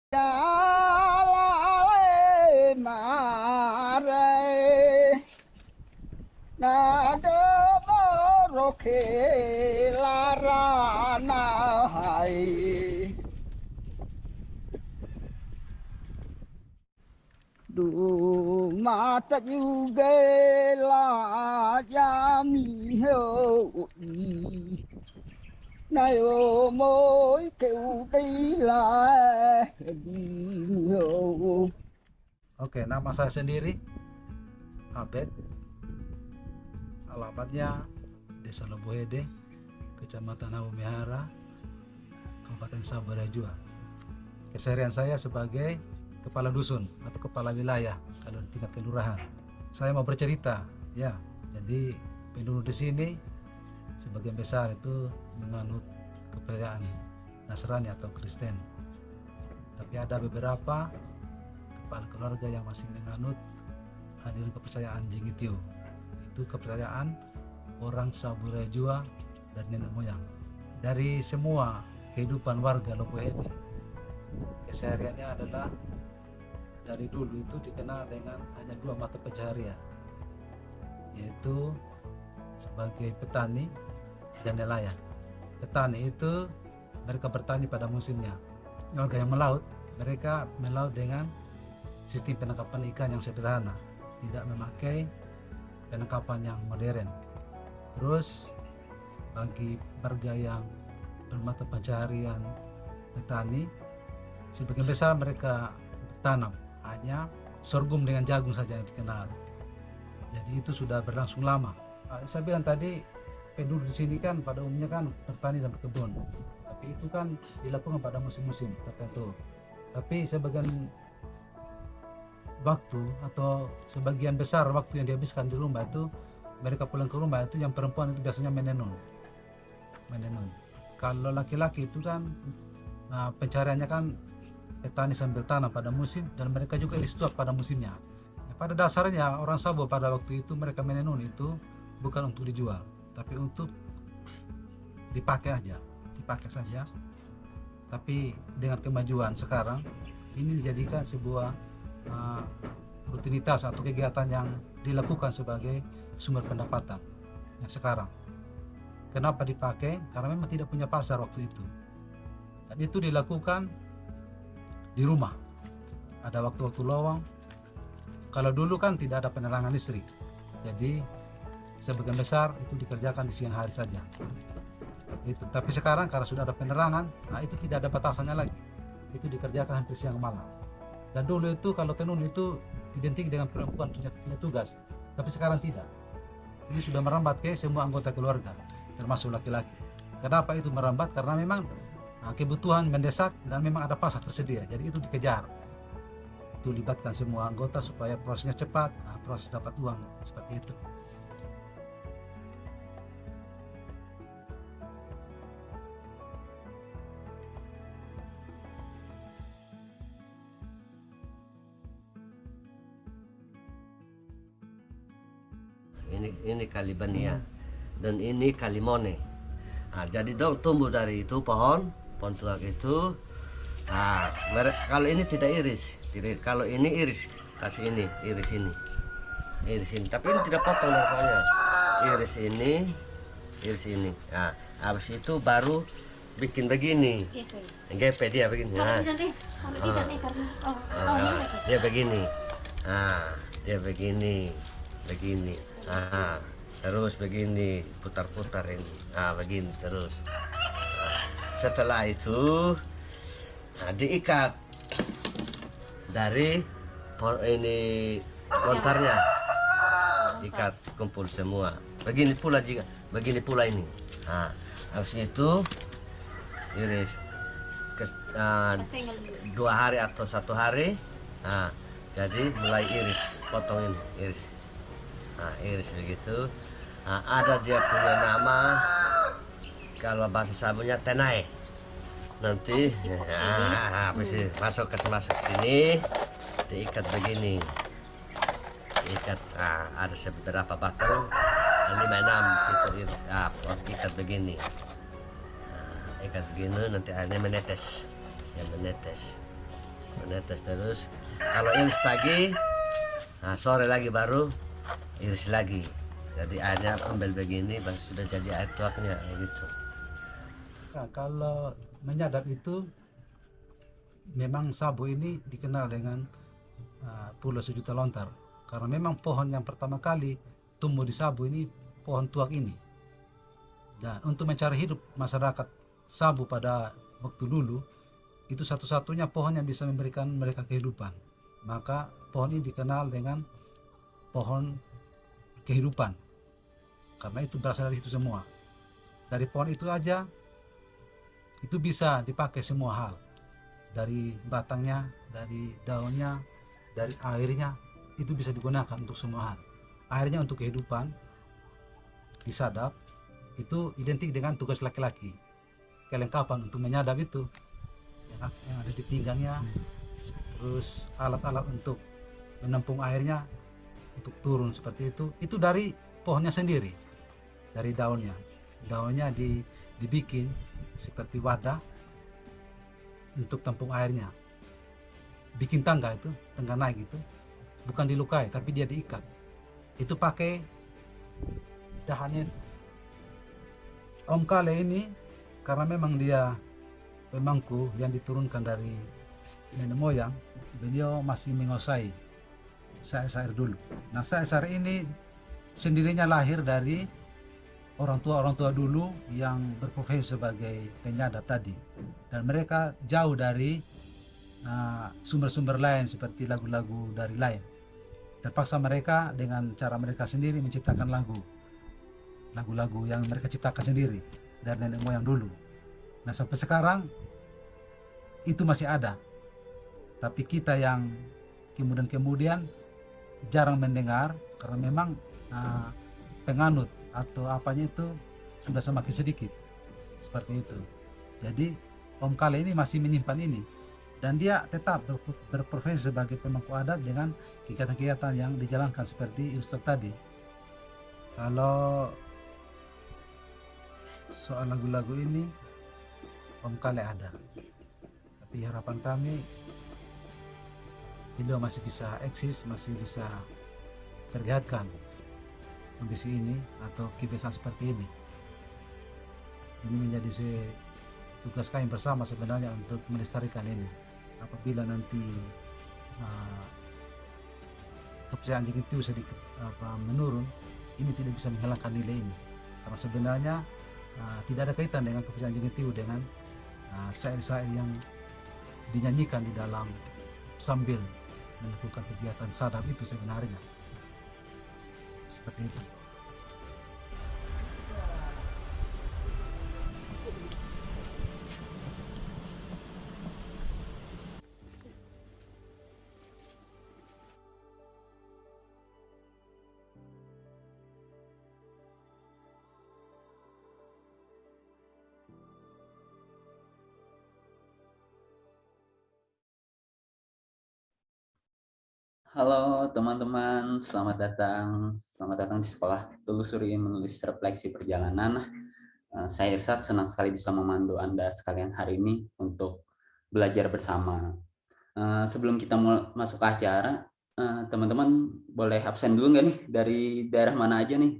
Jalale mare nado boroke larana hai du mata juga la jami ho nayo moi kêu đi lại đi nhiều. Oke, nama saya sendiri Abed. Alamatnya Desa Lobohede, Kecamatan Awamehara, Kabupaten Sabarajua. Keseharian saya sebagai kepala dusun atau kepala wilayah kalau di tingkat kelurahan. Saya mau bercerita, ya. Jadi penduduk di sini sebagian besar itu menganut kepercayaan Nasrani atau Kristen. Tapi ada beberapa kepala keluarga yang masih menganut aliran kepercayaan Jingitio. Itu kepercayaan orang Sabarajua dan nenek moyang. Dari semua kehidupan warga Lobohede, kesehariannya adalah dari dulu itu dikenal dengan hanya dua mata pencaharian, yaitu sebagai petani dan nelayan. Petani itu mereka bertani pada musimnya. Warga yang melaut, mereka melaut dengan sistem penangkapan ikan yang sederhana, tidak memakai penangkapan yang modern. Terus bagi warga yang bermata pencaharian petani, sebagian besar mereka tanam hanya sorghum dengan jagung saja yang dikenal. Jadi itu sudah berlangsung lama. Saya bilang tadi penduduk di sini kan pada umumnya kan bertani dan berkebun, tapi itu kan dilakukan pada musim-musim tertentu. Tapi sebagian waktu atau sebagian besar waktu yang dihabiskan di rumah itu, mereka pulang ke rumah itu yang perempuan itu biasanya menenun. Kalau laki-laki itu kan pencariannya kan petani sambil tanam pada musim, dan mereka juga istuak pada musimnya. Pada dasarnya orang Sabo pada waktu itu mereka menenun itu bukan untuk dijual, tapi untuk dipakai saja. Tapi dengan kemajuan sekarang ini dijadikan sebuah rutinitas atau kegiatan yang dilakukan sebagai sumber pendapatan yang sekarang. Kenapa dipakai? Karena memang tidak punya pasar waktu itu, dan itu dilakukan di rumah. Ada waktu-waktu lowong. Kalau dulu kan tidak ada penerangan listrik, jadi sebagian besar itu dikerjakan di siang hari saja. Tapi sekarang karena sudah ada penerangan, itu tidak ada batasannya lagi. Itu dikerjakan hampir siang malam. Dan dulu itu kalau tenun itu identik dengan perempuan punya tugas, tapi sekarang tidak. Ini sudah merambat ke semua anggota keluarga, termasuk laki-laki. Kenapa itu merambat? Karena memang kebutuhan mendesak dan memang ada pasar tersedia, jadi itu dikejar. Itu libatkan semua anggota supaya prosesnya cepat, proses dapat uang seperti itu. Ini Kalibania dan ini Kalimone. Jadi dong tumbuh dari itu pohon tuak itu. Kalau ini tidak iris, kalau ini iris, kasih ini, iris ini. Tapi ini tidak potong pokoknya. Iris ini. Habis itu baru bikin begini. GP dia begini. Dia begini. Dia begini. Terus begini, putar-putar ini. Begini terus. Setelah itu diikat dari ini lontarnya, ikat kumpul semua. Begini pula ini. Habis itu iris 2 hari atau 1 hari. Jadi mulai iris, potong ini, iris. Iris begitu. Ada dia punya nama, kalau bahasa Sabonya tenai. Nanti masuk ke sini, diikat begini. Ada beberapa batang, 5-6 itu iris. Ikat begini. Ikat begini, nanti airnya menetes. netes terus. Kalau iris pagi, nah sore lagi baru iris lagi. Jadi airnya ambil begini, baru sudah jadi air tuaknya gitu. Nah, kalau menyadap itu memang Sabu ini dikenal dengan Pulau Sejuta Lontar, karena memang pohon yang pertama kali tumbuh di Sabu ini pohon tuak ini. Dan untuk mencari hidup masyarakat Sabu pada waktu dulu, itu satu-satunya pohon yang bisa memberikan mereka kehidupan. Maka pohon ini dikenal dengan pohon kehidupan, karena itu berasal dari itu semua. Dari pohon itu aja itu bisa dipakai semua hal, dari batangnya, dari daunnya, dari airnya, itu bisa digunakan untuk semua hal. Airnya untuk kehidupan, disadap, itu identik dengan tugas laki-laki. Kelengkapan untuk menyadap itu yang ada di pinggangnya, terus alat-alat untuk menampung airnya untuk turun seperti itu dari pohonnya sendiri, dari daunnya. Daunnya dibikin seperti wadah untuk tampung airnya, bikin tangga itu, tangga naik itu bukan dilukai tapi dia diikat, itu pakai dahannya. Om Kale ini karena memang dia pemangku yang diturunkan dari nenek moyang, beliau masih menguasai syair-syair dulu. Nah, syair-syair ini sendirinya lahir dari orang tua dulu yang berprofesi sebagai penyadap tadi, dan mereka jauh dari sumber-sumber lain seperti lagu-lagu dari lain. Terpaksa mereka dengan cara mereka sendiri menciptakan lagu-lagu yang mereka ciptakan sendiri dari nenek moyang dulu. Nah, sampai sekarang itu masih ada, tapi kita yang kemudian jarang mendengar karena memang penganut atau apanya itu sudah semakin sedikit seperti itu. Jadi Om Kale ini masih menyimpan ini, dan dia tetap berprofesi sebagai pemangku adat dengan kegiatan-kegiatan yang dijalankan seperti Ustaz tadi. Kalau soal lagu-lagu ini Om Kale ada, tapi harapan kami beliau masih bisa eksis, masih bisa perlihatkan kondisi ini atau kebiasaan seperti ini. Ini menjadi tugas kami bersama sebenarnya untuk melestarikan ini. Apabila nanti kepercayaan Jengging Tiwi sedikit menurun, ini tidak bisa menghilangkan nilai ini, karena sebenarnya tidak ada kaitan dengan kepercayaan Jengging Tiwi dengan syair-syair yang dinyanyikan di dalam sambil melakukan kegiatan sadap itu sebenarnya seperti itu. Halo teman-teman, selamat datang di sekolah Telusuri Menulis Refleksi Perjalanan. Saya Irsat, senang sekali bisa memandu Anda sekalian hari ini untuk belajar bersama. Sebelum kita masuk ke acara, teman-teman boleh absen dulu nggak nih? Dari daerah mana aja nih?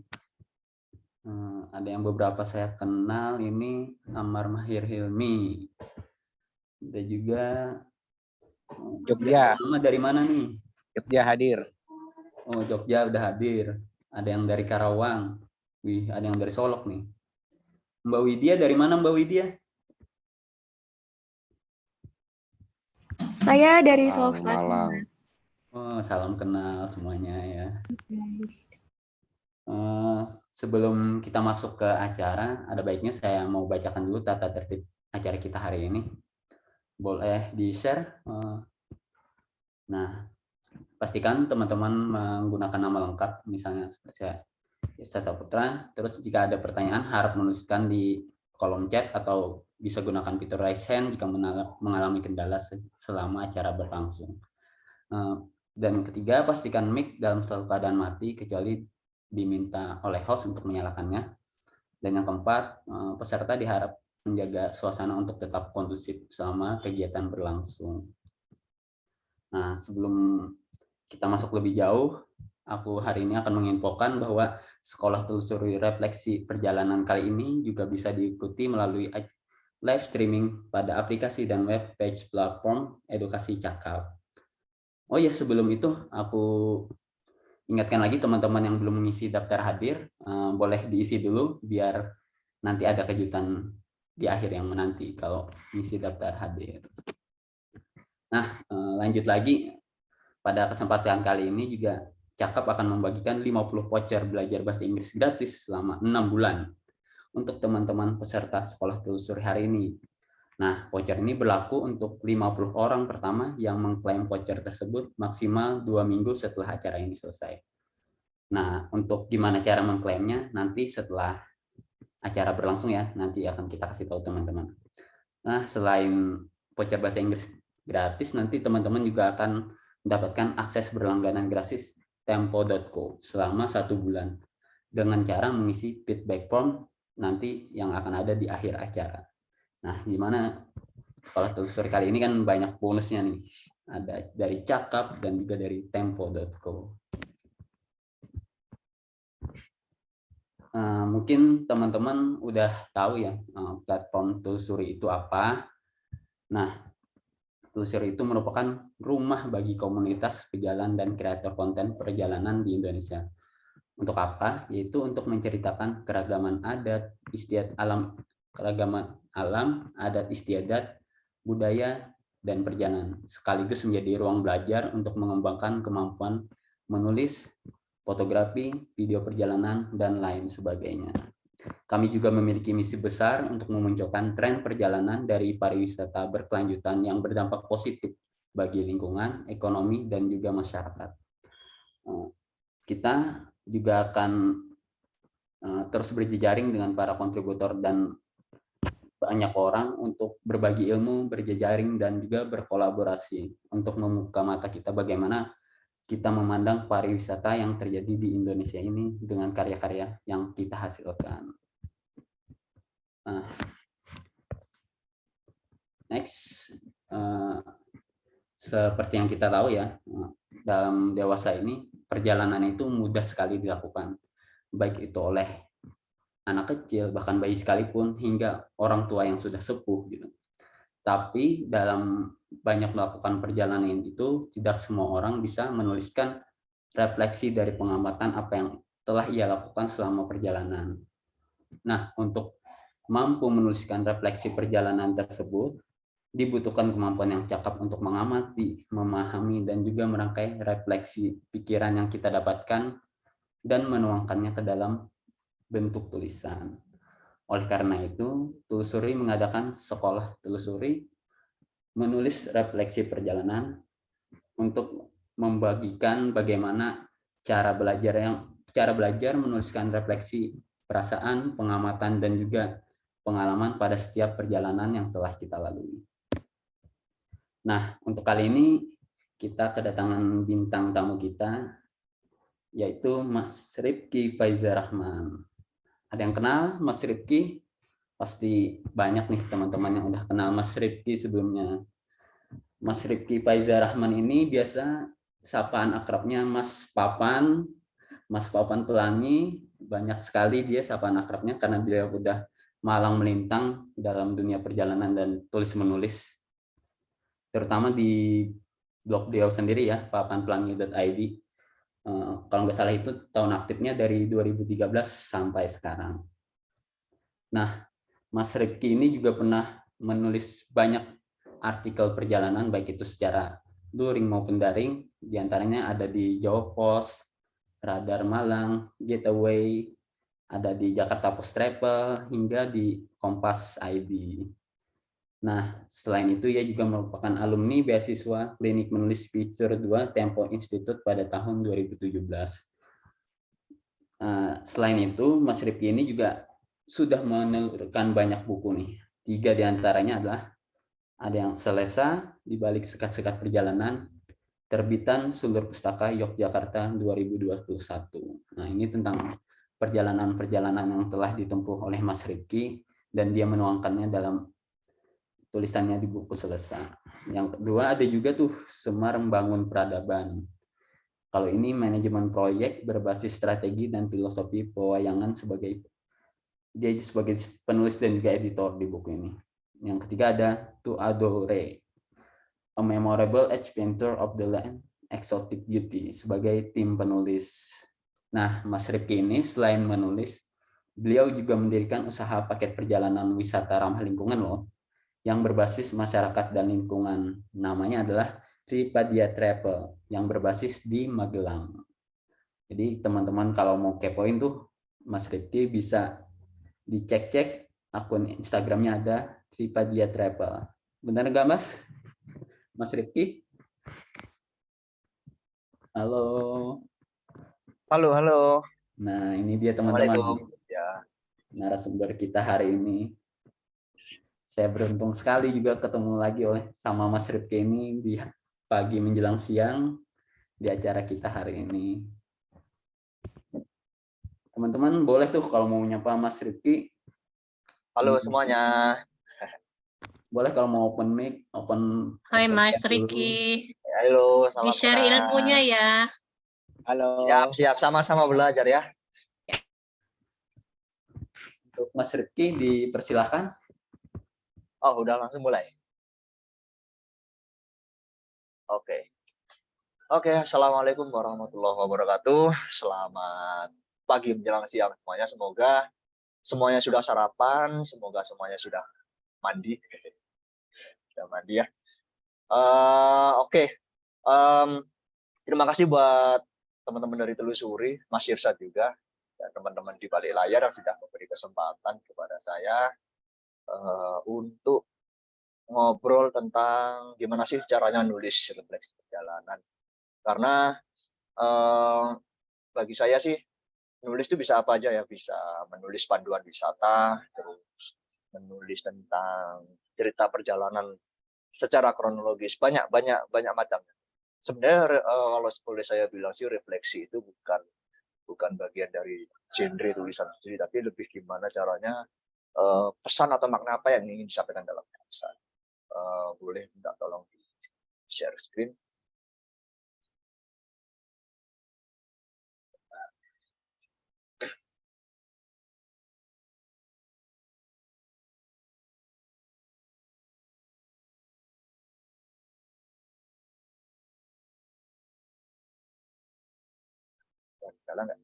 Ada yang beberapa saya kenal, ini Ammar Mahir Hilmi. Ada juga Jogja. Nama dari mana nih? Jogja hadir. Oh, Jogja udah hadir. Ada yang dari Karawang. Wih, ada yang dari Solok nih. Mbak Widya dari mana Mbak Widya? Saya dari Solok Selatan. Malang. Oh, salam kenal semuanya ya. Sebelum kita masuk ke acara, ada baiknya saya mau bacakan dulu tata tertib acara kita hari ini. Boleh di-share? Nah, pastikan teman-teman menggunakan nama lengkap, misalnya seperti saya, Irsyad Saputra. Terus jika ada pertanyaan, harap menuliskan di kolom chat atau bisa gunakan fitur raise hand jika mengalami kendala selama acara berlangsung. Dan ketiga, pastikan mic dalam keadaan mati kecuali diminta oleh host untuk menyalakannya. Dan yang keempat, peserta diharap menjaga suasana untuk tetap kondusif selama kegiatan berlangsung. Nah, sebelum kita masuk lebih jauh, aku hari ini akan menginfokan bahwa Sekolah Telusuri Refleksi Perjalanan kali ini juga bisa diikuti melalui live streaming pada aplikasi dan web page platform Edukasi Cakap. Oh ya, sebelum itu aku ingatkan lagi teman-teman yang belum mengisi daftar hadir, boleh diisi dulu biar nanti ada kejutan di akhir yang menanti kalau mengisi daftar hadir. Nah, lanjut lagi, pada kesempatan kali ini juga Cakap akan membagikan 50 voucher belajar bahasa Inggris gratis selama 6 bulan untuk teman-teman peserta Sekolah Telusuri hari ini. Nah, voucher ini berlaku untuk 50 orang pertama yang mengklaim voucher tersebut maksimal 2 minggu setelah acara ini selesai. Nah, untuk gimana cara mengklaimnya nanti setelah acara berlangsung ya, nanti akan kita kasih tahu teman-teman. Nah, selain voucher bahasa Inggris gratis, nanti teman-teman juga akan mendapatkan akses berlangganan gratis tempo.co selama 1 bulan dengan cara mengisi feedback form nanti yang akan ada di akhir acara. Nah, gimana Sekolah Telusuri kali ini kan banyak bonusnya nih. Ada dari Cakap dan juga dari tempo.co. Mungkin teman-teman udah tahu ya platform Telusuri itu apa. Nah, Telusuri itu merupakan rumah bagi komunitas pejalan dan kreator konten perjalanan di Indonesia. Untuk apa? Yaitu untuk menceritakan keragaman adat, istiadat alam, adat istiadat, budaya, dan perjalanan, sekaligus menjadi ruang belajar untuk mengembangkan kemampuan menulis, fotografi, video perjalanan, dan lain sebagainya. Kami juga memiliki misi besar untuk memunculkan tren perjalanan dari pariwisata berkelanjutan yang berdampak positif bagi lingkungan, ekonomi, dan juga masyarakat. Kita juga akan terus berjejaring dengan para kontributor dan banyak orang untuk berbagi ilmu, berjejaring, dan juga berkolaborasi untuk membuka mata kita bagaimana kita memandang pariwisata yang terjadi di Indonesia ini dengan karya-karya yang kita hasilkan. Next, seperti yang kita tahu ya, dalam dewasa ini perjalanan itu mudah sekali dilakukan, baik itu oleh anak kecil, bahkan bayi sekalipun, hingga orang tua yang sudah sepuh gitu. Tapi dalam banyak melakukan perjalanan itu, tidak semua orang bisa menuliskan refleksi dari pengamatan apa yang telah ia lakukan selama perjalanan. Nah, untuk mampu menuliskan refleksi perjalanan tersebut, dibutuhkan kemampuan yang cakap untuk mengamati, memahami, dan juga merangkai refleksi pikiran yang kita dapatkan dan menuangkannya ke dalam bentuk tulisan. Oleh karena itu, Telusuri mengadakan sekolah telusuri menulis refleksi perjalanan untuk membagikan bagaimana cara belajar menuliskan refleksi perasaan, pengamatan, dan juga pengalaman pada setiap perjalanan yang telah kita lalui. Nah, untuk kali ini kita kedatangan bintang tamu kita, yaitu Mas Rifki Faizar Rahman. Ada yang kenal Mas Rifki? Pasti banyak nih teman-teman yang udah kenal Mas Rifki sebelumnya. Mas Rifki Faizar Rahman ini biasa sapaan akrabnya Mas Papan Pelangi. Banyak sekali dia sapaan akrabnya karena beliau udah malang melintang dalam dunia perjalanan dan tulis-menulis. Terutama di blog beliau sendiri ya, papanpelangi.id. Kalau nggak salah itu tahun aktifnya dari 2013 sampai sekarang. Nah, Mas Rifki ini juga pernah menulis banyak artikel perjalanan, baik itu secara luring maupun daring, diantaranya ada di Jawa Pos, Radar Malang, Getaway, ada di Jakarta Post Travel, hingga di Kompas ID. Nah, selain itu ia juga merupakan alumni beasiswa Klinik Menulis Feature 2 Tempo Institute pada tahun 2017. Selain itu, Mas Rifki ini juga sudah menuliskan banyak buku nih. 3 diantaranya adalah ada yang Selesa di balik sekat-sekat perjalanan, terbitan Sulur Pustaka Yogyakarta 2021. Nah, ini tentang perjalanan-perjalanan yang telah ditempuh oleh Mas Rifki dan dia menuangkannya dalam tulisannya di buku Selesa. Yang kedua ada juga tuh Semar Membangun Peradaban. Kalau ini manajemen proyek berbasis strategi dan filosofi pewayangan dia sebagai penulis dan juga editor di buku ini. Yang ketiga ada To Adore, A Memorable Adventure of the Land Exotic Beauty sebagai tim penulis. Nah, Mas Rifki ini selain menulis, beliau juga mendirikan usaha paket perjalanan wisata ramah lingkungan loh, yang berbasis masyarakat dan lingkungan. Namanya adalah Tripadia Travel yang berbasis di Magelang. Jadi teman-teman kalau mau kepoin tuh Mas Rifki bisa dicek-cek akun Instagramnya ada Tripadia Travel. Benar nggak Mas? Mas Rifki? Halo. Halo, halo. Nah ini dia teman-teman Assalamualaikum. Ya, narasumber kita hari ini. Saya beruntung sekali juga ketemu lagi sama Mas Rifki ini di pagi menjelang siang di acara kita hari ini. Teman-teman boleh tuh kalau mau nyapa Mas Rifki. halo semuanya. Boleh kalau mau open mic, open. Hai Mas chat dulu. Riki, Halo, selamat di-share petang. ilmunya ya. Halo. Siap, sama-sama belajar ya. Untuk Mas Rifki dipersilahkan. Oh, udah langsung mulai. Oke. Assalamualaikum warahmatullahi wabarakatuh. Selamat pagi menjelang siang semuanya. Semoga semuanya sudah sarapan, semoga semuanya sudah mandi. Sudah mandi ya. Oke. Terima kasih buat teman-teman dari Telusuri, Mas Irsad juga, dan teman-teman di balik layar yang sudah memberi kesempatan kepada saya untuk ngobrol tentang gimana sih caranya nulis refleksi perjalanan. Karena bagi saya sih nulis itu bisa apa aja ya, bisa menulis panduan wisata, terus menulis tentang cerita perjalanan secara kronologis, banyak macam. Sebenarnya kalau boleh saya bilang sih refleksi itu bukan bagian dari genre tulisan sendiri, tapi lebih gimana caranya pesan atau makna apa yang ingin disampaikan dalam tulisan. Boleh minta tolong di share screen. Jalan nggak?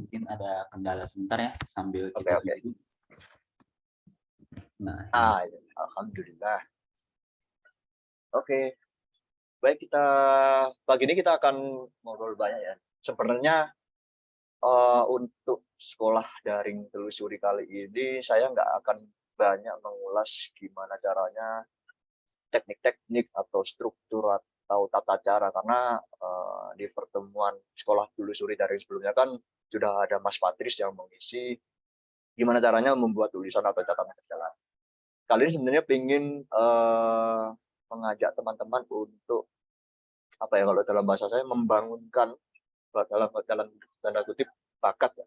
Mungkin ada kendala sebentar ya sambil Oke, kita oke. tunggu. Nah, Ya. Alhamdulillah. Oke, baik, pagi ini kita akan ngobrol banyak ya. Sebenarnya untuk sekolah daring Telusuri kali ini saya nggak akan banyak mengulas gimana caranya teknik-teknik atau struktur atau tata cara, karena di pertemuan sekolah Telusuri daring sebelumnya kan sudah ada Mas Patris yang mengisi gimana caranya membuat tulisan atau catatan perjalanan. Kali ini sebenarnya ingin mengajak teman-teman untuk apa ya, kalau dalam bahasa saya membangunkan dalam tanda kutip bakat ya.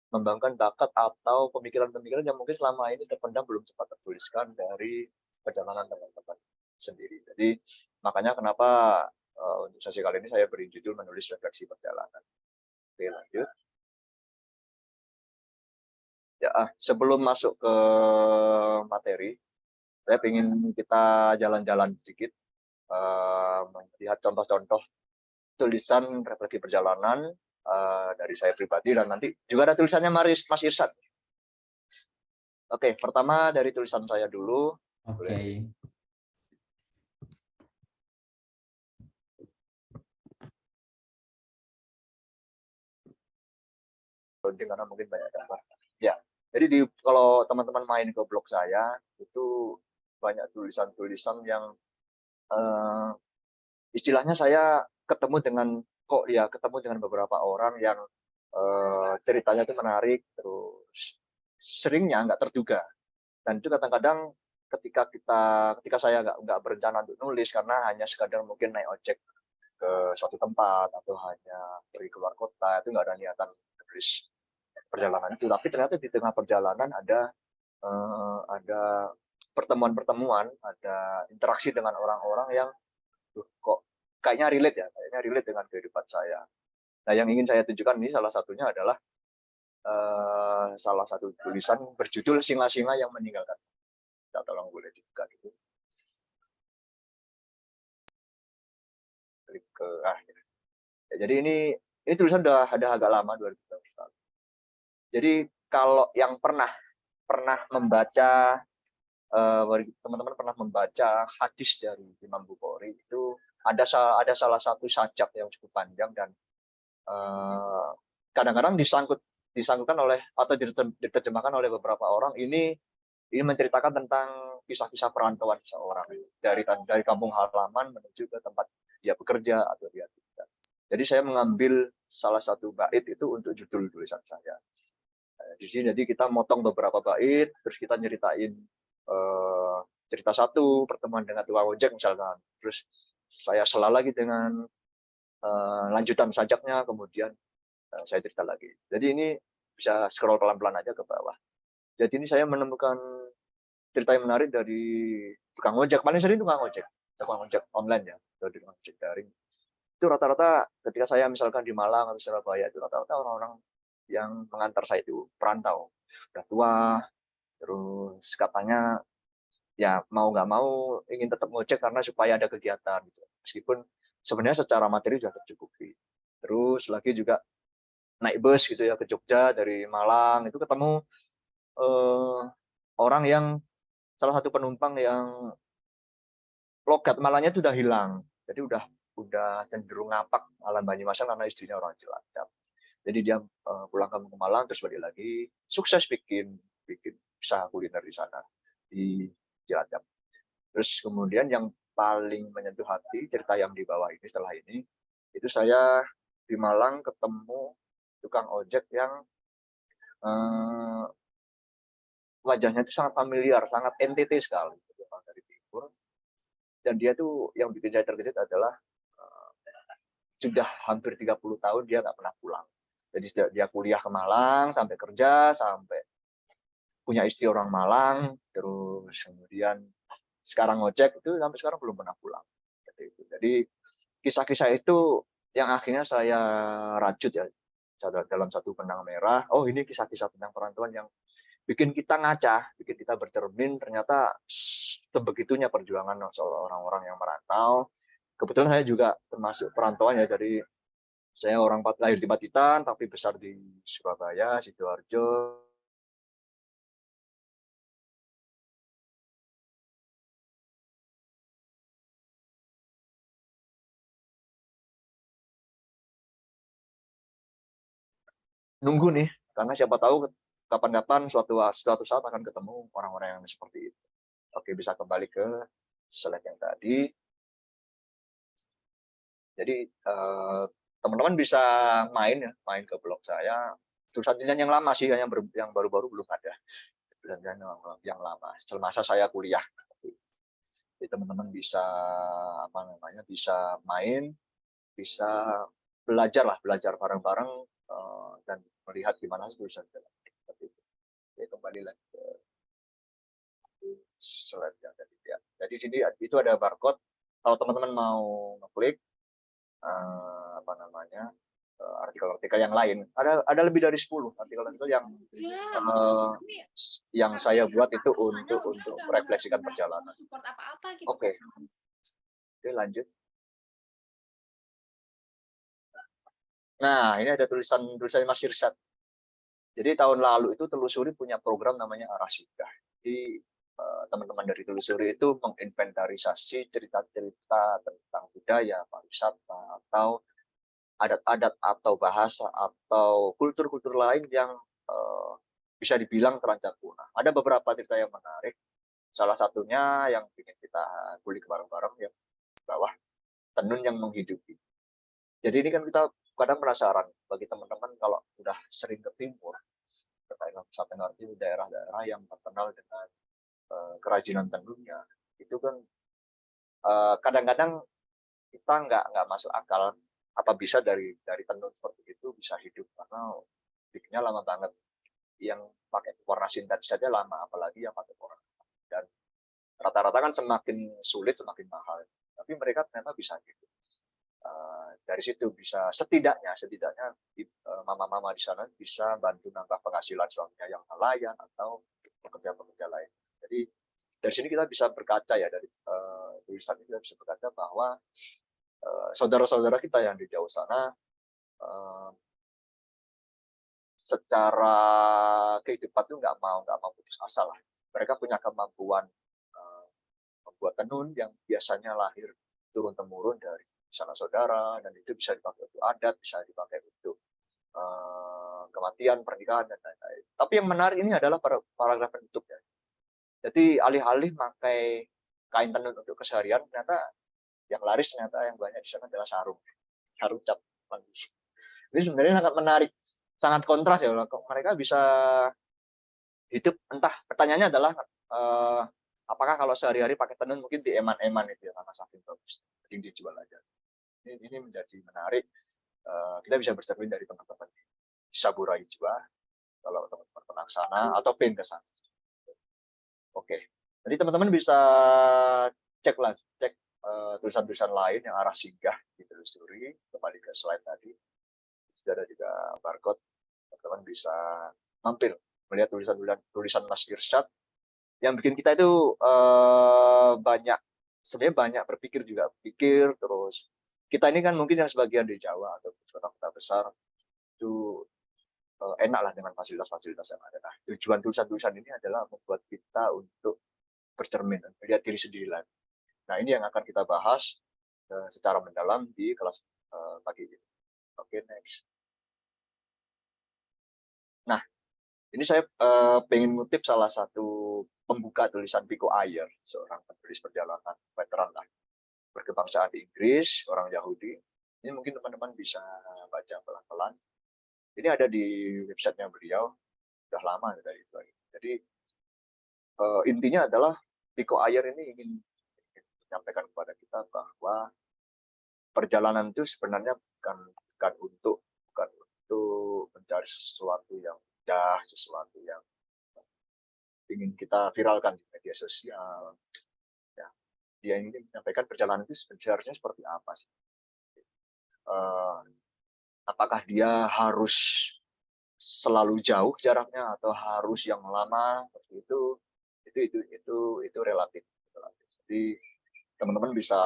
Membangunkan bakat atau pemikiran-pemikiran yang mungkin selama ini terpendam belum sempat tertuliskan dari perjalanan teman-teman sendiri. Jadi makanya kenapa untuk sesi kali ini saya beri judul menulis refleksi perjalanan. Oke, lanjut. Ya, sebelum masuk ke materi, saya ingin kita jalan-jalan sedikit melihat contoh-contoh tulisan refleksi perjalanan dari saya pribadi, dan nanti juga ada tulisannya Mas Irsad. Oke, pertama dari tulisan saya dulu. Oke. Karena mungkin banyak gambar. Ya, jadi kalau teman-teman main ke blog saya itu banyak tulisan-tulisan yang istilahnya saya ketemu dengan beberapa orang yang ceritanya itu menarik, terus seringnya nggak terduga, dan itu kadang-kadang ketika saya nggak berencana untuk nulis karena hanya sekadar mungkin naik ojek ke suatu tempat atau hanya pergi keluar kota, itu nggak ada niatan nulis perjalanan itu. Tapi ternyata di tengah perjalanan ada pertemuan-pertemuan, ada interaksi dengan orang-orang yang kok kayaknya relate dengan kehidupan saya. Nah, yang ingin saya tunjukkan ini salah satunya adalah salah satu tulisan berjudul Singa-singa yang meninggalkan. Kita tolong boleh dibuka gitu. Klik ke akhir. Ya, jadi ini tulisan udah ada agak lama 2000 tahun lalu. Jadi kalau yang pernah membaca teman-teman pernah membaca hadis dari Imam Bukhari itu ada salah satu sajak yang cukup panjang dan kadang-kadang disangkutkan oleh atau diterjemahkan oleh beberapa orang ini menceritakan tentang kisah-kisah perantauan seseorang dari kampung halaman menuju ke tempat dia bekerja atau dia tinggal. Jadi saya mengambil salah satu bait itu untuk judul tulisan saya. Di sini jadi kita motong beberapa bait, terus kita nyeritain cerita satu pertemuan dengan tukang ojek misalkan, terus saya sela lagi dengan lanjutan sajaknya, kemudian saya cerita lagi. Jadi ini bisa scroll pelan-pelan aja ke bawah. Jadi ini saya menemukan cerita yang menarik dari tukang ojek. Paling sering tukang ojek online ya, atau di tukang ojek daring. Itu rata-rata ketika saya misalkan di Malang atau Surabaya, itu rata-rata orang-orang yang mengantar saya itu perantau, udah tua, terus katanya ya mau nggak mau ingin tetap ngojek karena supaya ada kegiatan gitu. Meskipun sebenarnya secara materi sudah tercukupi. Terus lagi juga naik bus gitu ya ke Jogja dari Malang, itu ketemu orang yang salah satu penumpang yang logat Malangnya itu udah hilang. Jadi udah cenderung ngapak Alan Banyumasan karena istrinya orang Cilacap. Jadi dia pulang ke Malang terus balik lagi, sukses bikin usaha kuliner di sana di Cilacap. Terus kemudian yang paling menyentuh hati cerita yang di bawah ini setelah ini, itu saya di Malang ketemu tukang ojek yang wajahnya itu sangat familiar, sangat NTT sekali dari timur. Dan dia tuh yang bikin saya terkejut adalah sudah hampir 30 tahun dia nggak pernah pulang. Jadi dia kuliah ke Malang, sampai kerja, sampai punya istri orang Malang, terus kemudian sekarang ngojek itu sampai sekarang belum pernah pulang. Jadi kisah-kisah itu yang akhirnya saya rajut ya dalam satu benang merah. Oh, ini kisah-kisah tentang perantauan yang bikin kita ngaca, bikin kita bercermin ternyata sebegitunya perjuangan orang-orang yang merantau. Kebetulan saya juga termasuk perantauan ya, jadi saya orang lahir di Pacitan tapi besar di Surabaya, Sidoarjo. Nunggu nih, karena siapa tahu kapan-kapan suatu saat akan ketemu orang-orang yang seperti itu. Oke, bisa kembali ke slide yang tadi. Jadi teman-teman bisa main ke blog saya. Tulisan-tulisan yang lama sih, yang baru-baru belum ada. Tulisan yang lama. Semasa saya kuliah. Jadi teman-teman bisa bisa main, bisa belajar bareng-bareng dan melihat gimana tulisan seperti itu. Jadi kembali lagi ke slide yang tadi ya. Jadi sini itu ada barcode. Kalau teman-teman mau ngeklik artikel-artikel yang lain, ada lebih dari 10 artikel-artikel yang saya buat itu untuk merefleksikan perjalanan. Oke, lanjut. Nah, ini ada tulisan Mas Irsad. Jadi tahun lalu itu Telusuri punya program namanya Arah Singgah. Jadi teman-teman dari Telusuri itu menginventarisasi cerita-cerita tentang budaya, pariwisata, atau adat-adat atau bahasa atau kultur-kultur lain yang bisa dibilang terancam punah. Ada beberapa cerita yang menarik. Salah satunya yang ingin kita kulik bareng-bareng yang di bawah, tenun yang menghidupi. Jadi ini kan kita kadang penasaran bagi teman-teman kalau sudah sering ke timur, ke Nusa Tenggara itu daerah-daerah yang terkenal dengan kerajinan tenunnya, itu kan kadang-kadang kita nggak masuk akal apa bisa dari tenun seperti itu bisa hidup, karena bikinnya lama banget. Yang pakai warna sintetis saja lama, apalagi yang pakai warna. Dan rata-rata kan semakin sulit semakin mahal. Tapi mereka ternyata bisa gitu. Dari situ bisa setidaknya mama-mama di sana bisa bantu nambah penghasilan suaminya yang nelayan atau pekerja-pekerja lain. Jadi dari sini kita bisa berkaca ya, dari tulisan ini kita bisa berkaca bahwa saudara-saudara kita yang di jauh sana secara kehidupan itu nggak mau putus asa lah. Mereka punya kemampuan membuat tenun yang biasanya lahir turun temurun dari sanak saudara, dan itu bisa dipakai untuk adat, bisa dipakai untuk kematian, pernikahan, dan lain-lain. Tapi yang menarik ini adalah paragraf penutupnya. Jadi alih-alih pakai kain tenun untuk keseharian, ternyata yang laris ternyata yang banyak di sana adalah sarung cap manis. Ini sebenarnya sangat menarik, sangat kontras ya. Mereka bisa hidup, entah pertanyaannya adalah apakah kalau sehari-hari pakai tenun mungkin di eman-eman itu ya, karena saking bagus, mending dijual aja. Ini menjadi menarik. Kita bisa bercermin dari teman-teman di Saburai juga, kalau teman-teman pernah ke sana atau pengen ke sana. Oke, jadi teman-teman bisa cek tulisan-tulisan lain yang arah singgah di telusuri, kembali ke slide tadi. Sudah ada juga barcode, teman-teman bisa mampir melihat tulisan Mas Irsyad yang bikin kita itu sebenarnya banyak berpikir juga, terus kita ini kan mungkin yang sebagian di Jawa atau kota-kota besar itu enak lah dengan fasilitas-fasilitas yang ada. Nah, tujuan tulisan-tulisan ini adalah membuat kita untuk bercermin, melihat diri sendiri lagi. Nah, ini yang akan kita bahas secara mendalam di kelas pagi ini. Oke, next. Nah, ini saya pengen ngutip salah satu pembuka tulisan Pico Iyer, seorang penulis perjalanan veteran lah, berkebangsaan di Inggris, orang Yahudi. Ini mungkin teman-teman bisa baca pelan-pelan. Ini ada di websitenya beliau, sudah lama dari itu. Jadi intinya adalah Pico Iyer ini ingin menyampaikan kepada kita bahwa perjalanan itu sebenarnya bukan untuk mencari sesuatu yang indah, sesuatu yang ingin kita viralkan di media sosial. Ya, dia ingin menyampaikan perjalanan itu sebenarnya seperti apa sih? Apakah dia harus selalu jauh jaraknya atau harus yang lama seperti itu relatif. Jadi teman-teman bisa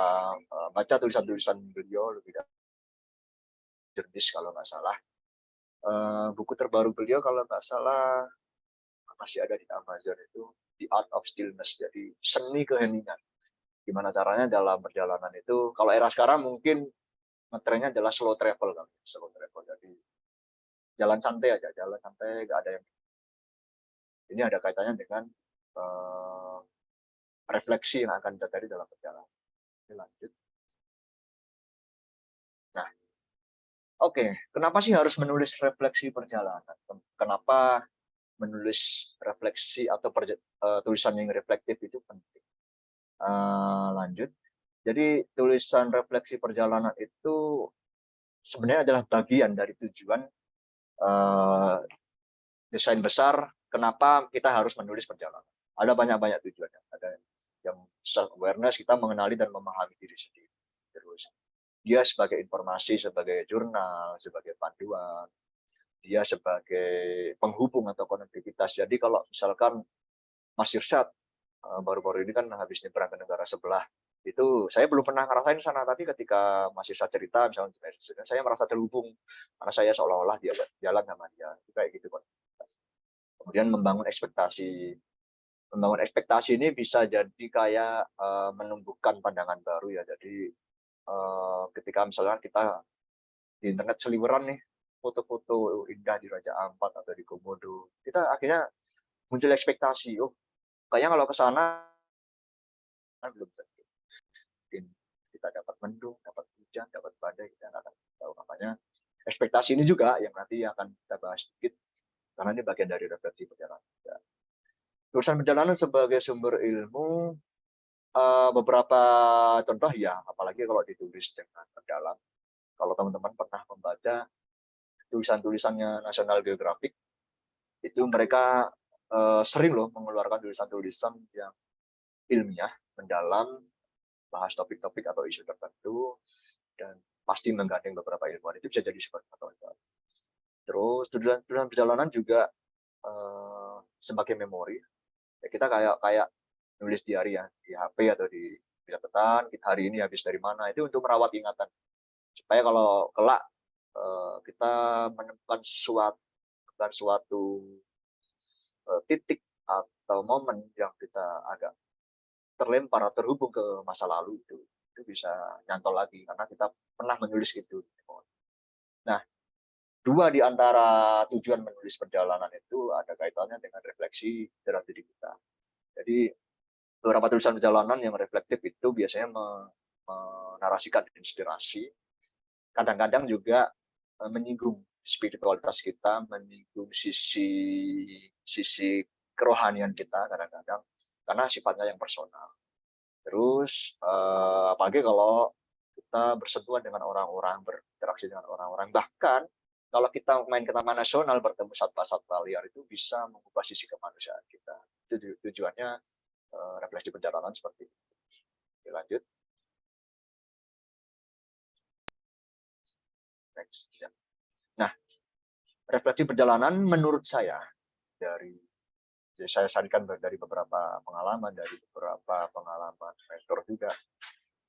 baca tulisan-tulisan beliau lebih jernih kalau nggak salah. Buku terbaru beliau kalau nggak salah masih ada di Amazon, itu The Art of Stillness, jadi seni keheningan. Gimana caranya dalam perjalanan itu, kalau era sekarang mungkin ngetrennya adalah slow travel kan, jadi jalan santai aja, nggak ada yang. Ini ada kaitannya dengan refleksi yang akan terjadi dalam perjalanan. Oke, lanjut. Nah, oke, kenapa sih harus menulis refleksi perjalanan? Kenapa menulis refleksi atau tulisan yang reflektif itu penting? Lanjut. Jadi tulisan refleksi perjalanan itu sebenarnya adalah bagian dari tujuan desain besar kenapa kita harus menulis perjalanan. Ada banyak tujuannya. Ada yang self awareness, kita mengenali dan memahami diri sendiri. Terus dia sebagai informasi, sebagai jurnal, sebagai panduan, dia sebagai penghubung atau konektivitas. Jadi kalau misalkan Mas Irsyad baru-baru ini kan habis nyebrang ke negara sebelah, itu saya belum pernah ngerasain sana, tapi ketika Mas Irsyad cerita misalnya saya merasa terhubung karena saya seolah-olah dia jalan sama dia, kayak gitu kan. Kemudian membangun ekspektasi ini bisa jadi kayak menumbuhkan pandangan baru ya. Jadi ketika misalnya kita di internet seliweran nih foto-foto indah di Raja Ampat atau di Komodo, kita akhirnya muncul ekspektasi, oh kayaknya kalau ke sana belum tentu. Mungkin kita dapat mendung, dapat hujan, dapat badai, kita nggak akan tahu. Makanya ekspektasi ini juga yang nanti akan kita bahas sedikit, karena ini bagian dari refleksi perjalanan. Tulisan perjalanan sebagai sumber ilmu, beberapa contoh ya, apalagi kalau ditulis dengan mendalam. Kalau teman-teman pernah membaca tulisan-tulisannya National Geographic, itu mereka sering loh mengeluarkan tulisan-tulisan yang ilmiah, mendalam, bahas topik-topik atau isu tertentu, dan pasti menggandeng beberapa ilmuwan. Itu bisa jadi sebuah patokan. Terus tulisan perjalanan juga sebagai memori. Ya, kita kayak nulis diary ya di HP atau di catatan, kita hari ini habis dari mana, itu untuk merawat ingatan. Supaya kalau kelak kita menemukan suatu titik atau momen yang kita agak terlempar atau terhubung ke masa lalu, itu bisa nyantol lagi karena kita pernah menulis itu. Nah, dua di antara tujuan menulis perjalanan itu ada kaitannya dengan refleksi terhadap diri kita. Jadi beberapa tulisan perjalanan yang reflektif itu biasanya menarasikan inspirasi, kadang-kadang juga menyinggung spiritualitas kita, menyinggung sisi kerohanian kita kadang-kadang, karena sifatnya yang personal. Terus apalagi kalau kita bersentuhan dengan orang-orang, berinteraksi dengan orang-orang, bahkan kalau kita main ke taman nasional bertemu satwa-satwa liar, itu bisa mengubah sisi kemanusiaan kita. Itu tujuannya refleksi perjalanan seperti itu. Oke, lanjut. Next. Ya. Nah, refleksi perjalanan menurut saya saya sarankan dari beberapa pengalaman, mentor juga.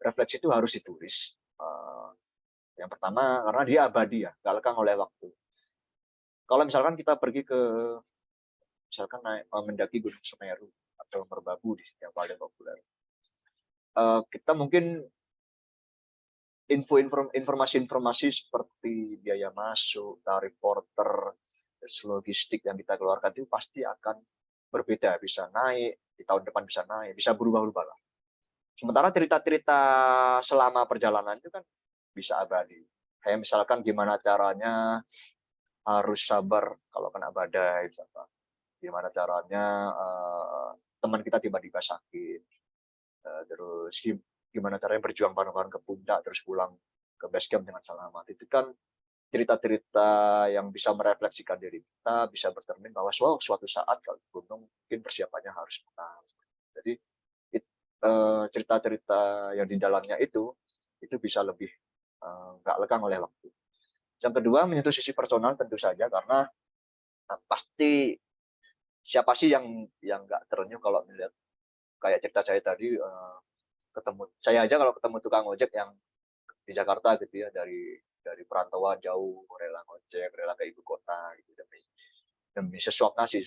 Refleksi itu harus ditulis. Yang pertama karena dia abadi ya, nggak lekang oleh waktu. Kalau misalkan kita pergi ke mendaki Gunung Semeru atau Merbabu di yang paling populer, kita mungkin informasi seperti biaya masuk, tarif porter, logistik yang kita keluarkan itu pasti akan berbeda, bisa naik, di tahun depan bisa naik, bisa berubah-ubah lah. Sementara cerita-cerita selama perjalanan itu kan bisa abadi. Kayak misalkan gimana caranya harus sabar kalau kena badai, misalkan. Gimana caranya teman kita tiba-tiba sakit, terus gimana caranya berjuang bareng-bareng ke puncak, terus pulang ke base camp dengan selamat. Itu kan cerita-cerita yang bisa merefleksikan diri kita, bisa bercermin bahwa suatu saat kalau gunung mungkin persiapannya harus menang. Jadi cerita-cerita yang di dalamnya itu bisa lebih nggak lekang oleh waktu. Yang kedua, menyentuh sisi personal tentu saja, karena pasti siapa sih yang nggak terenyuh kalau melihat kayak cerita saya tadi, ketemu saya aja kalau ketemu tukang ojek yang di Jakarta gitu ya, dari perantauan jauh, rela ngojek, rela ke ibu kota gitu, demi sesuap nasi,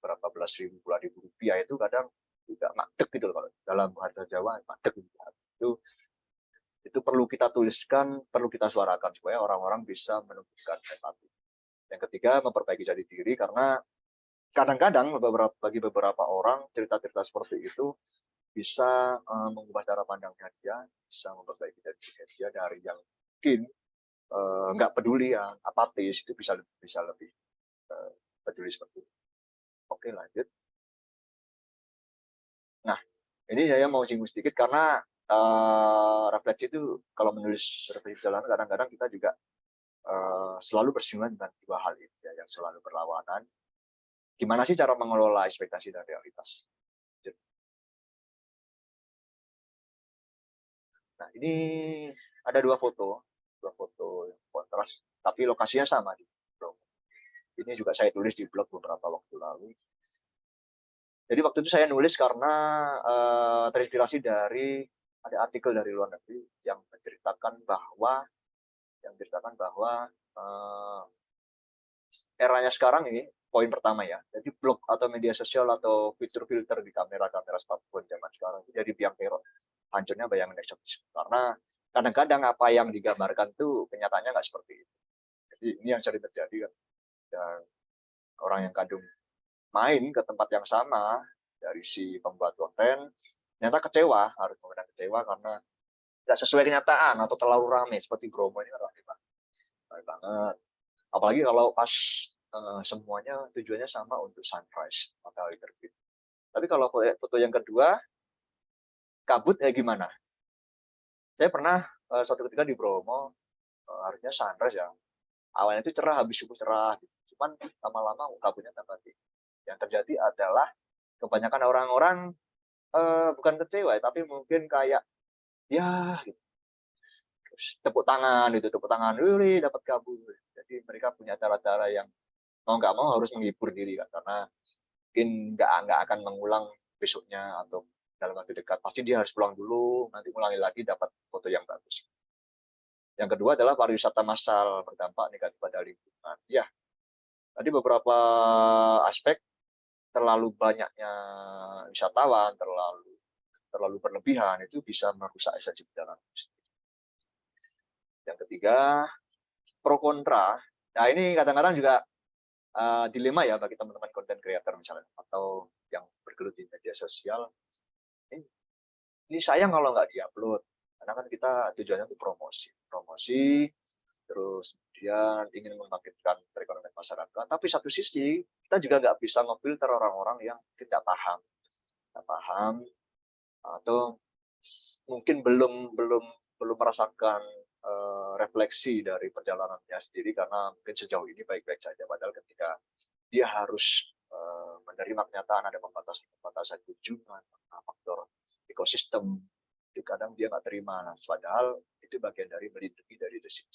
berapa belas ribu, puluhan ribu rupiah, itu kadang juga makdek gitu loh, kalau dalam bahasa Jawa makdek gitu. Itu perlu kita tuliskan, perlu kita suarakan supaya orang-orang bisa menumbuhkan empati. Yang ketiga, memperbaiki jati diri, karena kadang-kadang bagi beberapa orang cerita-cerita seperti itu bisa mengubah cara pandangnya dia, bisa memperbaiki jati diri dia dari yang mungkin nggak peduli, yang apatis, itu bisa lebih peduli seperti itu. Oke, lanjut. Nah, ini saya mau singgung sedikit karena refleksi itu, kalau menulis refleksi perjalanan, kadang-kadang kita juga selalu bersinggungan dengan dua hal ini ya, yang selalu berlawanan. Gimana sih cara mengelola ekspektasi dan realitas? Nah, ini ada dua foto yang kontras, tapi lokasinya sama di blog. Ini juga saya tulis di blog beberapa waktu lalu. Jadi waktu itu saya nulis karena terinspirasi dari ada artikel dari luar negeri yang menceritakan bahwa eranya sekarang ini, poin pertama ya, jadi blog atau media sosial atau fitur-filter di kamera-kamera smartphone zaman sekarang itu jadi biang kerok hancurnya bayangan eksotis. Karena kadang-kadang apa yang digambarkan tuh kenyataannya nggak seperti itu. Jadi ini yang sering terjadi kan. Dan orang yang kadung main ke tempat yang sama dari si pembuat konten, ternyata kecewa, harus mengenai kecewa karena tidak sesuai kenyataan atau terlalu ramai. Seperti Bromo ini kan ramai banget. Apalagi kalau pas semuanya tujuannya sama untuk sunrise, matahari terbit. Tapi kalau foto yang kedua, kabut gimana? Saya pernah suatu ketika di Bromo, harusnya sunrise yang awalnya itu cerah, habis subuh cerah gitu. Cuman lama-lama kabutnya tambah tinggi. Yang terjadi adalah kebanyakan orang-orang bukan kecewa, tapi mungkin kayak ya gitu. Terus tepuk tangan, wih dapat kabut. Jadi mereka punya cara-cara yang mau nggak mau harus menghibur diri kan, karena mungkin nggak akan mengulang besoknya atau dalam waktu dekat. Pasti dia harus pulang dulu, nanti ulangi lagi dapat foto yang bagus. Yang kedua adalah pariwisata massal berdampak negatif pada lingkungan. Ya, tadi beberapa aspek, terlalu banyaknya wisatawan, terlalu berlebihan itu bisa merusak esensi perjalanan. Yang ketiga, pro kontra. Nah, ini kadang-kadang juga dilema ya bagi teman-teman content creator misalnya, atau yang bergelut di media sosial. Ini sayang kalau nggak diupload, karena kan kita tujuannya untuk promosi, terus kemudian ingin membangkitkan perekonomian masyarakat. Tapi satu sisi kita juga nggak bisa memfilter orang-orang yang tidak paham, atau mungkin belum merasakan refleksi dari perjalanannya sendiri, karena mungkin sejauh ini baik-baik saja, padahal ketika dia harus menerima kenyataan ada pembatasan kunjungan, faktor ekosistem, itu kadang dia nggak terima. Nah, padahal itu bagian dari melindungi dari resiko.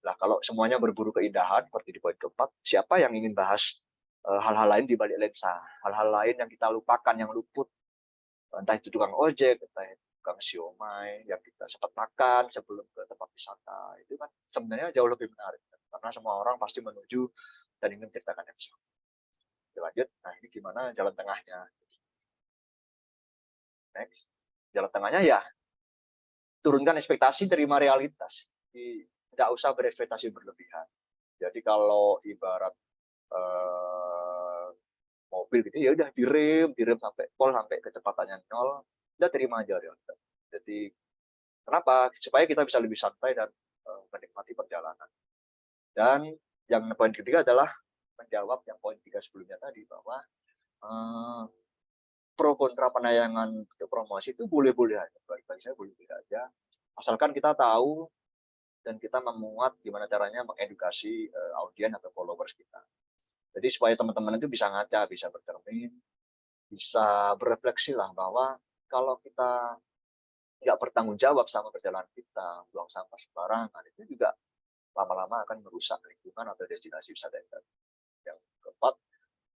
Nah, kalau semuanya berburu keindahan seperti di poin keempat, siapa yang ingin bahas hal-hal lain di balik lensa, hal-hal lain yang kita lupakan, yang luput, entah itu tukang ojek, entah itu tukang siomay yang kita sempat makan sebelum ke tempat wisata, itu kan sebenarnya jauh lebih menarik, karena semua orang pasti menuju dan ingin menceritakan yang sama. Lanjut, nah ini gimana jalan tengahnya? Next, jalan tengahnya ya turunkan ekspektasi, terima realitas. Tidak usah berekspektasi berlebihan. Jadi kalau ibarat mobil gitu, ya udah direm sampai pol, sampai kecepatannya 0, udah terima aja realitas. Jadi kenapa? Supaya kita bisa lebih santai dan menikmati perjalanan. Dan yang poin ketiga adalah menjawab yang poin 3 sebelumnya tadi, bahwa pro kontra penayangan untuk promosi itu boleh-boleh aja, bagi saya boleh-boleh aja, asalkan kita tahu dan kita memuat gimana caranya mengedukasi audiens atau followers kita. Jadi supaya teman-teman itu bisa ngaca, bisa bercermin, bisa berefleksi lah, bahwa kalau kita nggak bertanggung jawab sama perjalanan kita, buang sampah sembarangan, itu juga lama-lama akan merusak lingkungan atau destinasi wisata yang keempat.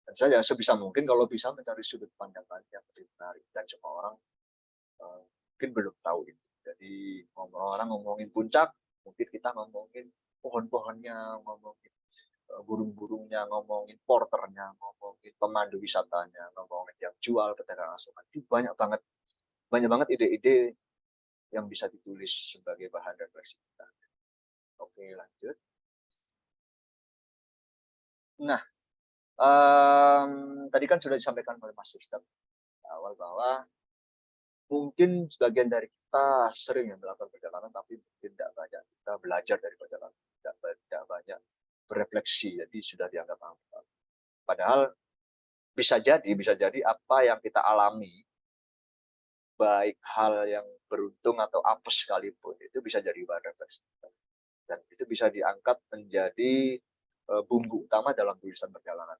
Dan saya sebisa mungkin kalau bisa mencari sudut pandang yang lebih menarik, dan semua orang mungkin belum tahu itu. Jadi orang ngomongin puncak, mungkin kita ngomongin pohon-pohonnya, ngomongin burung-burungnya, ngomongin porternya, ngomongin pemandu wisatanya, ngomongin yang jual pedagang asongan. Itu banyak banget ide-ide yang bisa ditulis sebagai bahan refleksi kita. Oke, lanjut. Nah, tadi kan sudah disampaikan oleh Mas Sistem awal, bahwa mungkin sebagian dari kita sering melakukan perjalanan, tapi mungkin tidak banyak kita belajar dari perjalanan, tidak banyak berefleksi, jadi sudah dianggap apa. Padahal bisa jadi apa yang kita alami, baik hal yang beruntung atau apes sekalipun, itu bisa jadi bahan refleksi, dan itu bisa diangkat menjadi bumbu utama dalam tulisan perjalanan.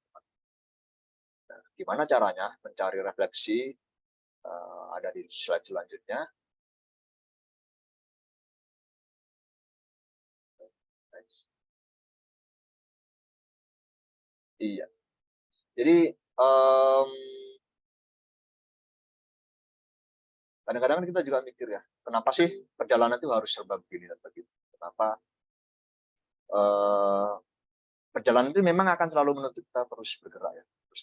Nah, gimana caranya mencari refleksi? Ada di slide selanjutnya. Iya. Jadi kadang-kadang kita juga mikir ya, kenapa sih perjalanan itu harus serba begini dan begitu? Kenapa perjalanan itu memang akan selalu menuntut kita terus bergerak ya, terus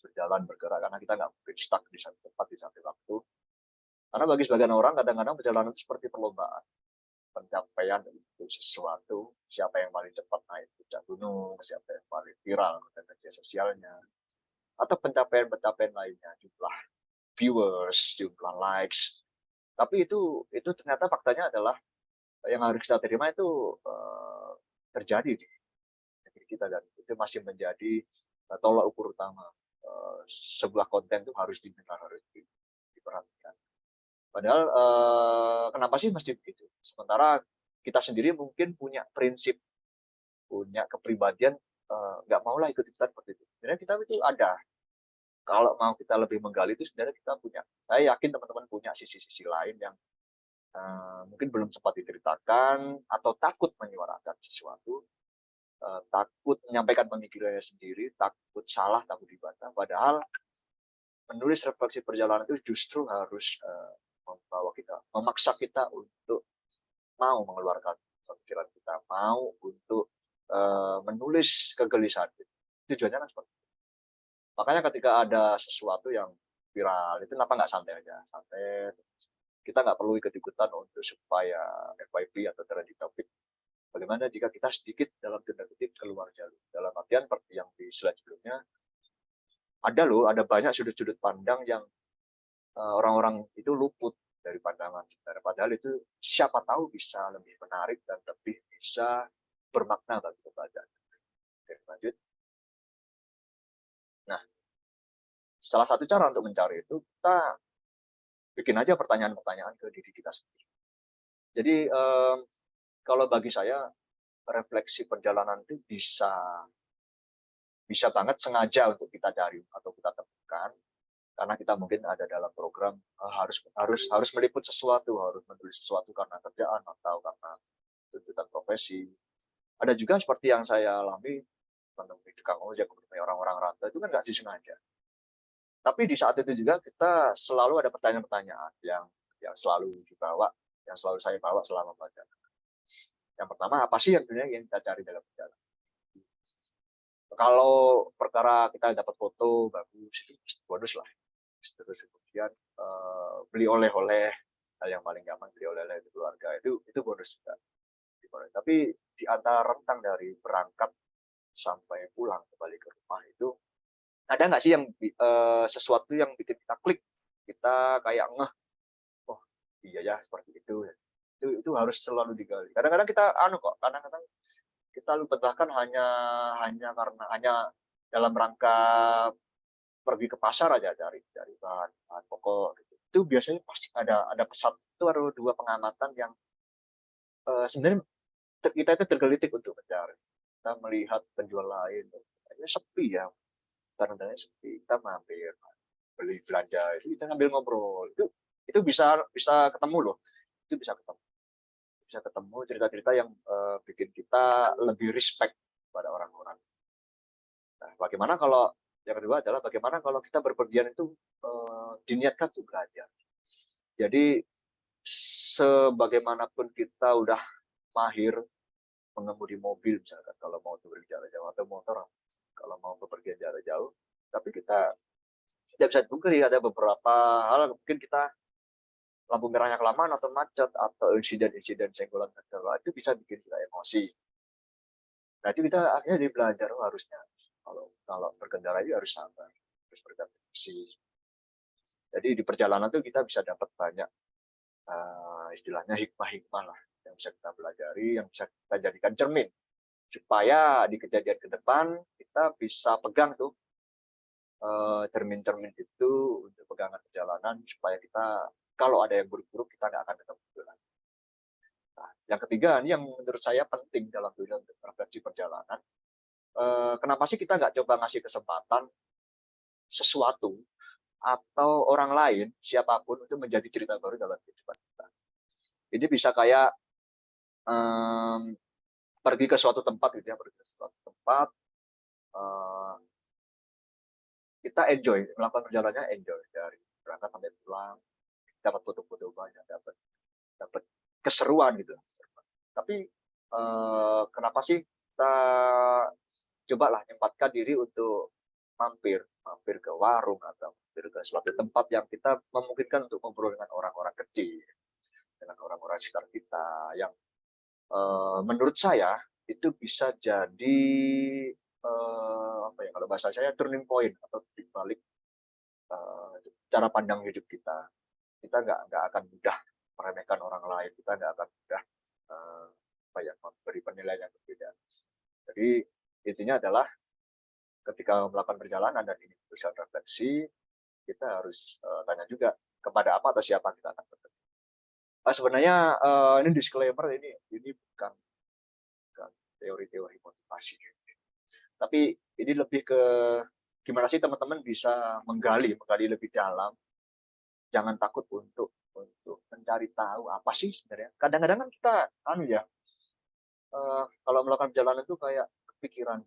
bergerak, karena kita nggak mungkin stuck di satu tempat di satu waktu. Karena bagi sebagian orang kadang-kadang perjalanan itu seperti perlombaan, pencapaian untuk sesuatu, siapa yang paling cepat naik puncak gunung, siapa yang paling viral di media sosialnya, atau pencapaian-pencapaian lainnya, jumlah viewers, jumlah likes. Tapi itu ternyata faktanya adalah yang harus kita terima itu terjadi di negeri kita, dan itu masih menjadi tolak ukur utama. Sebuah konten itu harus diminta, harus diperhatikan. Padahal kenapa sih mesti begitu? Sementara kita sendiri mungkin punya prinsip, punya kepribadian, nggak maulah ikut-ikutan seperti itu. Sebenarnya kita itu ada, kalau mau kita lebih menggali itu sebenarnya kita punya, saya yakin teman-teman punya sisi-sisi lain yang mungkin belum sempat diceritakan atau takut menyuarakan sesuatu, takut menyampaikan pemikirannya sendiri, takut salah, takut dibantah. Padahal menulis refleksi perjalanan itu justru harus membawa kita, memaksa kita untuk mau mengeluarkan pemikiran kita, mau untuk menulis kegelisahan kita. Tujuannya kan seperti itu. Makanya ketika ada sesuatu yang viral, itu kenapa nggak santai aja? Santai. Kita nggak perlu ikut-ikutan untuk supaya FYP atau trending topik. Bagaimana jika kita sedikit dalam tanda kutip keluar jalur? Dalam artian seperti yang di slide sebelumnya, ada banyak sudut-sudut pandang yang orang-orang itu luput dari pandangan kita. Padahal itu siapa tahu bisa lebih menarik dan lebih bisa bermakna bagi pembacaan. Oke, lanjut. Nah, salah satu cara untuk mencari itu kita bikin aja pertanyaan-pertanyaan ke diri kita sendiri. Jadi kalau bagi saya refleksi perjalanan itu bisa banget sengaja untuk kita cari atau kita temukan, karena kita mungkin ada dalam program harus meliput sesuatu, harus menulis sesuatu karena kerjaan atau karena tuntutan profesi. Ada juga seperti yang saya alami menemui tukang ojek, menemui orang-orang rantau, itu kan nggak disengaja. Tapi di saat itu juga kita selalu ada pertanyaan-pertanyaan yang selalu dibawa, yang selalu saya bawa selama belajar. Yang pertama, apa sih yang sebenarnya yang kita cari dalam perjalanan? Kalau perkara kita dapat foto bagus, itu bonus lah. Terus kemudian beli oleh-oleh, hal yang paling gampang beli oleh-oleh di keluarga, itu bonus juga. Tapi di antara rentang dari berangkat sampai pulang kembali ke rumah itu, ada nggak sih yang sesuatu yang bikin kita klik, kita kayak ngeh, oh iya ya seperti itu harus selalu digali. Kadang-kadang kita kadang-kadang kita lupa, bahkan hanya dalam rangka pergi ke pasar aja cari bahan pokok gitu. Itu biasanya pasti ada satu atau dua pengamatan yang sebenarnya kita itu tergelitik untuk mencari. Kita melihat penjual lain, kayaknya sepi ya, kadang-kadang sepi, kita mampir beli belanja, itu kita ngambil ngobrol, itu bisa ketemu loh, itu bisa ketemu cerita-cerita yang bikin kita lebih respect pada orang-orang. Nah, bagaimana kalau yang kedua adalah bagaimana kalau kita berpergian itu diniatkan untuk belajar. Jadi sebagaimanapun kita udah mahir mengemudi mobil misalkan, kalau mau berjalan jauh, atau motor kalau mau bepergian jarak jauh, tapi kita tidak bisa dipungkiri ada beberapa hal mungkin kita lampu merahnya kelamaan atau macet atau insiden-insiden senggolan itu bisa bikin kita emosi. Nah itu kita akhirnya belajar harusnya kalau berkendara itu harus sabar, harus berkoordinasi. Jadi di perjalanan itu kita bisa dapat banyak istilahnya hikmah-hikmah lah yang bisa kita pelajari, yang bisa kita jadikan cermin supaya di kejadian ke depan kita bisa pegang tuh cermin-cermin itu untuk pegangan perjalanan supaya kita kalau ada yang buruk-buruk kita nggak akan ketemu lagi. Nah, yang ketiga ini yang menurut saya penting dalam dunia untuk refleksi perjalanan. Kenapa sih kita nggak coba ngasih kesempatan sesuatu atau orang lain siapapun untuk menjadi cerita baru dalam kehidupan kita? Ini bisa kayak pergi ke suatu tempat gitu ya, pergi ke suatu tempat, kita enjoy, melakukan perjalanannya enjoy dari berangkat sampai pulang, dapat foto-foto banyak, dapat keseruan gitu. Tapi kenapa sih kita cobalah nyempatkan diri untuk mampir ke warung atau mampir ke suatu tempat yang kita memungkinkan untuk ngobrol dengan orang-orang kecil, dengan orang-orang sekitar kita yang menurut saya itu bisa jadi kalau bahasa saya turning point atau titik balik cara pandang hidup kita. Kita nggak akan mudah meremehkan orang lain, kita nggak akan mudah memberi penilaian yang berbeda. Jadi intinya adalah ketika melakukan perjalanan dan ini bisa refleksi, kita harus tanya juga kepada apa atau siapa kita akan bertemu. Sebenarnya ini disclaimer, ini bukan teori-teori motivasi, tapi ini lebih ke gimana sih teman-teman bisa menggali lebih dalam. Jangan takut untuk mencari tahu apa sih sebenarnya. Kadang-kadang kan kita kalau melakukan perjalanan itu kayak kepikiran,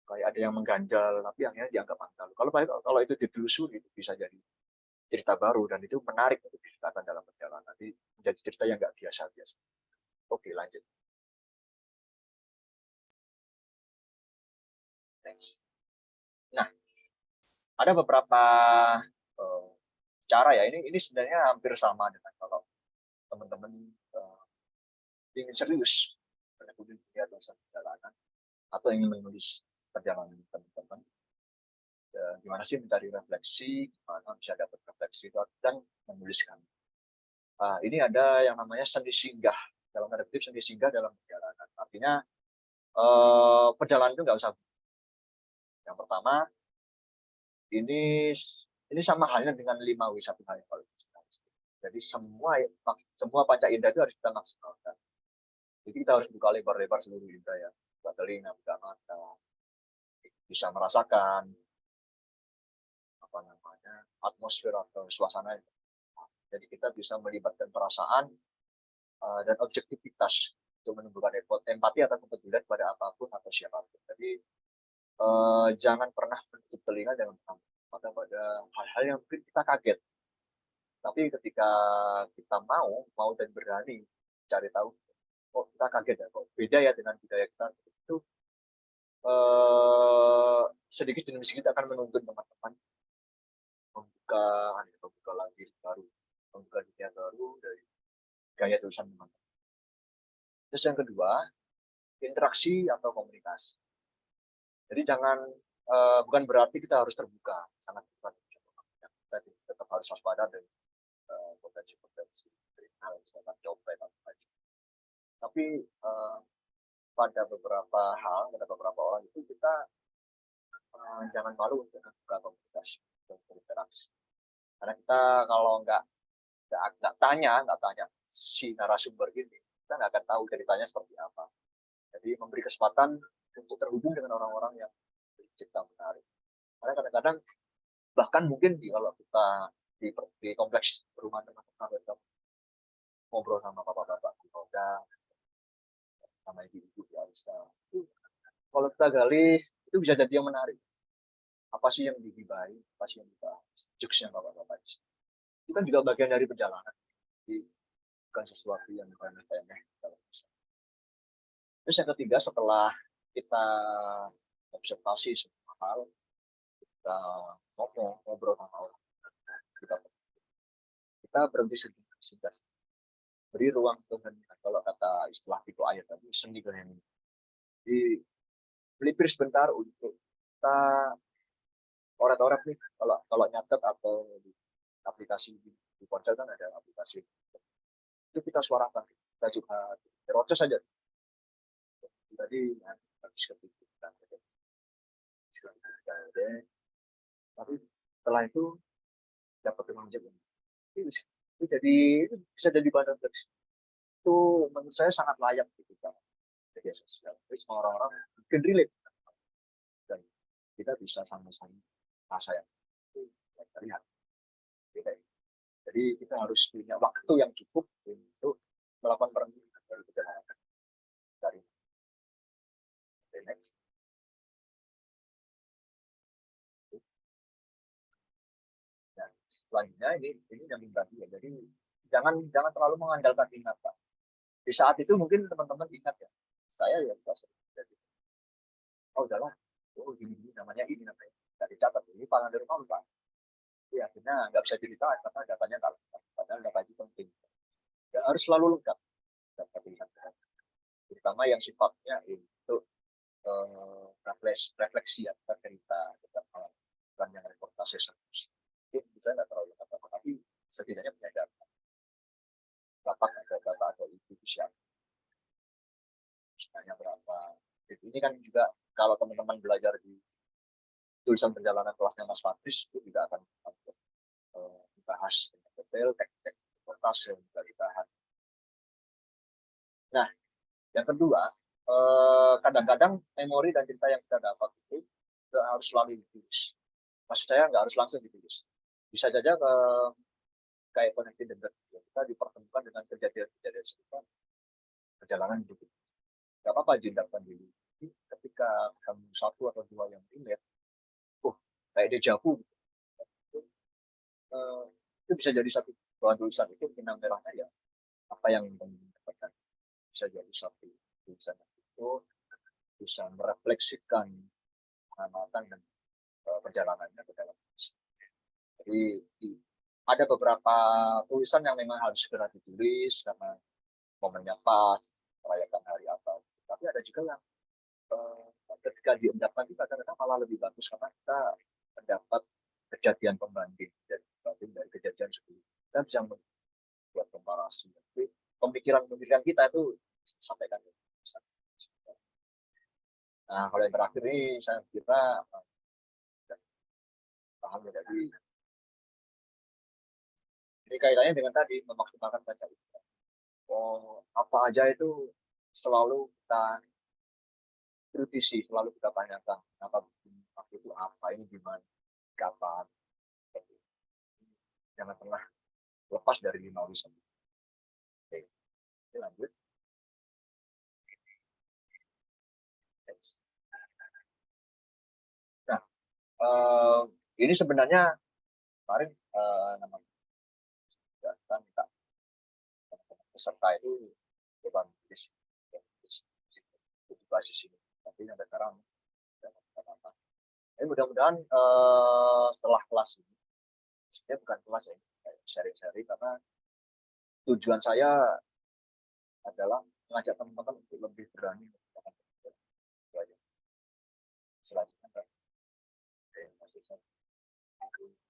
kayak ada yang mengganjal, tapi akhirnya dianggap mangkal. Kalau itu ditelusuri, itu bisa jadi cerita baru dan itu menarik untuk diceritakan dalam perjalanan. Nanti menjadi cerita yang nggak biasa-biasa. Oke, lanjut. Next. Nah, ada beberapa cara ya. Ini sebenarnya hampir sama dengan kalau teman-teman ingin serius menekuni dunia tulisan perjalanan atau ingin menulis perjalanan teman-teman. Gimana sih mencari refleksi, gimana bisa dapat refleksi dan menuliskan. Ini ada yang namanya seni singgah, dalam tanda kutip seni singgah dalam perjalanan. Artinya perjalanan itu nggak usah. Yang pertama, ini sama halnya dengan 5W 1H. Jadi semua panca indera itu harus kita maksimalkan. Jadi kita harus buka lebar-lebar seluruh indera ya, buka telinga, buka mata, bisa merasakan apa namanya atmosfer atau suasana. Jadi kita bisa melibatkan perasaan dan objektivitas untuk menumbuhkan empati atau kepedulian pada apapun atau siapapun. Jadi jangan pernah menutup telinga dan mata pada hal-hal yang mungkin kita kaget. Tapi ketika kita mau dan berani cari tahu, kok kita kaget ya, kok beda ya dengan budaya kita, itu sedikit demi sedikit akan menuntun teman-teman membuka lagi baru, membuka dunia baru dari gaya tulisan teman-teman. Terus yang kedua, interaksi atau komunikasi. Jadi bukan berarti kita harus terbuka, sangat terbuka. Kita tetap harus waspada dan potensi-potensi kriminal, misalkan copet atau apa. Tapi pada beberapa hal, pada beberapa orang itu kita jangan malu untuk membuka komunikasi dan berinteraksi. Karena kita kalau nggak tanya si narasumber ini, kita nggak akan tahu ceritanya seperti apa. Jadi memberi kesempatan untuk terhubung dengan orang-orang yang bercerita menarik. Karena kadang-kadang bahkan mungkin kalau kita di kompleks perumahan teman-teman kita ngobrol sama bapak-bapak di Roda, sama ibu-ibu di Alisa, kalau kita gali itu bisa jadi yang menarik. Apa sih yang digibahi, apa sih yang dibahas, jokesnya bapak-bapak itu kan juga bagian dari perjalanan. Jadi bukan sesuatu yang remeh-temeh. Terus yang ketiga, setelah kita observasi semua hal, kita ngobrol sama orang, kita berhenti sejenak, beri ruang keheningan. Kalau kata istilah Tito Ayat tadi, seni keheningan. Jadi melipir sebentar untuk kita orat-orat nih, kalau nyatet atau di aplikasi di ponsel kan ada aplikasi itu, kita suarakan, kita juga terocos saja. Jadi habis kepikiran, tapi setelah itu dapat ruang jaga. Itu bisa jadi bahan refleksi. Itu menurut saya sangat layak kita media sosial. Jadi semua orang-orang mungkin relate dan kita bisa sama-sama rasa yang terlihat. Jadi kita harus punya waktu yang cukup untuk melakukan perenungan dari perjalanan dari next. Dan selanjutnya ini yang tadi ya. Jadi jangan terlalu mengandalkan ingatan. Di saat itu mungkin teman-teman ingat ya, saya ya biasa jadi, oh udahlah, gini namanya, nggak dicatat, ini pangan dari rumah lupa. Ya akhirnya nggak bisa cerita karena datanya nggak lengkap. Padahal data itu penting. Ya, harus selalu lengkap data pilihan, terutama yang sifatnya untuk refleksi ya, cerita bukan yang reportase serius. Mungkin bisa nggak terlalu lengkap, tapi setidaknya punya data. Dapat ada data atau itu siapa, misalnya berapa. Ini kan juga kalau teman-teman belajar di tulisan perjalanan kelasnya Mas Patris, itu juga akan dibahas dengan detail teks-teks persentase juga ditahan. Nah, yang kedua, kadang-kadang memori dan cerita yang kita dapat itu nggak harus selalu ditulis. Maksud saya nggak harus langsung ditulis. Bisa saja kayak connected dengan kita dipertemukan dengan kejadian-kejadian serupa perjalanan hidup. Nggak apa-apa diendapkan dulu. Ketika kamu satu atau dua yang relate, kayak dejavu, itu bisa jadi satu bahan tulisan. Itu benang merahnya ya apa yang kamu dapatkan. Bisa jadi satu tulisan itu bisa merefleksikan pengamatan dan perjalanannya ke dalam. Jadi ada beberapa tulisan yang memang harus segera ditulis karena momennya pas, merayakan hari apa. Tapi ada juga yang ketika diendapkan itu kadang-kadang malah lebih bagus karena kita mendapat kejadian pembanding dari kejadian sebelumnya. Kita bisa membuat komparasi. Jadi pemikiran kita itu sampaikan. Nah, kalau yang terakhir ini saya kira paham ya, jadi ini kaitannya dengan tadi memaksimalkan baca usaha. Apa aja itu selalu kita kritisi, selalu kita tanyakan apa itu apa, ini gimana, kapan. Jangan pernah lepas dari minoritas. Oke, lanjut. Nah, ini sebenarnya kemarin namanya kan kita peserta itu coba nulis di basis ini. Tapi yang sekarang ini mudah-mudahan setelah kelas ini, sebenarnya bukan kelas ya, sharing-sharing, karena tujuan saya adalah mengajak teman-teman untuk lebih berani menggunakan belajar. Selanjutnya kan,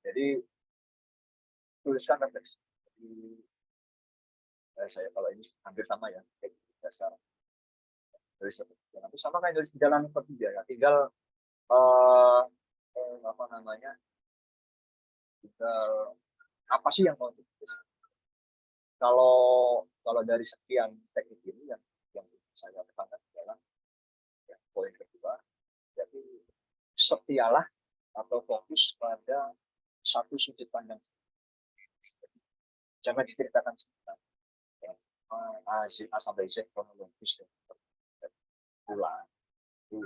jadi tuliskan refleksi. Saya kalau ini hampir sama ya, dasar tulis refleksi. Sama kayak tulis di jalan seperti dia, tinggal apa namanya, tinggal apa sih yang mau ditulis. Kalau dari sekian teknik ini yang saya tekankan adalah poin kedua, jadi setialah atau fokus pada satu sudut pandang. Jangan diceritakan sebentar. A sampai Z kronologis pulang itu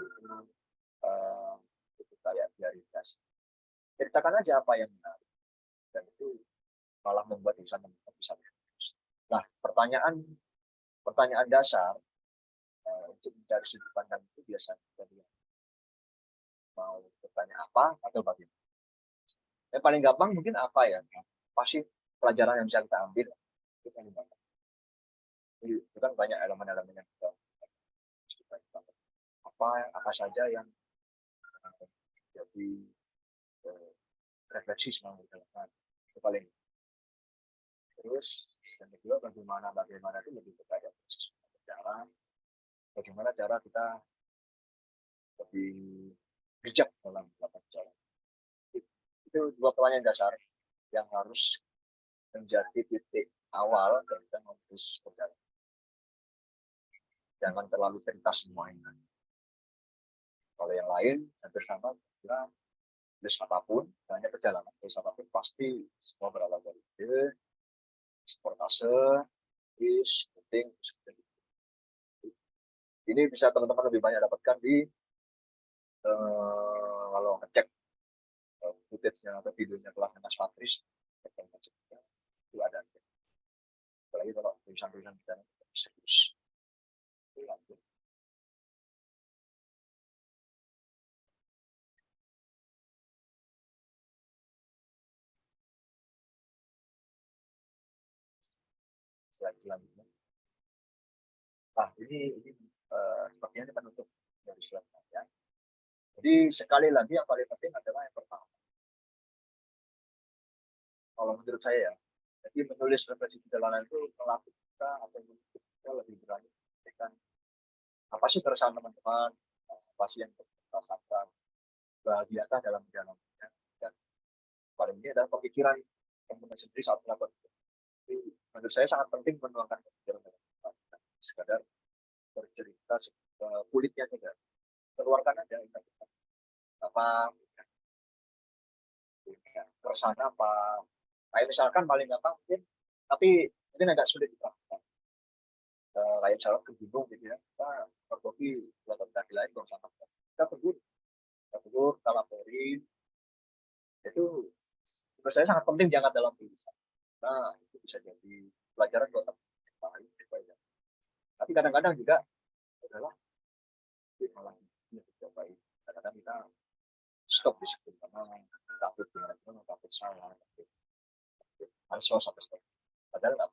kayak biaritas. Ceritakan aja apa yang menarik, dan itu malah membuat bisa bisa. Nah, pertanyaan dasar untuk mencari sudut pandang itu biasanya dari mau bertanya apa atau bagaimana. Yang paling gampang mungkin apa ya? Pasti pelajaran yang bisa kita ambil itu paling gampang. Jadi itu kan banyak elemen-elemen yang kita apa saja yang jadi refleksi selama berjalan, itu paling. Terus yang kedua, bagaimana itu lebih kepada proses berjalan, bagaimana cara kita lebih bijak dalam melakukan jalan. Itu dua pertanyaan dasar yang harus menjadi titik awal ketika menulis perjalanan. Jangan terlalu cerita semuanya. Kalau yang lain hampir sama, kira tulis apapun, hanya perjalanan tulis apapun pasti semua berawal dari ide, sportase, is, penting. Ini bisa teman-teman lebih banyak dapatkan di kalau ngecek footage-nya atau videonya kelasnya Mas Patris, itu ada. Apalagi kalau tulisan-tulisan kita serius. Lanjut. Selanjutnya. Nah, ini sepertinya ini penutup dari slide-nya. Jadi sekali lagi yang paling penting adalah yang pertama. Kalau menurut saya ya, jadi menulis refleksi perjalanan itu melatih kita atau kita lebih berani menyampaikan apa sih keresahan teman-teman, apa sih yang kita rasakan, bahagiakah dalam perjalanannya, dan paling ini adalah pemikiran teman-teman sendiri saat melakukan itu. menurut saya sangat penting menuangkan pemikiran dalam tulisan. Sekadar bercerita kulitnya saja, keluarkan aja apa keresahan apa. Kayak misalkan paling gampang mungkin, tapi mungkin agak sulit diterapkan. Kayak misalnya ke gunung gitu ya, kita pergi buat kaki lain dong sama kita tegur, kita laporin. Itu menurut saya sangat penting diangkat dalam tulisan. Nah, itu bisa jadi pelajaran buat teman-teman lain supaya. Tapi kadang-kadang juga adalah malah baik. Kadang-kadang kita stop di situ karena takut dengan takut salah, harus sampai stop. Padahal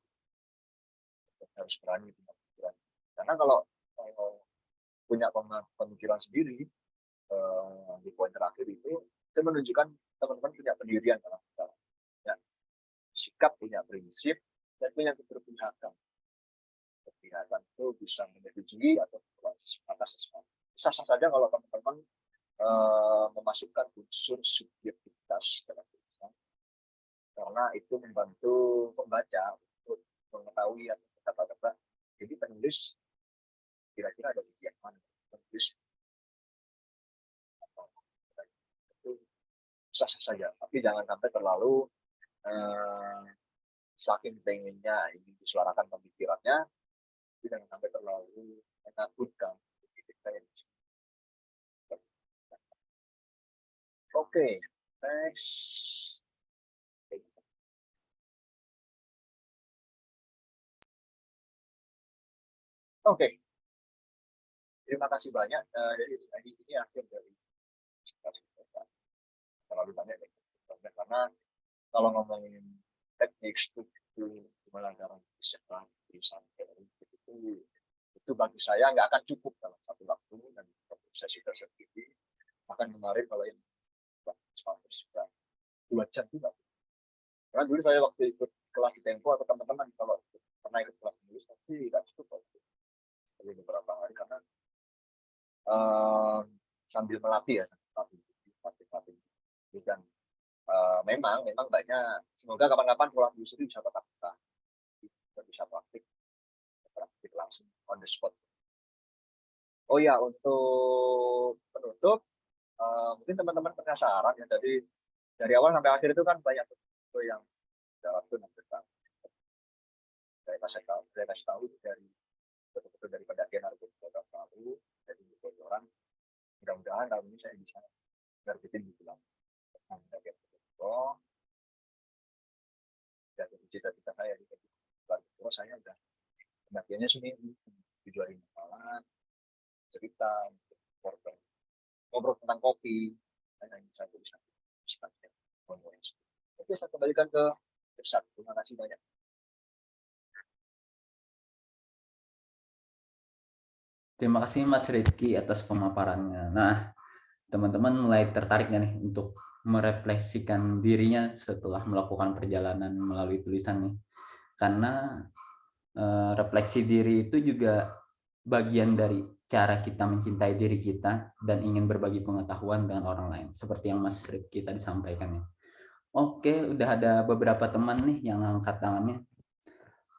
harus berani punya pemikiran. Karena kalau punya pemikiran sendiri di poin terakhir itu menunjukkan teman-teman punya pendirian dalam segala, punya sikap, punya prinsip, dan punya keberpihakan. Keberpihakan itu bisa menyetujui atau atas sesuatu. Sah-sah saja kalau teman-teman memasukkan unsur subjektivitas dalam tulisan, karena itu membantu pembaca untuk mengetahui atau kata-kata. Jadi penulis kira-kira ada di mana penulis itu sah-sah saja, tapi jangan sampai terlalu saking pengennya ingin disuarakan pemikirannya, tapi jangan sampai terlalu menakutkan. Oke, next. Oke, terima kasih banyak. Jadi ini akhir dari terlalu banyak karena kalau ngomongin teknik struktur gimana cara bisa sampai itu bagi saya nggak akan cukup dalam satu waktu dan sesi tersendiri. Bahkan kemarin kalau yang 2 jam juga. Karena dulu saya waktu ikut kelas di Tempo atau teman-teman kalau pernah ikut kelas menulis pasti nggak cukup waktu beberapa hari karena sambil melatih ya, latih. Dan memang banyak. Semoga kapan-kapan kelas menulis itu bisa tetap bisa praktik langsung on the spot. Oh ya, untuk penutup, mungkin teman-teman penasaran ya, jadi dari awal sampai akhir itu kan banyak tuh yang dalam tuh tentang saya kasih tahu dari betul-betul dari pendakian harus tahu dari orang. Mudah-mudahan tahun ini saya bisa nerbitin di bulan pendakian dan cita-cita saya di bulan terus saya udah pendakiannya seminggu tujuan malam cerita ngobrol tentang kopi dan lain satu bisa. Oke, saya kembalikan ke Irsad. Terima kasih banyak. Terima kasih Mas Rizky atas pemaparannya. Nah, teman-teman mulai tertarik nih untuk merefleksikan dirinya setelah melakukan perjalanan melalui tulisan nih. Karena refleksi diri itu juga bagian dari cara kita mencintai diri kita dan ingin berbagi pengetahuan dengan orang lain. Seperti yang Mas Rizky tadi sampaikan ya. Oke, udah ada beberapa teman nih yang angkat tangannya.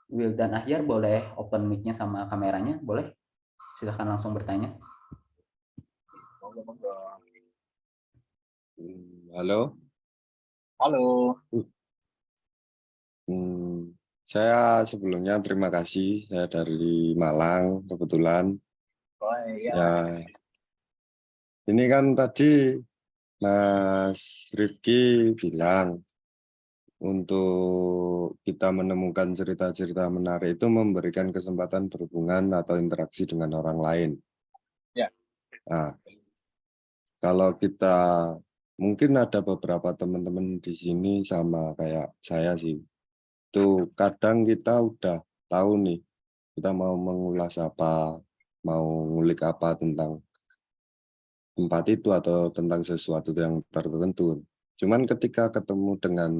Will dan Ahyar boleh open mic-nya sama kameranya, boleh? Silahkan langsung bertanya. Halo. Halo. Saya sebelumnya terima kasih. Saya dari Malang kebetulan. Oh, iya. Ya, ini kan tadi Mas Rifki bilang untuk kita menemukan cerita-cerita menarik itu memberikan kesempatan berhubungan atau interaksi dengan orang lain. Ya. Nah, kalau kita mungkin ada beberapa teman-teman di sini sama kayak saya sih. Itu kadang kita udah tahu nih kita mau mengulas apa, mau ngulik apa tentang tempat itu atau tentang sesuatu yang tertentu. Cuman ketika ketemu dengan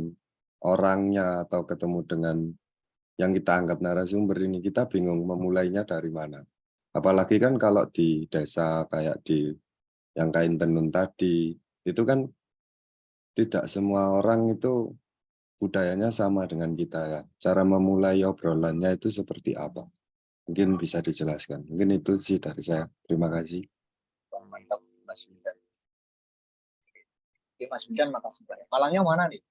orangnya atau ketemu dengan yang kita anggap narasumber ini, kita bingung memulainya dari mana. Apalagi kan kalau di desa kayak di yang kain tenun tadi, itu kan tidak semua orang itu budayanya sama dengan kita ya. Cara memulai obrolannya itu seperti apa? Mungkin bisa dijelaskan. Mungkin itu sih dari saya. Terima kasih. Wah, mantap Mas Bidan. Oke Mas Bidan, makasih banyak. Malangnya mana nih?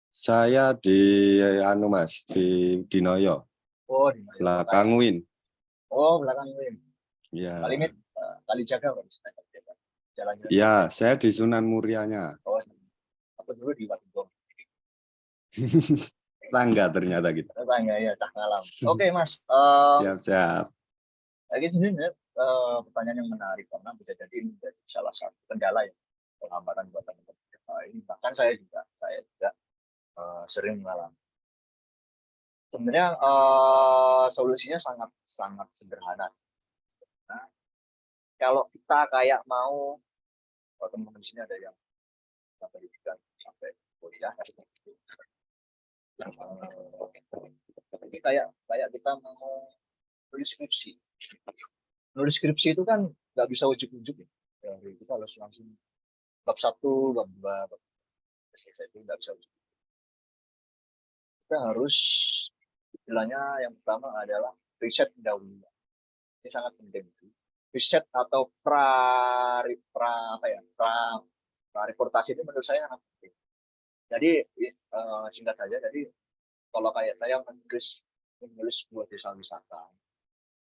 Saya di Mas, di Noyo, Oh di mana? belakang Win. Oh belakang Win. Ya. Kalimit, kali jaga Pak. Jalan-jalan. Ya, saya di Sunan Murianya. Oh, aku dulu di Watugong. Tangga ternyata gitu. Tanya ya, tak ngalam. Oke Mas, Siap-siap. lagi sebenarnya pertanyaan yang menarik karena bisa jadi ini menjadi salah satu kendala ya, penghambatan buat teman-teman ini. Bahkan saya juga sering mengalami. Sebenarnya solusinya sangat sangat sederhana. Nah, kalau kita kayak mau, kalau teman-teman di sini ada yang pendidikan sampai kuliah, ini kayak kita mau nulis skripsi. Nulis skripsi itu kan nggak bisa ujuk-ujuk ya. Jadi kita harus langsung bab 1, bab 2, bab selesai itu nggak bisa ujuk. Kita harus, istilahnya yang pertama adalah riset dahulu. Ini sangat penting. Riset atau pra reportasi itu menurut saya sangat penting. Jadi singkat saja, jadi kalau kayak saya menulis sebuah desa wisata,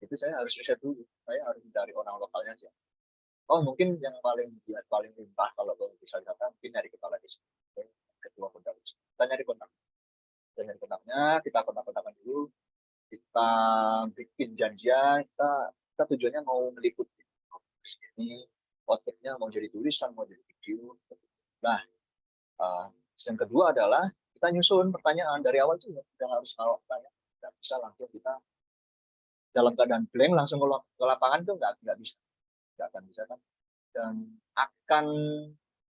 itu saya harus riset dulu. Saya harus mencari orang lokalnya sih. Oh mungkin yang paling limpah kalau ke desa wisata mungkin nyari kepala desa, ketua kota desa. Kita nyari kontaknya, kita kontak-kontakan dulu, kita bikin janjian, kita tujuannya mau meliput ini, outputnya mau jadi tulisan, mau jadi video. Nah, yang kedua adalah kita nyusun pertanyaan dari awal itu kita harus tanya, nggak bisa langsung kita dalam keadaan blank langsung ke lapangan itu nggak bisa, nggak akan bisa kan, dan akan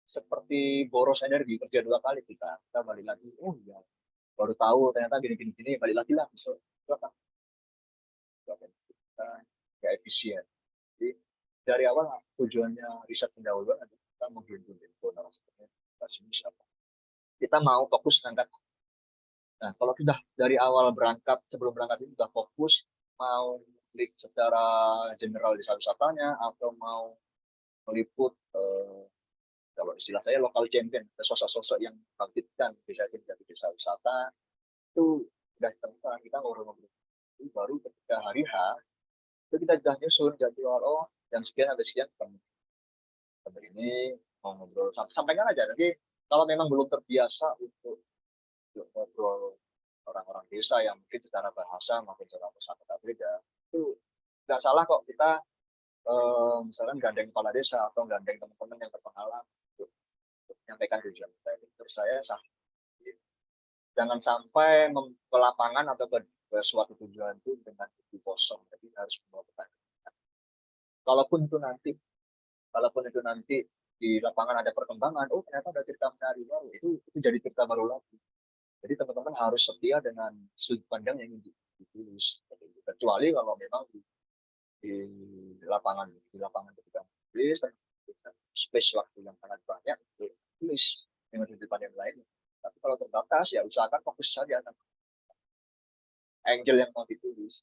seperti boros energi, kerja 2 kali kita balik lagi, oh ya baru tahu ternyata gini balik lagi lah besok kita nggak efisien. Jadi dari awal tujuannya riset pendahuluan adalah kita menghimpun info narasumbernya siapa. Kita mau fokus angkat. Nah, kalau sudah dari awal sebelum berangkat itu sudah fokus mau klik secara general desa wisatanya atau mau meliput kalau istilah saya lokal champion, sosok-sosok yang bangkitkan desa wisata itu sudah ditemukan. Kita ngobrol-ngobrol baru ketika hari H itu kita sudah nyusun jadwal, jam sekian sampai sekian ketemu ini mau ngobrol, sampaikan aja. Jadi kalau memang belum terbiasa untuk ngobrol orang-orang desa yang mungkin secara bahasa maupun secara kosakata beda, itu nggak salah kok kita misalkan gandeng kepala desa atau gandeng teman-teman yang berpengalaman untuk menyampaikan tujuan kita. Menurut saya sah. Jangan sampai ke lapangan atau ke suatu tujuan itu dengan buku kosong. Jadi harus membawa pertanyaan. Kalaupun itu nanti di lapangan ada perkembangan, oh ternyata ada cerita menarik baru, itu jadi cerita baru lagi. Jadi teman-teman harus setia dengan sudut pandang yang ingin ditulis. Kecuali kalau memang di lapangan ketika tulis, space waktu yang sangat banyak untuk tulis dengan sudut pandang lain. Tapi kalau terbatas ya usahakan fokus saja sama angle yang mau ditulis.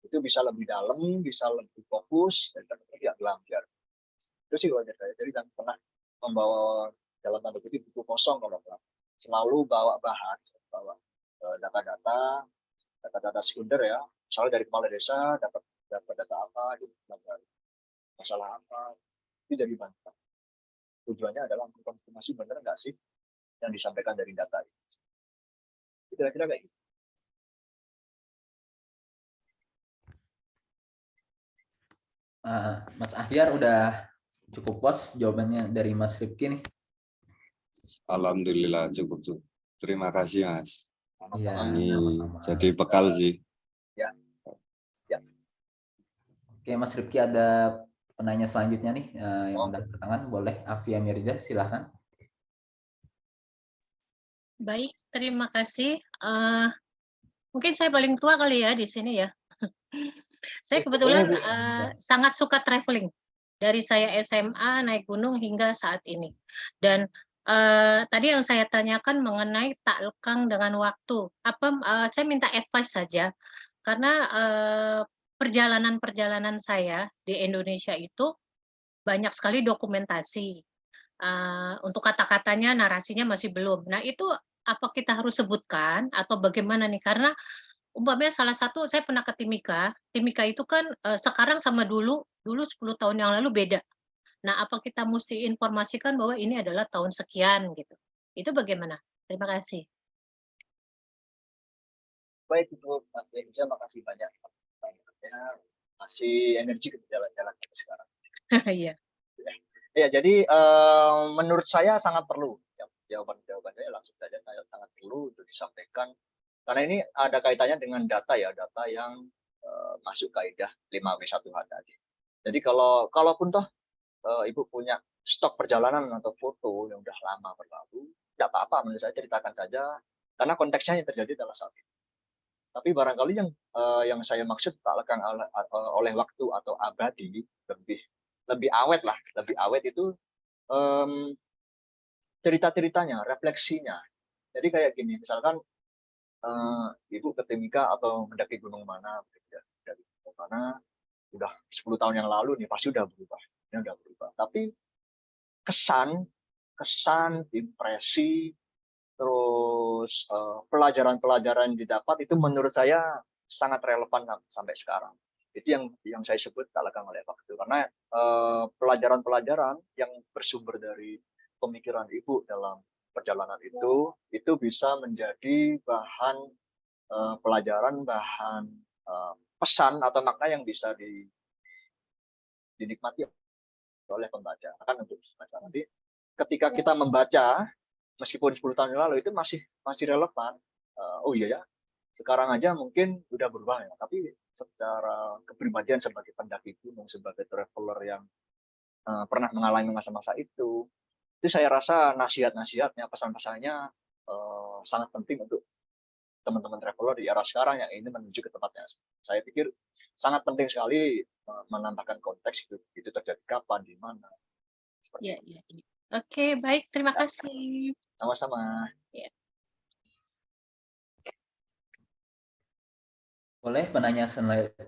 Itu bisa lebih dalam, bisa lebih fokus, dan teman-teman tidak gelamjar. Itu sih wajar saya. Jadi jangan pernah membawa dalam tanda kutip buku kosong kalau selalu bawa bahan, bawa data sekunder ya. Misalnya dari kepala desa dapat data apa, masalah apa, itu jadi mantap. Tujuannya adalah mengkonfirmasi benar nggak sih yang disampaikan dari data itu. Kira-kira kayak gitu. Mas Ahyar udah cukup puas jawabannya dari Mas Rifki nih. Alhamdulillah cukup. Terima kasih Mas. Iya, Ini sama-sama. jadi bekal sih. Ya. Oke, Mas Rifki ada penanya selanjutnya nih yang udah bertangan. Boleh, Afia Mirza, silahkan. Baik, terima kasih. Mungkin saya paling tua kali ya di sini ya. Saya kebetulan sangat suka traveling. Dari saya SMA naik gunung hingga saat ini. Dan Tadi yang saya tanyakan mengenai tak lekang dengan waktu. Saya minta advice saja, karena perjalanan-perjalanan saya di Indonesia itu banyak sekali dokumentasi. Untuk kata-katanya, narasinya masih belum. Nah, itu apa kita harus sebutkan atau bagaimana nih? Karena umpamanya salah satu saya pernah ke Timika. Timika itu kan sekarang sama dulu 10 tahun yang lalu beda. Nah, apa kita mesti informasikan bahwa ini adalah tahun sekian gitu. Itu bagaimana? Terima kasih. Baik itu Mas Reza, makasih banyak pertanyaannya. Masih energi ke jalan-jalan sampai sekarang. Iya. Ya, jadi menurut saya sangat perlu jawabannya langsung saja, saya sangat perlu untuk disampaikan karena ini ada kaitannya dengan data ya, data yang masuk kaidah 5W1H tadi. Jadi kalaupun toh Ibu punya stok perjalanan atau foto yang udah lama berlalu, tidak apa-apa menurut saya, ceritakan saja karena konteksnya yang terjadi adalah saat itu. Tapi barangkali yang saya maksud tak lekang oleh waktu atau abadi, lebih awet lah, lebih awet itu cerita-ceritanya, refleksinya. Jadi kayak gini, misalkan Ibu ke Timika atau mendaki gunung mana, dari gunung mana, udah 10 tahun yang lalu nih, pasti udah berubah. Ini udah berubah. Tapi kesan, impresi, terus pelajaran-pelajaran didapat itu menurut saya sangat relevan sampai sekarang. Itu yang saya sebut tak lekang oleh waktu, karena pelajaran-pelajaran yang bersumber dari pemikiran Ibu dalam perjalanan itu bisa menjadi bahan pelajaran, bahan pesan atau makna yang bisa dinikmati oleh pembaca. Kan untuk nanti ketika kita membaca meskipun 10 tahun yang lalu itu masih relevan. Oh iya ya, sekarang aja mungkin udah berubah ya, tapi secara kepribadian sebagai pendaki gunung, sebagai traveler yang pernah mengalami masa-masa itu saya rasa nasihat-nasihatnya, pesan-pesannya sangat penting untuk teman-teman traveler di era sekarang yang ingin menuju ke tempatnya. Saya pikir sangat penting sekali menambahkan konteks itu terjadi kapan, di mana. Ya, ya. Oke, baik. Terima kasih. Sama-sama. Ya. Boleh penanya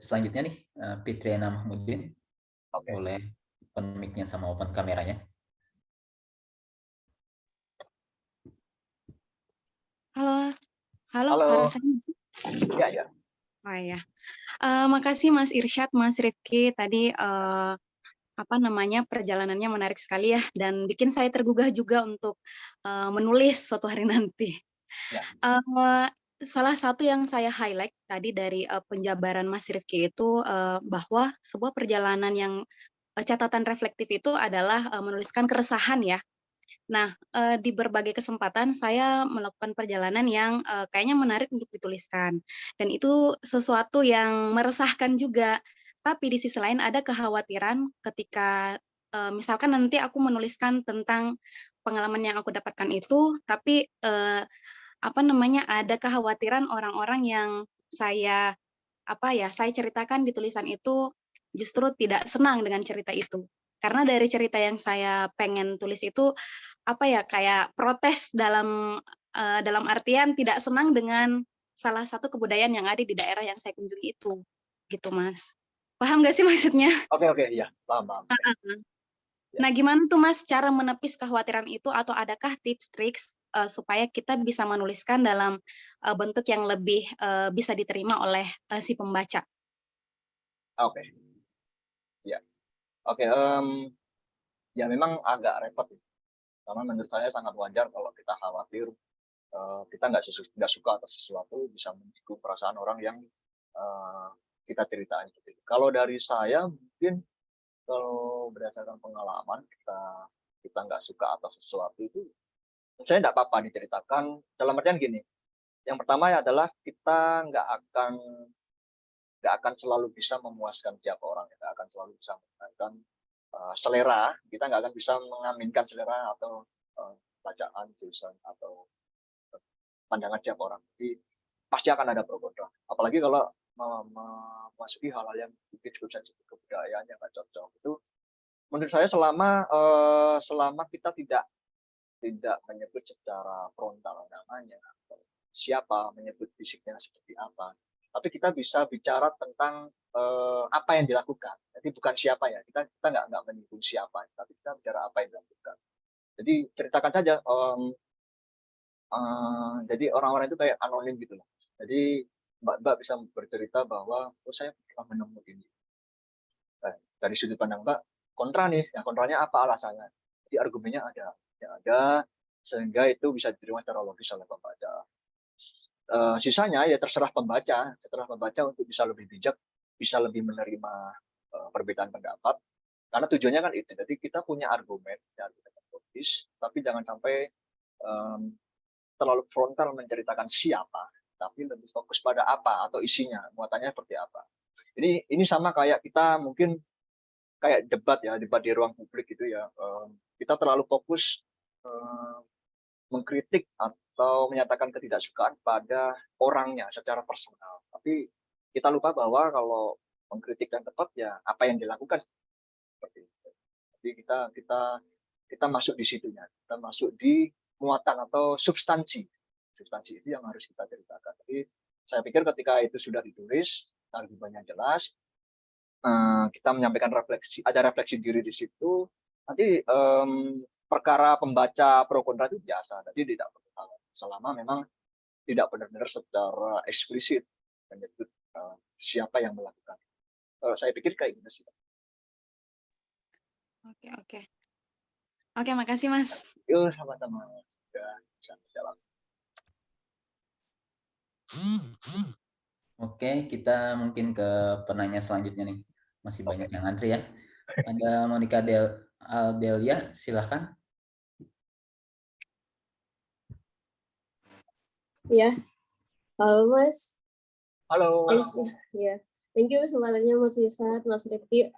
selanjutnya nih, Fitriana Mahmudin. Okay. Boleh open mic-nya sama open kameranya. Halo, halo, Halo. suara saya masih? Ya, ya. Oh ya, makasih Mas Irsyad, Mas Rifki. Tadi perjalanannya menarik sekali ya, dan bikin saya tergugah juga untuk menulis suatu hari nanti. Ya. Salah satu yang saya highlight tadi dari penjabaran Mas Rifki itu bahwa sebuah perjalanan yang catatan reflektif itu adalah menuliskan keresahan ya. Nah, di berbagai kesempatan saya melakukan perjalanan yang kayaknya menarik untuk dituliskan, dan itu sesuatu yang meresahkan juga. Tapi di sisi lain ada kekhawatiran ketika misalkan nanti aku menuliskan tentang pengalaman yang aku dapatkan itu, tapi ada kekhawatiran orang-orang yang saya saya ceritakan di tulisan itu justru tidak senang dengan cerita itu. Karena dari cerita yang saya pengen tulis itu kayak protes dalam artian tidak senang dengan salah satu kebudayaan yang ada di daerah yang saya kunjungi itu, gitu Mas. Paham nggak sih maksudnya? Oke, iya, paham. Nah, gimana tuh Mas cara menepis kekhawatiran itu, atau adakah tips-trik supaya kita bisa menuliskan dalam bentuk yang lebih bisa diterima oleh si pembaca? Oke. Ya. Oke, ya memang agak repot ya. Karena menurut saya sangat wajar kalau kita khawatir kita nggak suka atas sesuatu bisa menyinggung perasaan orang yang kita ceritain. Kalau dari saya mungkin kalau berdasarkan pengalaman kita nggak suka atas sesuatu itu, saya nggak apa-apa diceritakan. Dalam artian gini, yang pertama adalah kita nggak akan selalu bisa memuaskan tiap orang, nggak akan selalu bisa memuaskan selera. Kita nggak akan bisa mengaminkan selera atau bacaan, tulisan atau pandangan tiap orang. Jadi pasti akan ada pro kontra. Apalagi kalau memasuki hal-hal yang mungkin cukup sensitif, kebudayaan yang nggak cocok. Itu menurut saya selama kita tidak tidak menyebut secara frontal namanya, atau siapa, menyebut fisiknya seperti apa. Tapi kita bisa bicara tentang apa yang dilakukan. Jadi bukan siapa ya, kita nggak menyebut siapa, tapi kita bicara apa yang dilakukan. Jadi ceritakan saja. Jadi orang-orang itu kayak anonim gitu loh. Jadi Mbak bisa bercerita bahwa oh saya pernah menemukan ini. Nah, dari sudut pandang Mbak kontra nih, ya kontranya apa alasannya? Jadi argumennya ada, ya ada, sehingga itu bisa diterima secara logis oleh pembaca. Sisanya ya terserah pembaca, setelah pembaca untuk bisa lebih bijak, bisa lebih menerima perbedaan pendapat. Karena tujuannya kan itu. Jadi kita punya argumen, ya, logis, tapi jangan sampai terlalu frontal menceritakan siapa, tapi lebih fokus pada apa atau isinya, muatannya seperti apa. Ini sama kayak kita mungkin kayak debat ya, debat di ruang publik gitu ya. Kita terlalu fokus mengkritik atau menyatakan ketidaksukaan pada orangnya secara personal. Tapi kita lupa bahwa kalau mengkritik yang tepat ya apa yang dilakukan seperti itu. Jadi kita masuk di situnya, kita masuk di muatan atau substansi itu yang harus kita ceritakan. Jadi saya pikir ketika itu sudah ditulis, argumennya jelas, kita menyampaikan refleksi, ada refleksi diri di situ. Nanti perkara pembaca pro kontra itu biasa, jadi tidak perlu tahu. Selama memang tidak benar-benar secara eksplisit menyebut siapa yang melakukan. Saya pikir kayak gitu sih. Oke, makasih Mas. Yuk sama-sama. Sudah bisa jalan. Oke, kita mungkin ke penanya selanjutnya nih. Masih banyak yang antri ya. Ada Monica Aldelia, silahkan. Ya, halo Mas. Halo. Thank you kesempatannya Mas Irsad, Mas Rifki.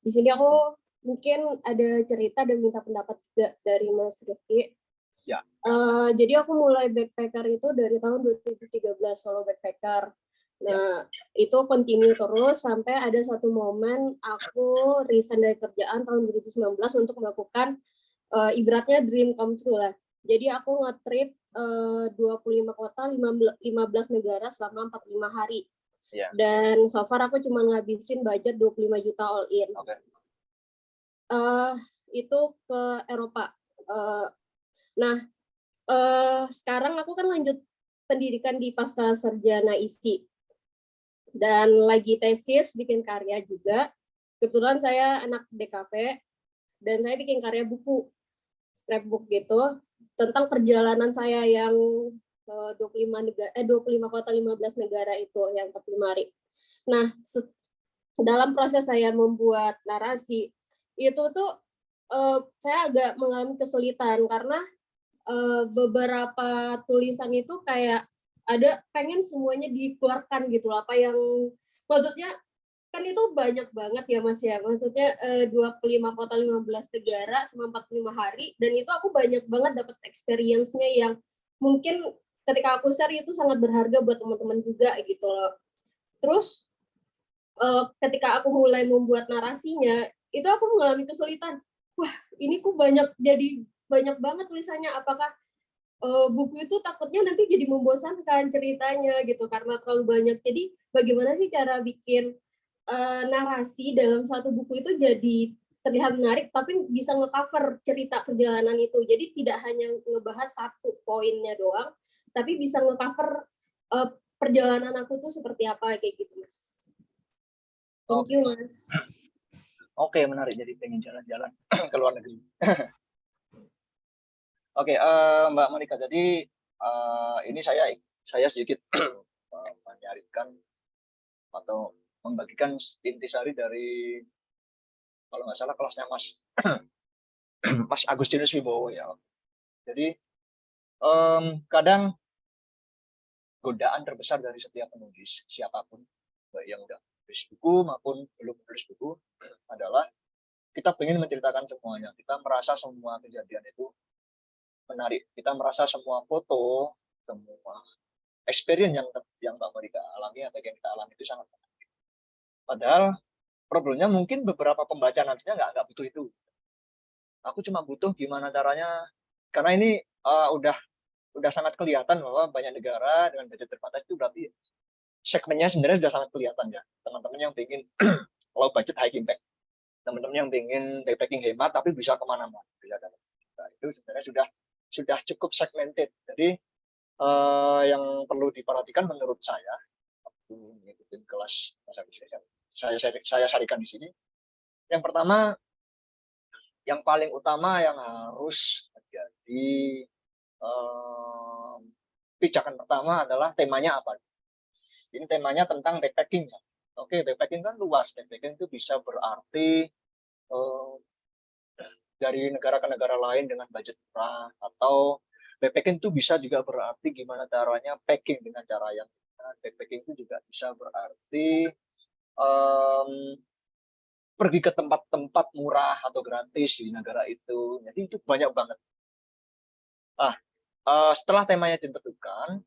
Di sini aku mungkin ada cerita dan minta pendapat juga dari Mas Rifki. Ya. Jadi aku mulai backpacker itu dari tahun 2013, solo backpacker. Nah, itu continue terus sampai ada satu momen aku resign dari kerjaan tahun 2019 untuk melakukan ibaratnya dream come true lah. Jadi aku nge-trip 25 kota, 15 negara selama 45 hari. Yeah. Dan so far aku cuma ngabisin budget 25 juta all in. Okay. Itu ke Eropa. Sekarang aku kan lanjut pendidikan di pasca sarjana ISI. Dan lagi tesis, bikin karya juga. Kebetulan saya anak DKV, dan saya bikin karya buku, scrapbook gitu, tentang perjalanan saya yang 25 kota 15 negara itu, yang 45 hari. Nah, dalam proses saya membuat narasi, itu tuh saya agak mengalami kesulitan, karena beberapa tulisan itu kayak ada pengen semuanya dikeluarkan gitu loh, apa yang maksudnya kan itu banyak banget ya Mas ya, maksudnya 25 kota 15 negara selama 45 hari, dan itu aku banyak banget dapat experience-nya yang mungkin ketika aku share itu sangat berharga buat teman-teman juga gitu loh. Terus ketika aku mulai membuat narasinya, itu aku mengalami kesulitan. Wah, ini kok jadi banyak banget tulisannya, apakah buku itu takutnya nanti jadi membosankan ceritanya gitu karena terlalu banyak. Jadi bagaimana sih cara bikin narasi dalam satu buku itu jadi terlihat menarik tapi bisa nge-cover cerita perjalanan itu. Jadi tidak hanya ngebahas satu poinnya doang, tapi bisa nge-cover perjalanan aku tuh seperti apa, kayak gitu Mas. Thank you Mas. Oke, menarik, jadi pengen jalan-jalan ke luar negeri. Oke, Mbak Monica, jadi ini saya sedikit menyaringkan atau membagikan intisari dari, kalau nggak salah kelasnya Mas Agustinus Wibowo ya. Jadi kadang godaan terbesar dari setiap penulis siapapun, baik yang udah tulis buku maupun belum menulis buku, adalah kita ingin menceritakan semuanya. Kita merasa semua kejadian itu menarik. Kita merasa semua foto, semua experience yang Mbak Monica alami atau yang kita alami itu sangat menarik. Padahal problemnya mungkin beberapa pembaca nantinya nggak butuh itu. Aku cuma butuh gimana caranya Karena ini udah sangat kelihatan bahwa banyak negara dengan budget terbatas itu berarti segmennya sebenarnya sudah sangat kelihatan ya. Teman-teman yang ingin low budget high impact, teman-teman yang ingin backpacking hemat tapi bisa kemana-mana, bisa dalam. Nah, itu sebenarnya sudah cukup segmented. Jadi yang perlu diperhatikan menurut saya waktu mengikuti kelas saya sarikan di sini. Yang pertama, yang paling utama yang harus menjadi pijakan pertama adalah temanya apa. Ini temanya tentang backpacking. Oke, backpacking kan luas. Backpacking itu bisa berarti dari negara ke negara lain dengan budget murah, atau backpacking itu bisa juga berarti gimana caranya packing dengan cara yang benar. Backpacking itu juga bisa berarti pergi ke tempat-tempat murah atau gratis di negara itu. Jadi itu banyak banget. Nah, setelah temanya ditentukan,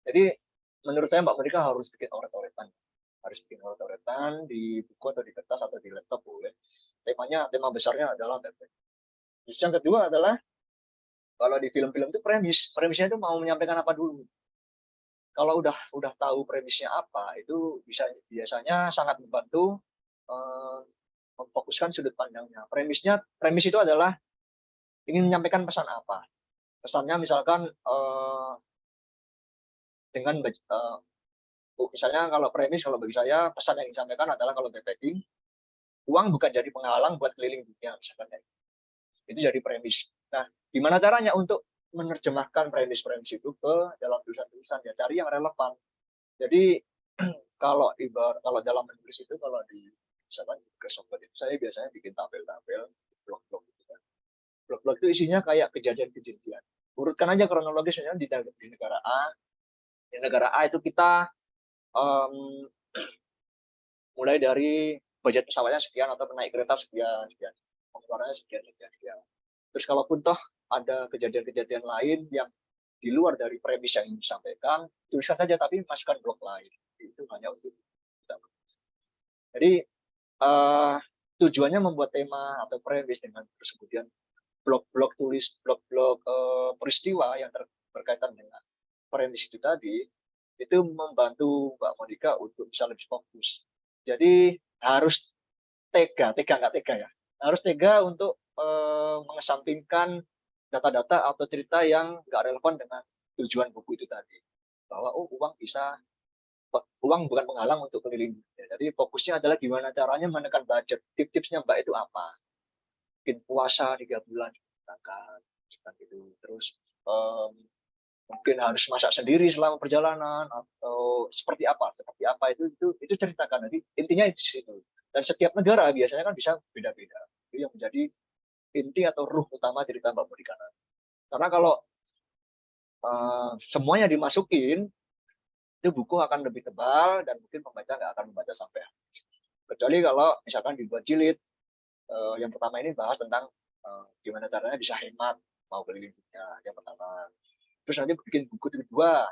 jadi menurut saya Mbak Monika harus bikin oret-oretan. Harus bikin oret-oretan di buku atau di kertas atau di laptop boleh. Tema besarnya adalah backpacking. Terus yang kedua adalah kalau di film-film itu premisnya itu mau menyampaikan apa dulu. Kalau udah tahu premisnya apa, itu biasanya sangat membantu memfokuskan sudut pandangnya. Premis itu adalah ingin menyampaikan pesan apa. Pesannya misalkan dengan misalnya kalau bagi saya pesan yang disampaikan adalah kalau backpacking, uang bukan jadi penghalang buat keliling dunia misalkan. Itu jadi premis. Nah, gimana caranya untuk menerjemahkan premis-premis itu ke dalam tulisan-tulisan, ya cari yang relevan. Jadi kalau dalam menulis itu, kalau di misalkan ke sobat itu, saya biasanya bikin tabel-tabel, blog-blog gitu kan. Blog-blog itu isinya kayak kejadian-kejadian. Urutkan aja kronologis, misalnya di negara A. Di negara A itu kita mulai dari budget pesawatnya sekian atau naik kereta sekian, pengeluarannya sekian. Terus kalaupun toh ada kejadian-kejadian lain yang di luar dari premis yang ingin disampaikan, tuliskan saja tapi masukkan blog lain. Itu hanya untuk kita. Jadi tujuannya membuat tema atau premis dengan terus kemudian blog-blog peristiwa yang berkaitan dengan premis itu tadi, itu membantu Mbak Monika untuk bisa lebih fokus. Jadi harus nggak tega ya, harus tega untuk mengesampingkan data-data atau cerita yang nggak relevan dengan tujuan buku itu tadi. Bahwa uang bukan penghalang untuk keliling. Jadi fokusnya adalah gimana caranya menekan budget. Tips-tipsnya Mbak itu apa? Bikin puasa 3 bulan, gitu. Terus mungkin harus masak sendiri selama perjalanan atau seperti apa itu ceritakan. Jadi intinya itu situ. Dan setiap negara biasanya kan bisa beda-beda. Itu yang menjadi inti atau ruh utama cerita Mbak Monika. Karena kalau semuanya dimasukin, itu buku akan lebih tebal dan mungkin pembaca nggak akan membaca sampai habis. Kecuali kalau misalkan dibuat jilid, yang pertama ini bahas tentang gimana caranya bisa hemat mau keliling dunia, yang pertama. Terus nanti bikin buku kedua,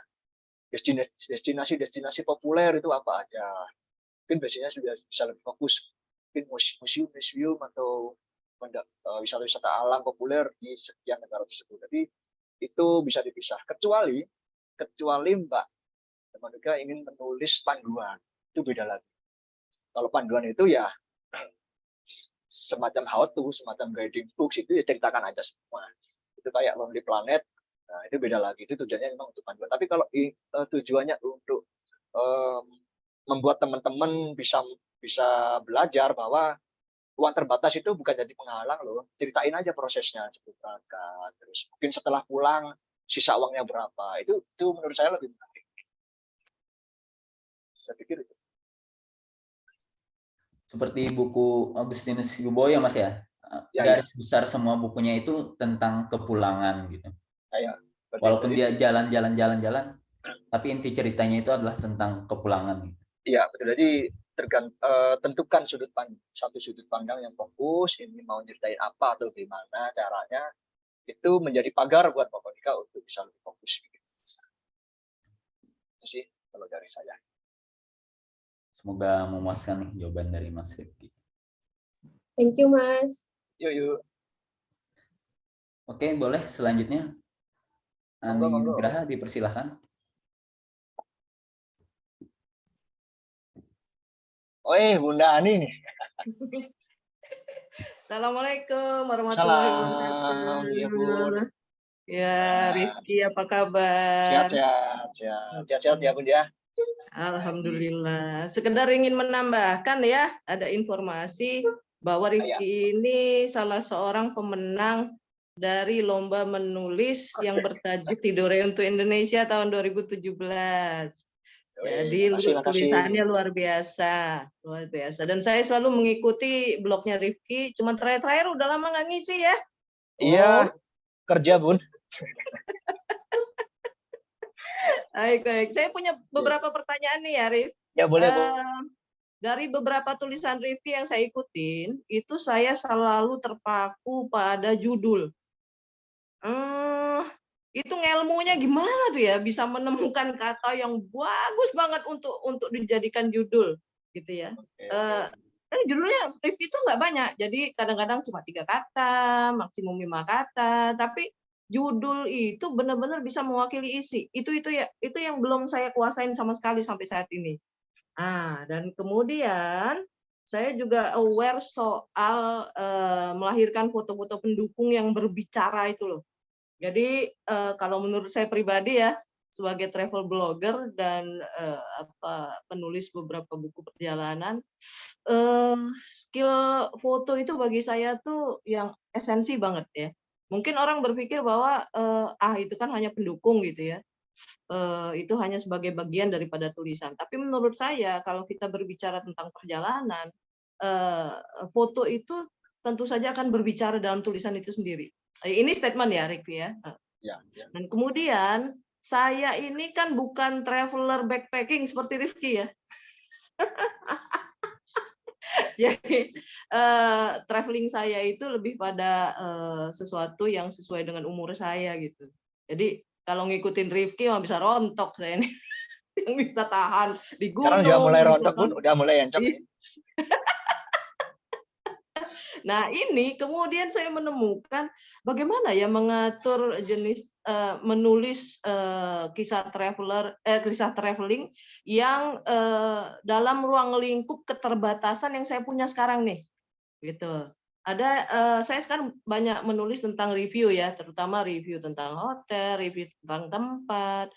destinasi populer itu apa aja. Mungkin biasanya sudah bisa lebih fokus, mungkin museum atau wisata alam populer di sekian negara tersebut. Jadi itu bisa dipisah. Kecuali Mbak Monika ingin menulis panduan, itu beda lagi. Kalau panduan itu ya semacam how to, semacam guiding books, itu ya ceritakan aja semua. Itu kayak Lonely Planet, nah itu beda lagi. Itu tujuannya memang untuk panduan. Tapi kalau tujuannya untuk membuat teman-teman bisa belajar bahwa uang terbatas itu bukan jadi penghalang loh. Ceritain aja prosesnya, berangkat, terus mungkin setelah pulang sisa uangnya berapa. Itu menurut saya lebih menarik. Saya pikir itu. Seperti buku Agustinus Wibowo ya Mas ya? Garis besar semua bukunya itu tentang kepulangan gitu. Walaupun dia jalan, tapi inti ceritanya itu adalah tentang kepulangan. Iya, betul. Jadi tentukan satu sudut pandang yang fokus, ini mau ceritain apa atau gimana caranya, itu menjadi pagar buat Mbak Monika untuk bisa lebih fokus. Itu sih kalau dari saya. Semoga memuaskan nih jawaban dari Mas Rifki. Thank you, Mas. Yuk. Oke, boleh selanjutnya. Ani Nugraha dipersilahkan. Bunda Ani nih. Assalamualaikum warahmatullahi wabarakatuh. Salam, iya Bun. Ya, Rifki apa kabar? Sehat-sehat, sehat-sehat ya Bun ya. Alhamdulillah. Sekedar ingin menambahkan ya, ada informasi bahwa Rifki ini salah seorang pemenang dari lomba menulis yang bertajuk Tidore untuk Indonesia tahun 2017. Jadi tulisannya luar biasa, luar biasa. Dan saya selalu mengikuti blognya Rifki. Cuma terakhir udah lama nggak ngisi ya. Iya, kerja Bun. Baik. Saya punya beberapa pertanyaan nih ya, Rif. Ya boleh. Dari beberapa tulisan Rifki yang saya ikutin, itu saya selalu terpaku pada judul. Itu ngelmunya gimana tuh ya, bisa menemukan kata yang bagus banget untuk dijadikan judul, gitu ya. Judulnya Rifki itu nggak banyak, jadi kadang-kadang cuma 3 kata, maksimum 5 kata, tapi judul itu benar-benar bisa mewakili isi. Itu yang belum saya kuasain sama sekali sampai saat ini. Dan kemudian saya juga aware soal melahirkan foto-foto pendukung yang berbicara itu loh. Jadi kalau menurut saya pribadi ya, sebagai travel blogger dan penulis beberapa buku perjalanan, skill foto itu bagi saya tuh yang esensi banget ya. Mungkin orang berpikir bahwa itu kan hanya pendukung gitu ya. Itu hanya sebagai bagian daripada tulisan. Tapi menurut saya kalau kita berbicara tentang perjalanan, foto itu tentu saja akan berbicara dalam tulisan itu sendiri. Ini statement ya, Rifki ya. Dan kemudian saya ini kan bukan traveler backpacking seperti Rifki ya. Jadi traveling saya itu lebih pada sesuatu yang sesuai dengan umur saya gitu. Jadi kalau ngikutin Rifki mah bisa rontok saya ini. Yang bisa tahan di gunung. Sekarang udah mulai rontok Bun, udah mulai encok. Nah, ini kemudian saya menemukan bagaimana ya mengatur jenis menulis kisah traveling yang dalam ruang lingkup keterbatasan yang saya punya sekarang nih. Gitu. Saya sekarang banyak menulis tentang review ya, terutama review tentang hotel, review tentang tempat.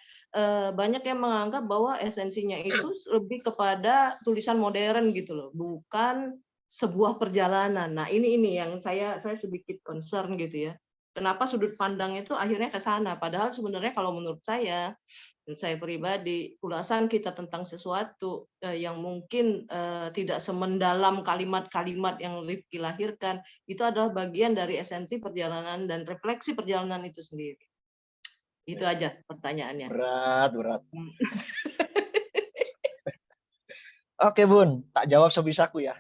Banyak yang menganggap bahwa esensinya itu lebih kepada tulisan modern gitu loh, bukan sebuah perjalanan. Nah, ini yang saya sedikit concern gitu ya. Kenapa sudut pandang itu akhirnya ke sana? Padahal sebenarnya kalau menurut saya pribadi, ulasan kita tentang sesuatu yang mungkin tidak semendalam kalimat-kalimat yang Rifki lahirkan, itu adalah bagian dari esensi perjalanan dan refleksi perjalanan itu sendiri. Itu aja pertanyaannya. Berat. Oke Bun, tak jawab sebisaku ya.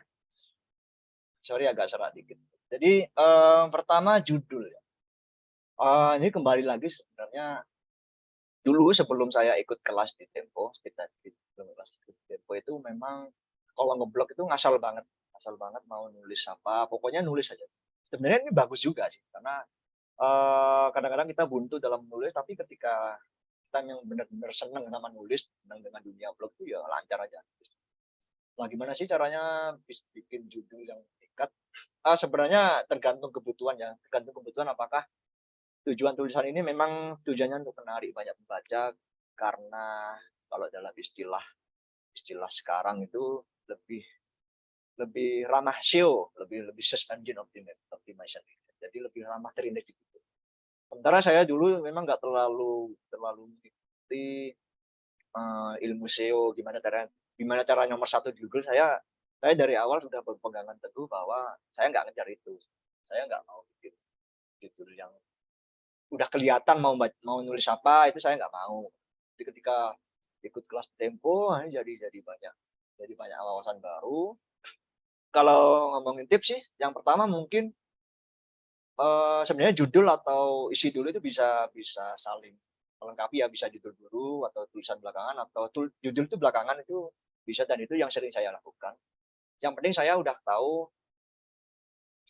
Sorry agak serak dikit. Jadi pertama judul ya. Ini kembali lagi sebenarnya dulu sebelum saya ikut kelas di Tempo, itu memang kalau ngeblog itu ngasal banget mau nulis apa, pokoknya nulis aja. Sebenarnya ini bagus juga sih, karena kadang-kadang kita buntu dalam menulis, tapi ketika kita yang benar-benar senang sama nulis, senang dengan dunia blog itu ya lancar aja. Nah, gimana sih caranya bikin judul yang tingkat? Sebenarnya tergantung kebutuhan ya, apakah tujuan tulisan ini memang tujuannya untuk menarik banyak pembaca, karena kalau dalam istilah sekarang itu lebih ramah SEO, lebih search engine optimization. Jadi lebih ramah terindeks gitu. Sementara saya dulu memang nggak terlalu mengikuti ilmu SEO, gimana cara nomor 1 di Google. Saya dari awal sudah berpegangan teguh bahwa saya nggak ngejar itu. Saya nggak mau bikin judul yang udah kelihatan mau nulis apa, itu saya nggak mau. Jadi ketika ikut kelas Tempo, ini jadi banyak wawasan baru. Kalau ngomongin tips sih, yang pertama mungkin sebenarnya judul atau isi dulu itu bisa saling melengkapi ya, bisa judul dulu atau tulisan belakangan, atau judul itu belakangan, itu bisa, dan itu yang sering saya lakukan. Yang penting saya udah tahu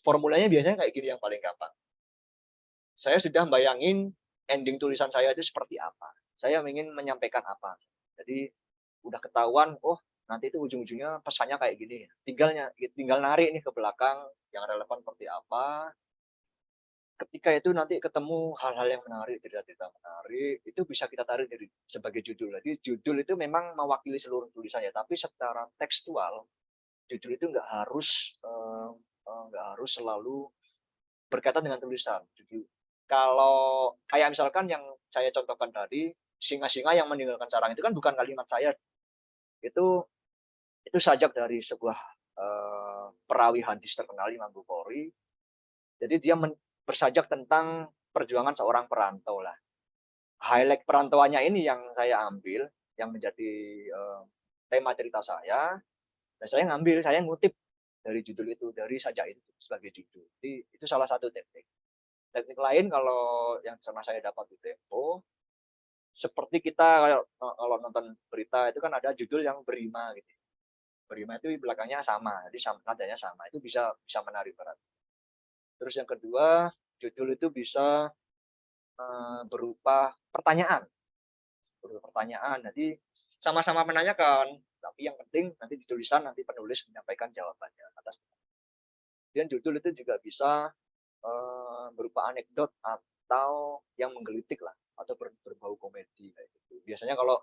formulanya biasanya kayak gini yang paling gampang. saya sudah bayangin ending tulisan saya itu seperti apa. Saya ingin menyampaikan apa. Jadi udah ketahuan, oh nanti itu ujung-ujungnya pesannya kayak gini. Tinggal narik nih ke belakang yang relevan seperti apa. Ketika itu nanti ketemu hal-hal yang menarik, cerita-cerita menarik, itu bisa kita tarik dari sebagai judul. Jadi judul itu memang mewakili seluruh tulisannya, tapi secara tekstual judul itu nggak harus selalu berkaitan dengan tulisan. Jadi kalau kayak misalkan yang saya contohkan tadi, singa-singa yang meninggalkan sarang itu kan bukan kalimat saya, itu sajak dari sebuah perawi hadis terkenal Imam Bukhari. Jadi dia bersajak tentang perjuangan seorang perantau lah. Highlight perantauannya ini yang saya ambil, yang menjadi tema cerita saya. Dan saya ngutip dari judul itu, dari sajak itu sebagai judul. Jadi itu salah satu teknik. Teknik lain kalau yang pernah saya dapat di Tempo, seperti kita kalau nonton berita itu kan ada judul yang berima gitu. Berima itu belakangnya sama, jadi nadanya sama. Itu bisa menarik perhatian. Terus yang kedua, judul itu bisa berupa pertanyaan. Jadi sama-sama menanyakan, tapi yang penting nanti di tulisan nanti penulis menyampaikan jawabannya atas. Dan judul itu juga bisa berupa anekdot atau yang menggelitik lah, atau berbau komedi kayak gitu. Biasanya kalau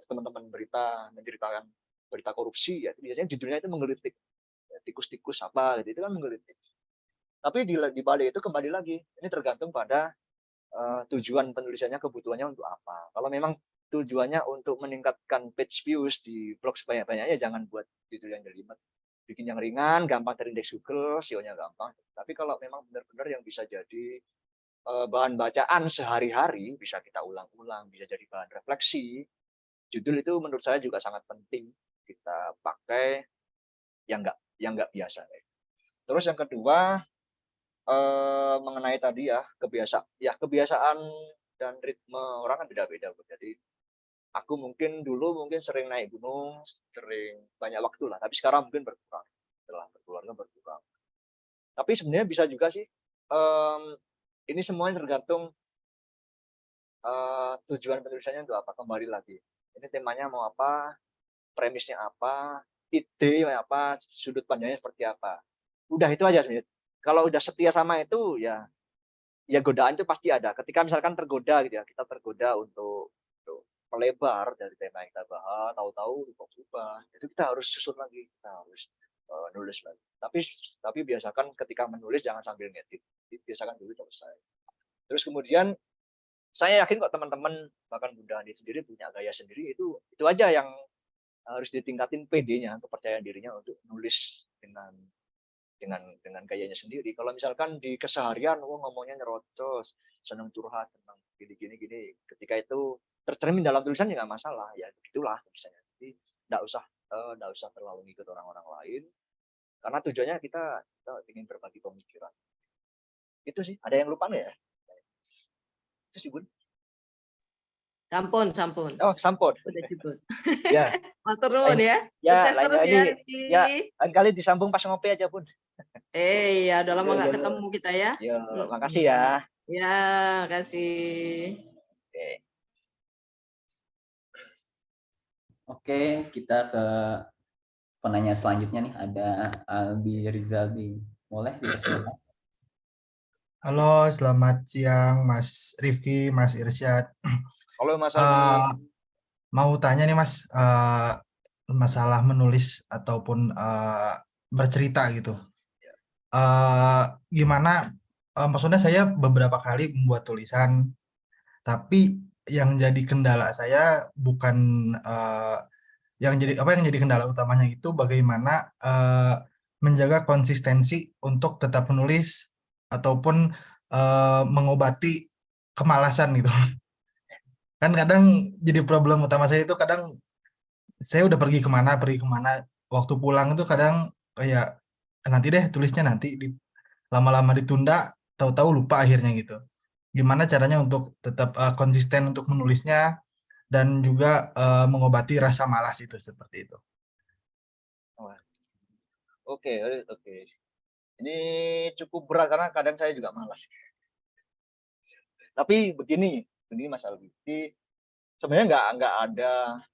teman-teman berita menceritakan berita korupsi ya, biasanya judulnya itu menggelitik. Tikus-tikus apa gitu, itu kan menggelitik. Tapi di balik itu kembali lagi, ini tergantung pada tujuan penulisannya, kebutuhannya untuk apa. Kalau memang tujuannya untuk meningkatkan page views di blog sebanyak-banyaknya, jangan buat judul yang jelimet. Bikin yang ringan, gampang terindeks Google, SEO-nya gampang. Tapi kalau memang benar-benar yang bisa jadi bahan bacaan sehari-hari, bisa kita ulang-ulang, bisa jadi bahan refleksi, judul itu menurut saya juga sangat penting kita pakai yang nggak biasa. Terus yang kedua, mengenai tadi ya kebiasaan dan ritme orang kan beda-beda. Jadi aku dulu mungkin sering naik gunung, sering banyak waktu lah, tapi sekarang mungkin berkurang, setelah berkeluarga berkurang. Tapi sebenarnya bisa juga sih, ini semuanya tergantung tujuan penulisannya untuk apa. Kembali lagi, ini temanya mau apa, premisnya apa, ide apa, sudut pandangnya seperti apa. Udah itu aja sebenarnya. Kalau udah setia sama itu ya godaan itu pasti ada. Ketika misalkan tergoda gitu ya, kita tergoda untuk melebar dari tema yang kita bahas, tahu-tahu berubah, itu kita harus susun lagi, kita harus nulis lagi. Tapi biasakan ketika menulis jangan sambil ngedit, biasakan dulu selesai. Terus kemudian saya yakin kok teman-teman bahkan Bunda Andi sendiri punya gaya sendiri, itu aja yang harus ditingkatin PD-nya, kepercayaan dirinya untuk nulis dengan gayanya sendiri. Kalau misalkan di keseharian, ngomongnya nyerocos, senang curhat tentang gini, ketika itu tercermin dalam tulisan ya nggak masalah, ya begitulah misalnya. Jadi nggak usah terlalu ngikut orang-orang lain, karena tujuannya kita ingin berbagi pemikiran. Itu sih. Ada yang lupa nggak ya? Itu sih Bun. Sampun. Oh, sampun. Udah cukup. Ya. Matur nuwun ya. Ya, Sukses terus ya, Rizky. Ya, kali disambung pas ngopi aja, Bun. Ya udah lama nggak ketemu kita ya. Ya, makasih ya. Ya, makasih. Oke, kita ke penanya selanjutnya nih. Ada Albi Rizaldi. Boleh dipersilakan. Halo, selamat siang Mas Rifki, Mas Irsyad. Halo Mas Albi. Mau tanya nih Mas, masalah menulis ataupun bercerita gitu. Gimana? Maksudnya saya beberapa kali membuat tulisan, tapi yang jadi kendala saya bukan yang jadi kendala utamanya itu bagaimana menjaga konsistensi untuk tetap menulis ataupun mengobati kemalasan gitu. Kan kadang jadi problem utama saya itu kadang saya udah pergi kemana, waktu pulang itu kadang kayak nanti deh tulisnya nanti, lama-lama ditunda, tahu-tahu lupa akhirnya gitu. Gimana caranya untuk tetap konsisten untuk menulisnya dan juga mengobati rasa malas itu seperti itu. Oke. Ini cukup berat karena kadang saya juga malas. Tapi begini Mas Albi. Sebenarnya nggak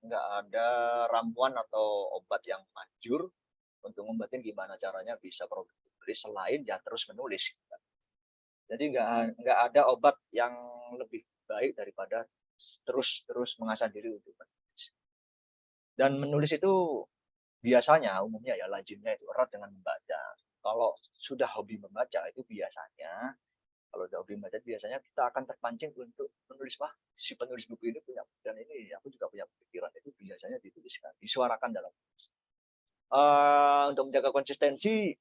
ada ramuan atau obat yang manjur untuk ngobatin gimana caranya bisa produktif selain ya terus menulis. Jadi nggak ada obat yang lebih baik daripada terus mengasah diri untuk menulis. Dan menulis itu biasanya umumnya ya lazimnya itu erat dengan membaca. Kalau sudah hobi membaca itu biasanya kalau udah hobi membaca biasanya kita akan terpancing untuk menulis, wah si penulis buku ini punya, dan ini aku juga punya pikiran, itu biasanya dituliskan, disuarakan dalam untuk menjaga konsistensi.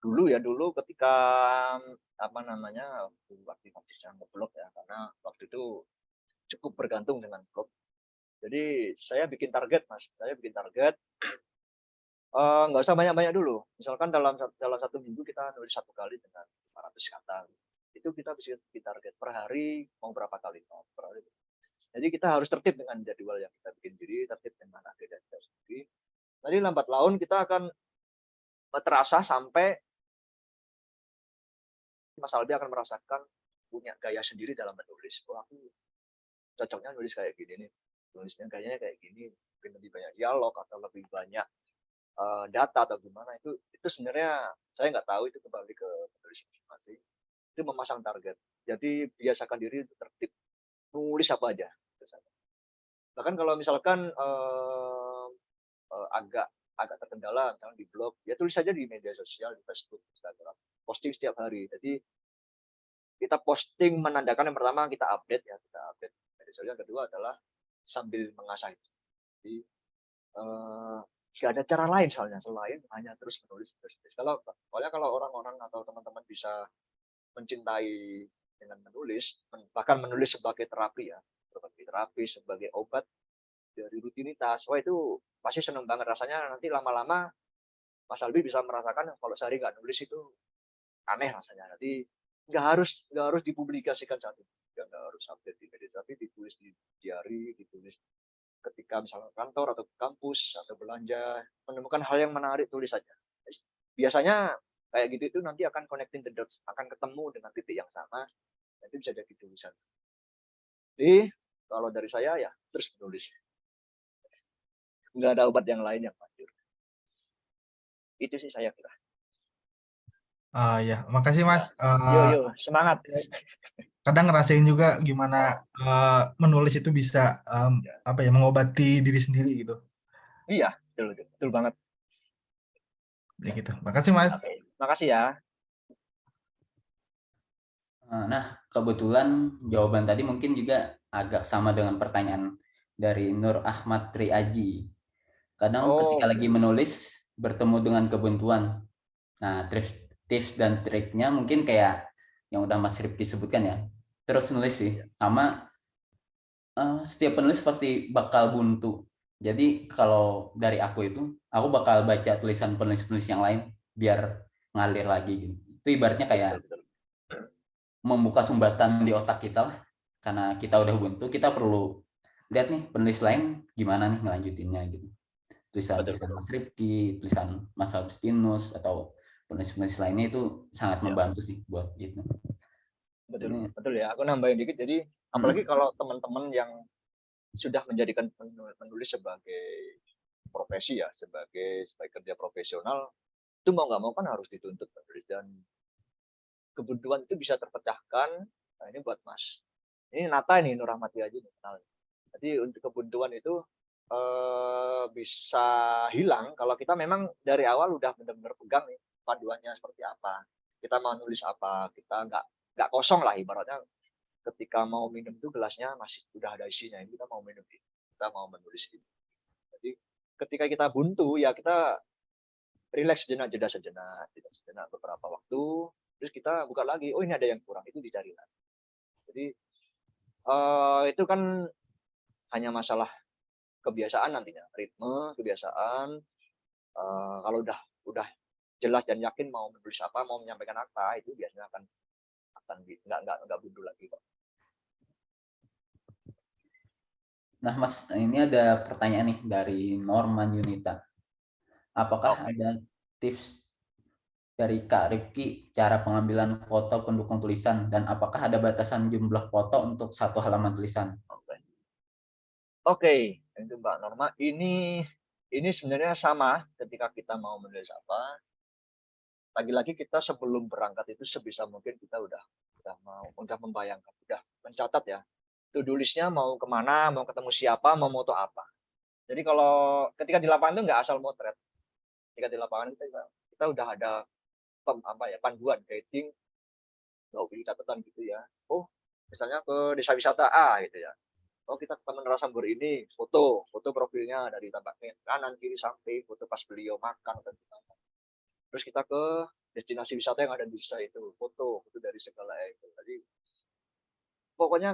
dulu ketika apa namanya aktif yang ngeblog ya, karena waktu itu cukup bergantung dengan blog. Jadi saya bikin target Mas, nggak usah banyak-banyak dulu. Misalkan dalam satu minggu kita nulis 1 kali dengan 500 kata. Itu kita bisa bikin target per hari mau berapa kali per hari. Jadi kita harus tertib dengan jadwal yang kita bikin diri, tertib dengan agenda kita sendiri. Nanti lambat laun kita akan terasa sampai Mas Albi akan merasakan punya gaya sendiri dalam menulis. Oh, aku cocoknya nulis kayak gini nih. Nulisnya gayanya kayak gini, mungkin lebih banyak dialog atau lebih banyak data atau gimana, itu sebenarnya saya nggak tahu, itu kembali ke penulis masing-masing. Itu memasang target. Jadi biasakan diri untuk tertib, nulis apa aja. Bahkan kalau misalkan agak terkendala misalnya di blog, ya tulis saja di media sosial, di Facebook, Instagram, posting setiap hari. Jadi kita posting menandakan yang pertama kita update media sosial. Yang kedua adalah sambil mengasah itu. Jadi nggak ada cara lain soalnya selain hanya terus menulis. Kalau orang-orang atau teman-teman bisa mencintai dengan menulis, bahkan menulis sebagai terapi ya, sebagai obat dari rutinitas, wah itu pasti seneng banget rasanya. Nanti lama-lama Mas Albi bisa merasakan kalau sehari nggak nulis itu aneh rasanya. Nanti nggak harus dipublikasikan saat itu, nggak harus update di media, tapi ditulis di diary, ditulis ketika misalnya kantor atau kampus atau belanja, menemukan hal yang menarik, tulis saja. Biasanya kayak gitu itu nanti akan connecting the dots, akan ketemu dengan titik yang sama, nanti bisa jadi tulisan. Jadi kalau dari saya ya terus menulis, nggak ada obat yang lain yang manjur. Itu sih saya kira. Ya, makasih Mas. Yo, semangat. Kadang ngerasain juga gimana menulis itu bisa mengobati diri sendiri gitu. Iya, betul banget. Ya gitu. Makasih Mas. Oke, makasih ya. Nah, kebetulan jawaban tadi mungkin juga agak sama dengan pertanyaan dari Nur Ahmad Triaji. Kadang ketika lagi menulis bertemu dengan kebuntuan. Nah, tips dan triknya mungkin kayak yang udah Mas Rifki sebutkan ya. Terus nulis sih, sama setiap penulis pasti bakal buntu. Jadi kalau dari aku aku bakal baca tulisan penulis-penulis yang lain biar ngalir lagi gitu. Itu ibaratnya kayak membuka sumbatan di otak kita lah. Karena kita udah buntu, kita perlu lihat nih penulis lain gimana nih ngelanjutinnya gitu. Tulisan Mas Rifki, tulisan Mas Agustinus atau penulis-penulis lainnya itu sangat membantu sih buat gitu. Betul ya, aku nambahin dikit. Jadi apalagi kalau teman-teman yang sudah menjadikan menulis sebagai profesi ya, sebagai kerja profesional, itu mau nggak mau kan harus dituntut menulis, dan kebuntuan itu bisa terpecahkan. Nah, ini buat Mas, ini Nata ini Nur Ahmad Triaji kenal. Jadi untuk kebuntuan itu bisa hilang kalau kita memang dari awal udah benar-benar pegang nih panduannya seperti apa, kita mau nulis apa, kita nggak kosong lah ibaratnya. Ketika mau minum itu gelasnya masih udah ada isinya, ini kita mau minum ini, kita mau menulis ini. Jadi ketika kita buntu ya kita relax sejenak, jeda sejenak beberapa waktu, terus kita buka lagi, oh ini ada yang kurang, itu dicari lagi. Jadi itu kan hanya masalah kebiasaan nantinya, ritme, kebiasaan. Kalau udah jelas dan yakin mau menulis apa, mau menyampaikan apa, itu biasanya akan nggak buntu lagi kok. Nah Mas, ini ada pertanyaan nih dari Norman Yunita. Apakah ada tips dari Kak Rifki cara pengambilan foto pendukung tulisan dan apakah ada batasan jumlah foto untuk satu halaman tulisan? Oke, itu Mbak Norma. Ini sebenarnya sama ketika kita mau menulis apa. Lagi-lagi kita sebelum berangkat itu sebisa mungkin kita udah membayangkan, udah mencatat ya. To-do list-nya mau kemana, mau ketemu siapa, mau moto apa. Jadi kalau ketika di lapangan itu nggak asal motret. Ketika di lapangan kita udah ada panduan guiding, nggak pilih catatan gitu ya. Oh, misalnya ke desa wisata A gitu ya. Oh, kita ke Taman Rasambur ini, foto profilnya dari tampak kanan, kiri, samping, foto pas beliau makan dan terus kita ke destinasi wisata yang ada di desa itu, foto dari segala itu. Jadi pokoknya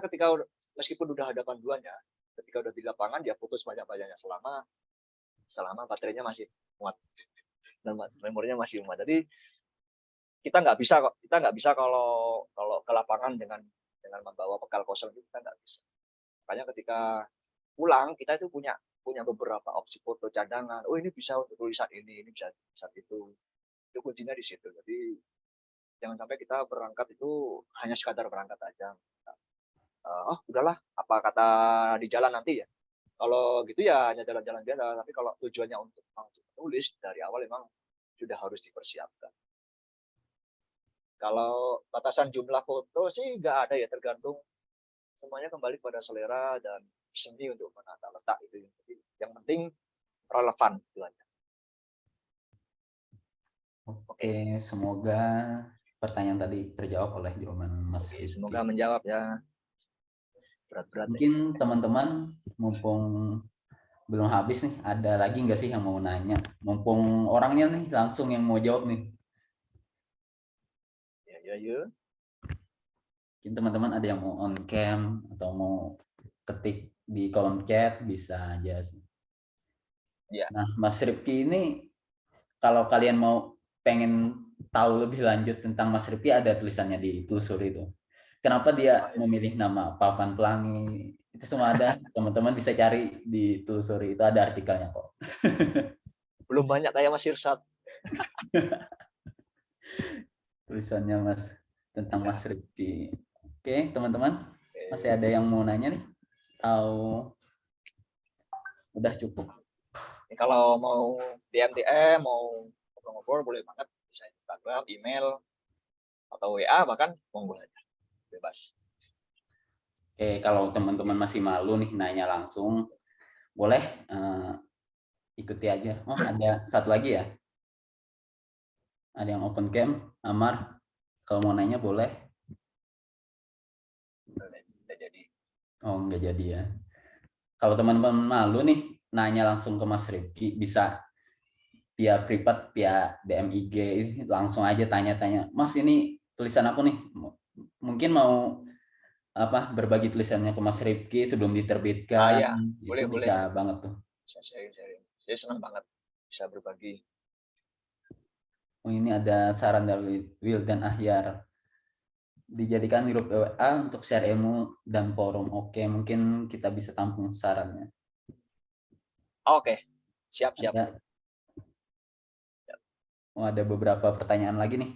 meskipun udah ada panduannya, ketika udah di lapangan ya foto sebanyak-banyaknya selama baterainya masih muat dan memorinya masih muat. Jadi kita nggak bisa kalau ke lapangan dengan membawa bekal kosong, kita nggak bisa. Makanya ketika pulang kita itu punya beberapa opsi foto cadangan. Oh, ini bisa untuk tulisan ini bisa itu. Itu kuncinya di situ. Jadi jangan sampai kita berangkat itu hanya sekadar berangkat aja. Oh, udahlah, apa kata di jalan nanti ya. Kalau gitu ya hanya jalan-jalan biasa. Tapi kalau tujuannya untuk menulis dari awal memang sudah harus dipersiapkan. Kalau batasan jumlah foto sih nggak ada ya, tergantung semuanya kembali pada selera dan seni untuk menata letak itu. Jadi yang penting relevan tujuannya. Oke, semoga pertanyaan tadi terjawab oleh jawaban Mas Rifki. Semoga menjawab ya. Berat-berat. Mungkin teman-teman mumpung belum habis nih, ada lagi nggak sih yang mau nanya? Mumpung orangnya nih langsung yang mau jawab nih. Ya. Mungkin teman-teman ada yang mau on cam atau mau ketik di kolom chat bisa aja sih. Ya. Nah, Mas Rifki ini kalau kalian mau pengen tahu lebih lanjut tentang Mas Rifki, ada tulisannya di telusuri itu. Kenapa dia memilih nama Papan Pelangi? Itu semua ada. Teman-teman bisa cari di telusuri, itu ada artikelnya kok. Belum banyak kayak Mas Irsad. Tulisannya Mas tentang Mas Rifki. Oke, teman-teman, masih ada yang mau nanya nih? Atau udah cukup? Kalau mau DM, mau ngobrol-ngobrol boleh banget, bisa Instagram, email, atau WA bahkan monggo aja, bebas. Oke, kalau teman-teman masih malu nih nanya langsung, boleh ikuti aja. Oh, ada satu lagi ya? Ada yang open cam, Amar. Kalau mau nanya boleh. Nggak jadi. Oh, nggak jadi ya. Kalau teman-teman malu nih nanya langsung ke Mas Rifki, bisa via privat, via DM IG, langsung aja tanya-tanya. Mas, ini tulisan aku nih. Mungkin mau berbagi tulisannya ke Mas Rifki sebelum diterbitkan. Ya, itu bisa banget tuh. Bisa sharing. Saya senang banget bisa berbagi. Oh, ini ada saran dari Will dan Ahyar. Dijadikan grup WA untuk share ilmu dan forum. Oke, mungkin kita bisa tampung sarannya. Oke, siap. Ada beberapa pertanyaan lagi nih.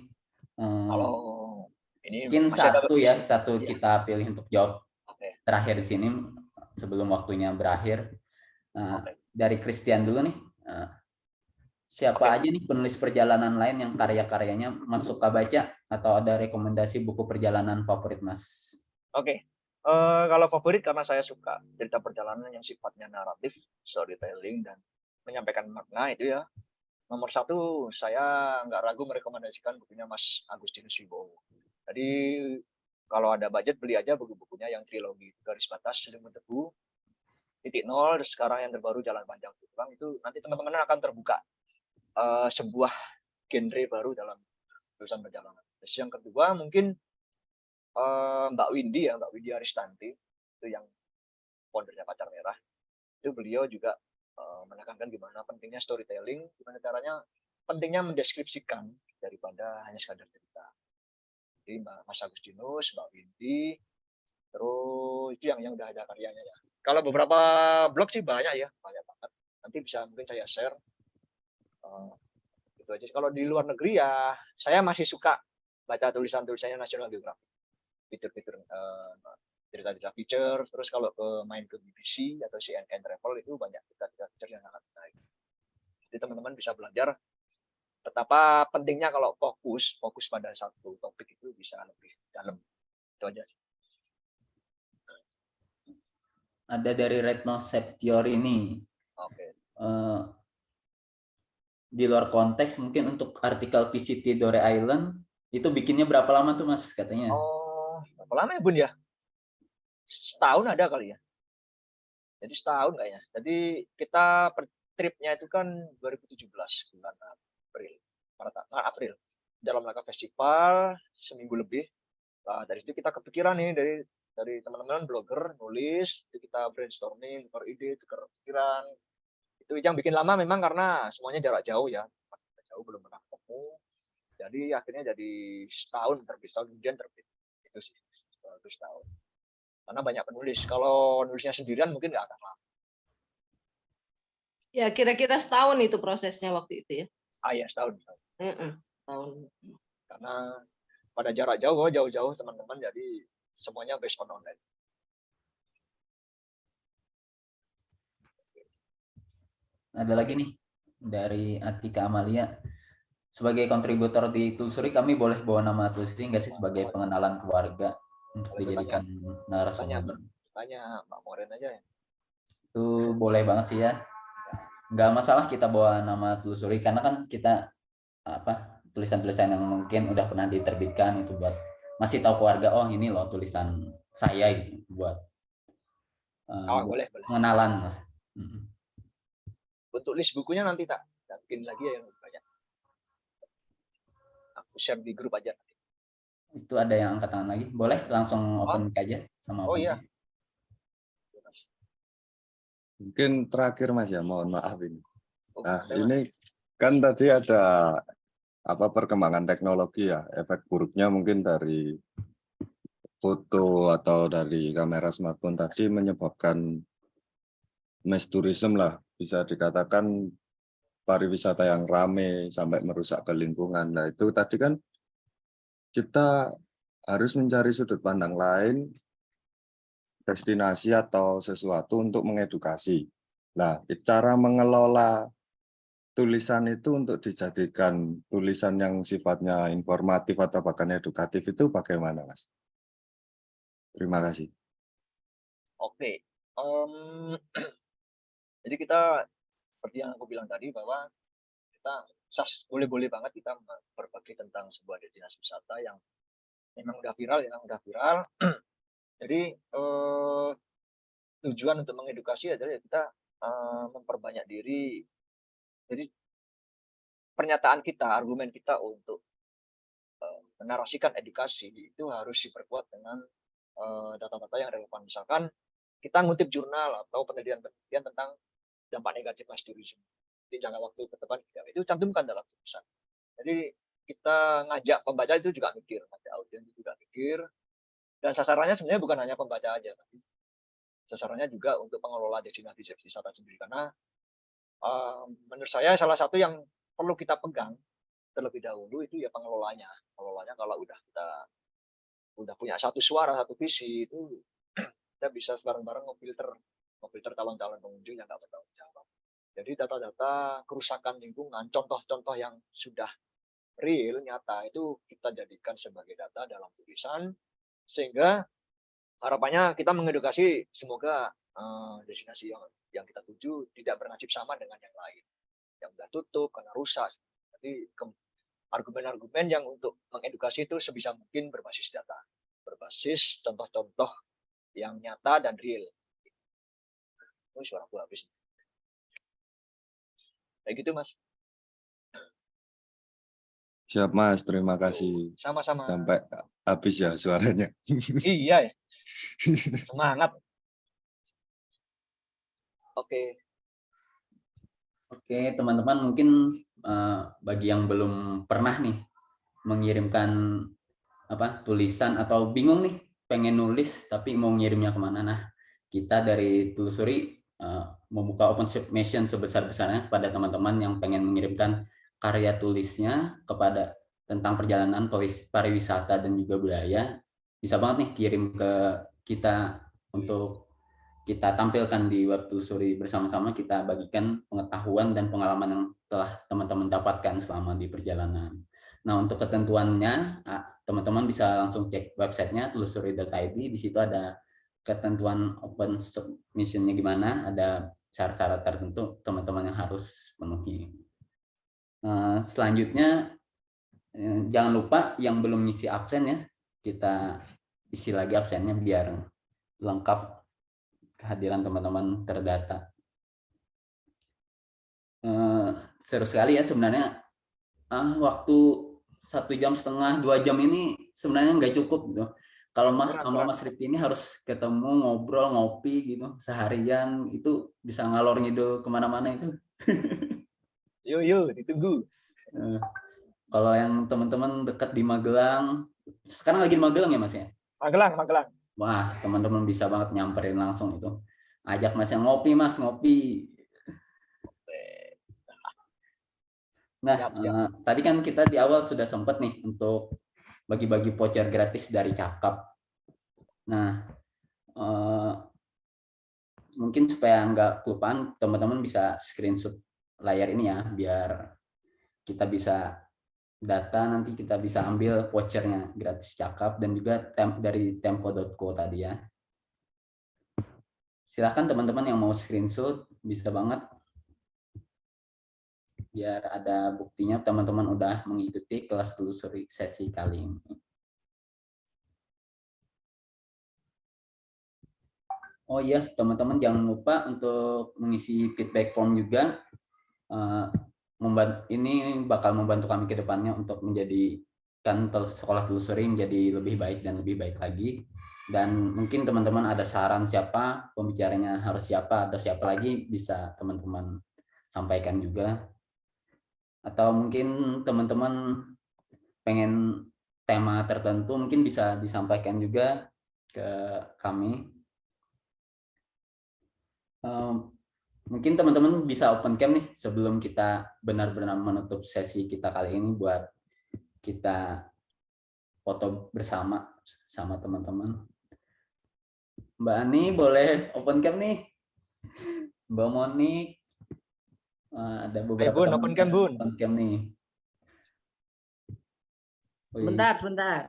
Kalau ini mungkin satu kita pilih untuk jawab terakhir di sini sebelum waktunya berakhir. Dari Christian dulu nih. Siapa aja nih penulis perjalanan lain yang karya-karyanya Mas suka baca atau ada rekomendasi buku perjalanan favorit Mas? Oke. Kalau favorit karena saya suka cerita perjalanan yang sifatnya naratif, storytelling dan menyampaikan makna itu ya. Nomor 1 saya nggak ragu merekomendasikan bukunya Mas Agustinus Wibowo. Jadi kalau ada budget beli aja buku-bukunya yang trilogi Garis Batas, Selimut Debu, Titik Nol, sekarang yang terbaru Jalan Panjang Pulang. Itu nanti teman-teman akan terbuka sebuah genre baru dalam tulisan perjalanan. Terus yang kedua mungkin Mbak Windy Aristanti, itu yang foundernya Pacar Merah. Itu beliau juga menekankan gimana pentingnya storytelling, gimana caranya pentingnya mendeskripsikan daripada hanya sekadar cerita. Jadi Mas Agustinus, Mbak Windy, terus itu yang udah ada karyanya ya. Kalau beberapa blog sih banyak banget. Nanti bisa mungkin saya share Itu aja. Kalau di luar negeri ya saya masih suka baca tulisan-tulisannya National Geographic, fitur-fitur cerita-cerita feature. Terus kalau main ke BBC atau CNN Travel itu banyak cerita-cerita yang sangat menarik. Jadi teman-teman bisa belajar betapa pentingnya kalau fokus pada satu topik itu bisa lebih dalam. Itu aja sih. Ada dari Retno Septior ini. Oke. Di luar konteks mungkin untuk artikel Visit Tidore Island itu bikinnya berapa lama tuh Mas katanya? Oh, berapa lama ya Bun ya? Setahun ada kali ya. Jadi setahun kayaknya. Jadi kita tripnya itu kan 2017 bulan April dalam rangka festival seminggu lebih. Nah, dari situ kita kepikiran nih dari teman-teman blogger nulis, itu kita brainstorming, tukar ide, tukar pikiran. Itu yang bikin lama memang karena semuanya jarak jauh ya, jauh belum pernah ketemu. Jadi akhirnya jadi setahun terbit, setahun kemudian terbit. Itu sih setahun. Karena banyak penulis. Kalau nulisnya sendirian mungkin nggak akan lama. Ya kira-kira setahun itu prosesnya waktu itu ya? Ya setahun. Tahun. Karena pada jarak jauh teman-teman, jadi semuanya based on online. Ada lagi nih dari Atika Amalia. Sebagai kontributor di Telusuri, kami boleh bawa nama Telusuri nggak sih sebagai pengenalan keluarga untuk dijadikan narasumber? Tanya Mbak Moren aja ya. Itu boleh banget sih ya. Nggak masalah kita bawa nama Telusuri karena kan kita tulisan-tulisan yang mungkin udah pernah diterbitkan itu buat masih tahu keluarga, oh ini loh tulisan saya gitu, buat boleh. pengenalan lah. Untuk list bukunya nanti tak bikin lagi ya yang banyak. Aku share di grup aja. Itu ada yang angkat tangan lagi, boleh langsung open aja sama open. Iya. Mungkin terakhir Mas ya, mohon maaf ini. Nah, ini kan tadi ada perkembangan teknologi ya, efek buruknya mungkin dari foto atau dari kamera smartphone tadi menyebabkan mass tourism lah, bisa dikatakan pariwisata yang rame sampai merusak ke lingkungan. Nah itu tadi kan kita harus mencari sudut pandang lain, destinasi atau sesuatu untuk mengedukasi. Nah, cara mengelola tulisan itu untuk dijadikan tulisan yang sifatnya informatif atau bahkan edukatif itu bagaimana, Mas? Terima kasih. Oke. Jadi kita, seperti yang aku bilang tadi, bahwa kita boleh-boleh banget kita berbagi tentang sebuah destinasi wisata yang memang udah viral. Jadi tujuan untuk mengedukasi adalah kita memperbanyak diri. Jadi pernyataan kita, argumen kita untuk menarasikan edukasi itu harus diperkuat dengan data-data yang relevan. Misalkan kita ngutip jurnal atau penelitian tentang dampak negatif mass tourism di jangka waktu ke depan, itu cantumkan dalam tulisan. Jadi kita ngajak pembaca itu juga mikir, ngajak audiens juga mikir. Dan sasarannya sebenarnya bukan hanya pembaca aja, tapi sasarannya juga untuk pengelola destinasi wisata sendiri. Karena menurut saya salah satu yang perlu kita pegang terlebih dahulu itu ya pengelolanya. Pengelolanya kalau udah punya satu suara, satu visi, itu kita bisa bareng-bareng memfilter calon-calon pengunjung yang nggak bertanggung jawab. Jadi data-data kerusakan lingkungan, contoh-contoh yang sudah real, nyata, itu kita jadikan sebagai data dalam tulisan, sehingga harapannya kita mengedukasi semoga destinasi yang kita tuju tidak bernasib sama dengan yang lain yang sudah tutup karena rusak. Jadi argumen-argumen yang untuk mengedukasi itu sebisa mungkin berbasis data, berbasis contoh-contoh yang nyata dan real. Suara aku habis. Kayak gitu Mas. Siap Mas, terima kasih. Sama-sama. Sampai habis ya suaranya. Iya ya. Semangat. Oke, teman-teman, mungkin bagi yang belum pernah nih mengirimkan tulisan atau bingung nih pengen nulis tapi mau ngirimnya kemana, nah kita dari Telusuri membuka open submission sebesar-besarnya pada teman-teman yang pengen mengirimkan karya tulisnya kepada tentang perjalanan pariwisata dan juga budaya, bisa banget nih kirim ke kita untuk kita tampilkan di web telusuri bersama-sama, kita bagikan pengetahuan dan pengalaman yang telah teman-teman dapatkan selama di perjalanan. Nah, untuk ketentuannya, teman-teman bisa langsung cek websitenya telusuri.id. Di situ ada ketentuan open submission-nya gimana, ada syarat-syarat tertentu teman-teman yang harus penuhi. Selanjutnya, jangan lupa yang belum ngisi absen ya, kita isi lagi absennya biar lengkap kehadiran teman-teman terdata. Seru sekali ya sebenarnya. Waktu 1,5 jam, 2 jam ini sebenarnya nggak cukup gitu. Kalau sama Mas Rifki ini harus ketemu, ngobrol, ngopi gitu seharian, itu bisa ngalor ngidul kemana-mana itu. Yuk, ditunggu. Kalau yang teman-teman dekat di Magelang, sekarang lagi di Magelang ya Mas ya? Magelang. Wah, teman-teman bisa banget nyamperin langsung itu. Ajak Mas yang ngopi, Mas, ngopi. Nah, tadi kan kita di awal sudah sempat nih untuk bagi-bagi voucher gratis dari Cakap. Nah, mungkin supaya nggak kelupaan, teman-teman bisa screenshot layar ini ya, biar kita bisa data, nanti kita bisa ambil vouchernya gratis Cakap dan juga dari tempo.co tadi ya. Silakan teman-teman yang mau screenshot, bisa banget. Biar ada buktinya teman-teman udah mengikuti kelas telusuri sesi kali ini. Oh iya, teman-teman jangan lupa untuk mengisi feedback form juga. Ini bakal membantu kami ke depannya untuk menjadikan sekolah telusuri menjadi lebih baik dan lebih baik lagi. Dan mungkin teman-teman ada saran siapa, pembicaranya harus siapa, atau siapa lagi, bisa teman-teman sampaikan juga. Atau mungkin teman-teman pengen tema tertentu, mungkin bisa disampaikan juga ke kami. Mungkin teman-teman bisa open cam nih sebelum kita benar-benar menutup sesi kita kali ini, buat kita foto bersama sama teman-teman. Mbak Ani boleh open cam nih. Mbak Moni, ada beberapa Bun, open cam, Bun. Open cam nih. Sebentar.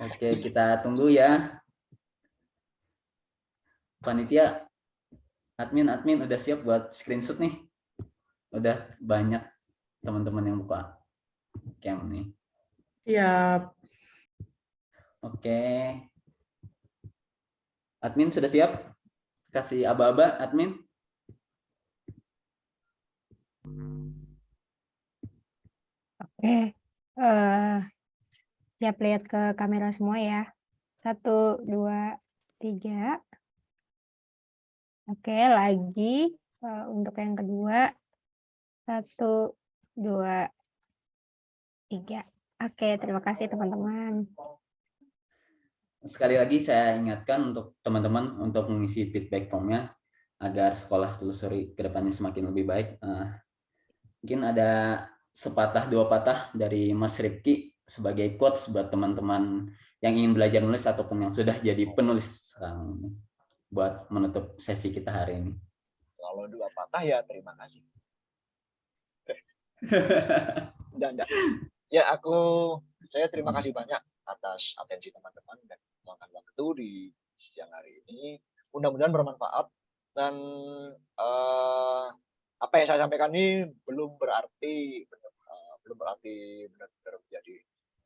Oke, kita tunggu ya. Panitia, admin udah siap buat screenshot nih. Udah banyak teman-teman yang buka cam nih. Siap. Oke. Admin sudah siap? Kasih aba-aba, admin. Oke. Siap lihat ke kamera semua ya. 1, 2, 3. Oke, lagi untuk yang kedua. 1, 2, 3. Oke, terima kasih teman-teman. Sekali lagi saya ingatkan untuk teman-teman untuk mengisi feedback formnya agar sekolah telusuri ke depannya semakin lebih baik. Mungkin ada sepatah dua patah dari Mas Rifki sebagai quotes buat teman-teman yang ingin belajar nulis ataupun yang sudah jadi penulis buat menutup sesi kita hari ini. Kalau 2 patah ya terima kasih. Enggak. Ya, saya terima kasih banyak atas atensi teman-teman dan meluangkan waktu di siang hari ini. Mudah-mudahan bermanfaat, dan apa yang saya sampaikan ini belum berarti benar-benar menjadi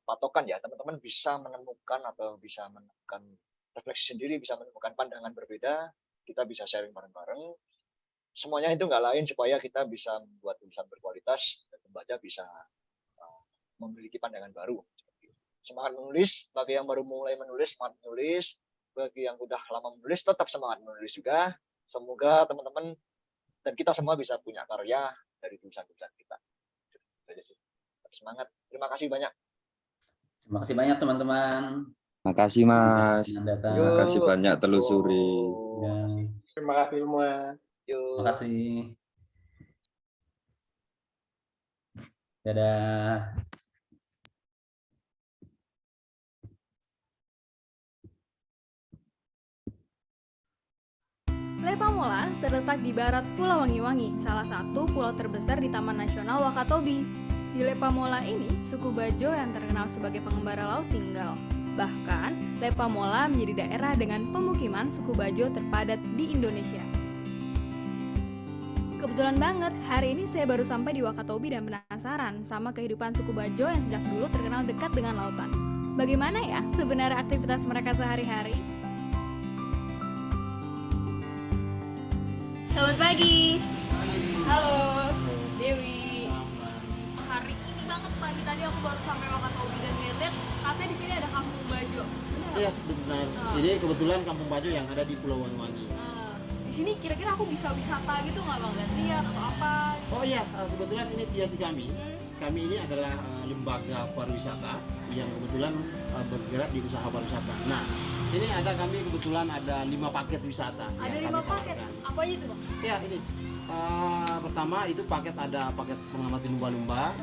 patokan ya. Teman-teman bisa menemukan atau bisa menemukan refleksi sendiri, bisa menemukan pandangan berbeda, kita bisa sharing bareng-bareng. Semuanya itu nggak lain supaya kita bisa membuat tulisan berkualitas dan pembaca bisa memiliki pandangan baru. Semangat menulis bagi yang baru mulai menulis, semangat menulis. Bagi yang udah lama menulis, tetap semangat menulis juga. Semoga teman-teman dan kita semua bisa punya karya dari tulisan-tulisan kita. Semangat. Terima kasih banyak. Terima kasih banyak teman-teman. Terima kasih Mas. Terima kasih banyak telusuri. Terima kasih semua. Terima kasih. Dadah. Lepa Mola terletak di barat Pulau Wangi-Wangi, salah satu pulau terbesar di Taman Nasional Wakatobi. Di Lepa Mola ini, suku Bajo yang terkenal sebagai pengembara laut tinggal. Bahkan, Lepa Mola menjadi daerah dengan pemukiman suku Bajo terpadat di Indonesia. Kebetulan banget, hari ini saya baru sampai di Wakatobi dan penasaran sama kehidupan suku Bajo yang sejak dulu terkenal dekat dengan lautan. Bagaimana ya sebenarnya aktivitas mereka sehari-hari? Selamat pagi. Halo, Dewi. Hari ini banget pagi tadi aku baru sampai Wakatobi dan lihat-lihat katanya di sini ada Kampung Bajo. Iya, benar. Jadi kebetulan Kampung Bajo yang ada di Pulau Wangi-Wangi. Di sini kira-kira aku bisa wisata gitu nggak bang? Lihat atau apa? Oh iya, kebetulan ini biasi kami. Kami ini adalah lembaga pariwisata yang kebetulan bergerak di usaha pariwisata. Nah, ini ada kami kebetulan ada 5 paket wisata. Ada 5 paket? Apa aja itu bang? Ya ini. Pertama itu ada paket pengamatan lumba-lumba,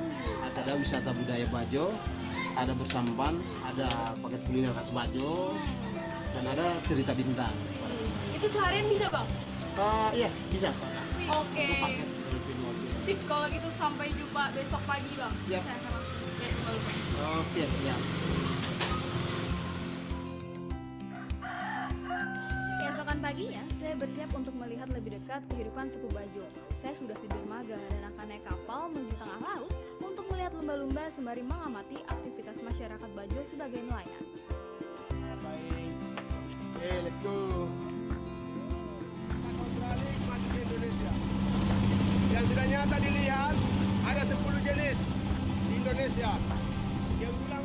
ada wisata budaya Bajo, ada bersampan, ada paket kuliner khas Bajo, dan ada cerita bintang. Itu seharian bisa bang? Iya bisa. Oke. Itu paket Sip, kalau gitu sampai jumpa besok pagi bang. Siap. Saya akan langsung lihat lumba-lumba. Oke, siap. Keesokan paginya, saya bersiap untuk melihat lebih dekat kehidupan suku Bajo. Saya sudah di dermaga dan akan naik kapal menuju tengah laut untuk melihat lumba-lumba sembari mengamati aktivitas masyarakat Bajo sebagai nelayan. Baik. Oke, let's go. Australia masuk ke Indonesia. Yang sudah nyata dilihat ada 10 jenis di Indonesia.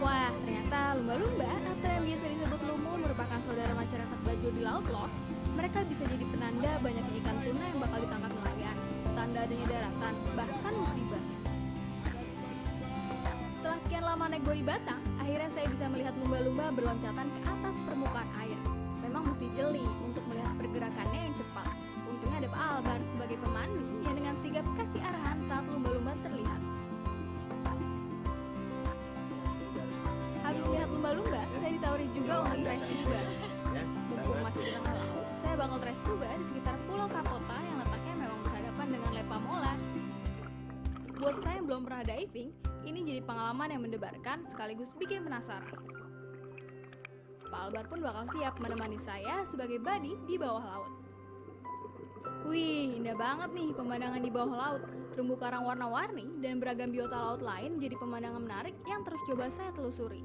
Wah, ternyata lumba-lumba atau yang biasa disebut lumu merupakan saudara masyarakat Bajo di laut loh. Mereka bisa jadi penanda banyaknya ikan tuna yang bakal ditangkap nelayan, tanda adanya daratan, bahkan musibah. Setelah sekian lama naik bodi batang, akhirnya saya bisa melihat lumba-lumba berloncatan ke atas permukaan air. Memang mesti jeli untuk melihat pergerakannya yang cepat. Untungnya ada Pak Albar sebagai pemandu yang dengan sigap kasih arahan saat lumba-lumba terlihat. Habis lihat lumba-lumba, saya ditawari juga untuk try scuba. Mumpung masih di tengah laut, saya bakal try scuba di sekitar Pulau Kapota yang letaknya memang berhadapan dengan Lepa Mola. Buat saya yang belum pernah diving, ini jadi pengalaman yang mendebarkan sekaligus bikin penasaran. Pak Albar pun bakal siap menemani saya sebagai buddy di bawah laut. Wih, indah banget nih pemandangan di bawah laut. Terumbu karang warna-warni dan beragam biota laut lain jadi pemandangan menarik yang terus coba saya telusuri.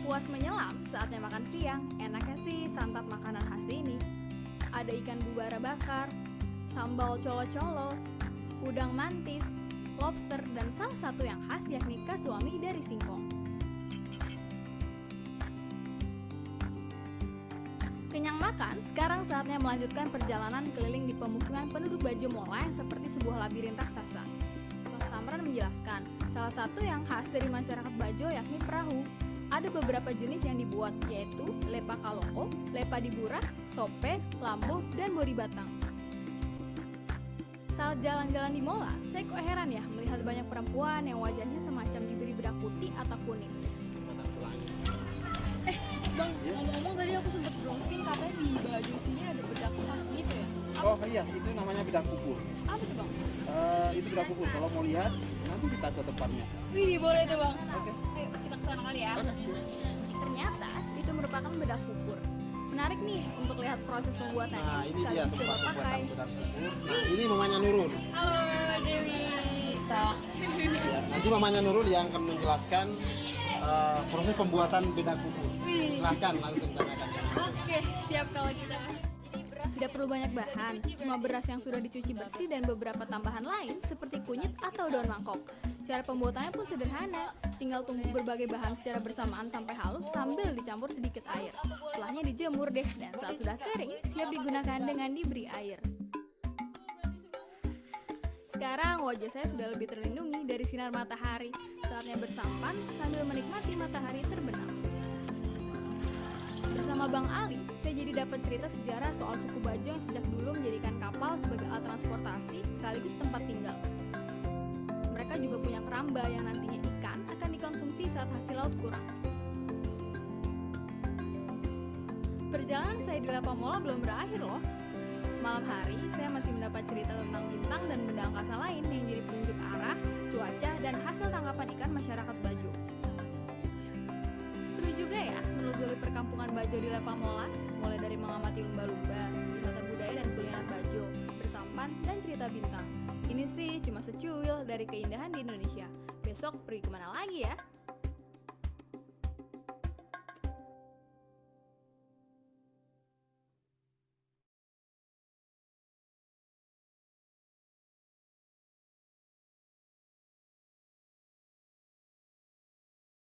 Puas menyelam, saatnya makan siang. Enaknya sih santap makanan khas ini. Ada ikan bubara bakar, sambal colo-colo, udang mantis, lobster, dan salah satu yang khas yakni kasuami dari singkong. Kenyang makan, sekarang saatnya melanjutkan perjalanan keliling di pemukiman penduduk Bajo Mola yang seperti sebuah labirin raksasa. Bang Samran menjelaskan, salah satu yang khas dari masyarakat Bajo yakni perahu. Ada beberapa jenis yang dibuat, yaitu lepa kaloko, lepa dibura, sope, lambo, dan bodi batang. Saat jalan-jalan di Mola, saya kok heran ya melihat banyak perempuan yang wajahnya semacam diberi bedak putih atau kuning. Bang, ngomong-ngomong tadi aku sempat browsing katanya di Bajo sini ada bedak emas gitu ya? Oh iya, itu namanya bedak kubur. Apa tuh bang? Itu bedak kubur. Kalau mau lihat, nanti kita ke tempatnya. Wih, boleh tuh bang. Oke. Ayo kita ke sana kali ya. Ternyata itu merupakan bedak kubur. Menarik nih untuk lihat proses pembuatannya. Nah, ini dia sekaligus tempat coba pakai. pembuatan bedak kubur. Nah, ini mamanya Nurul. Halo Dewi. Ya, nanti mamanya Nurul yang akan menjelaskan proses pembuatan bedak kubur. Silahkan langsung tanyakan. Oke, siap kalau gitu. Tidak perlu banyak bahan, cuma beras yang sudah dicuci bersih dan beberapa tambahan lain seperti kunyit atau daun mangkok. Cara pembuatannya pun sederhana, tinggal tunggu berbagai bahan secara bersamaan sampai halus sambil dicampur sedikit air. Setelahnya dijemur deh, dan saat sudah kering, siap digunakan dengan diberi air. Sekarang wajah saya sudah lebih terlindungi dari sinar matahari. Saatnya bersampan sambil menikmati matahari terbenam. Bersama Bang Ali, saya jadi didapat cerita sejarah soal suku Bajo yang sejak dulu menjadikan kapal sebagai alat transportasi sekaligus tempat tinggal. Mereka juga punya keramba yang nantinya ikan akan dikonsumsi saat hasil laut kurang. Perjalanan saya di Lepamola belum berakhir loh. Malam hari, saya masih mendapat cerita tentang bintang dan benda angkasa lain yang jadi penunjuk arah, cuaca, dan hasil tangkapan ikan masyarakat Bajo. Seru juga ya menelusuri perkampungan Bajo di Lepamola, mulai dari mengamati lumba-lumba, wisata budaya dan kuliner Bajo, bersampan, dan cerita bintang. Ini sih cuma secuil dari keindahan di Indonesia. Besok pergi kemana lagi ya?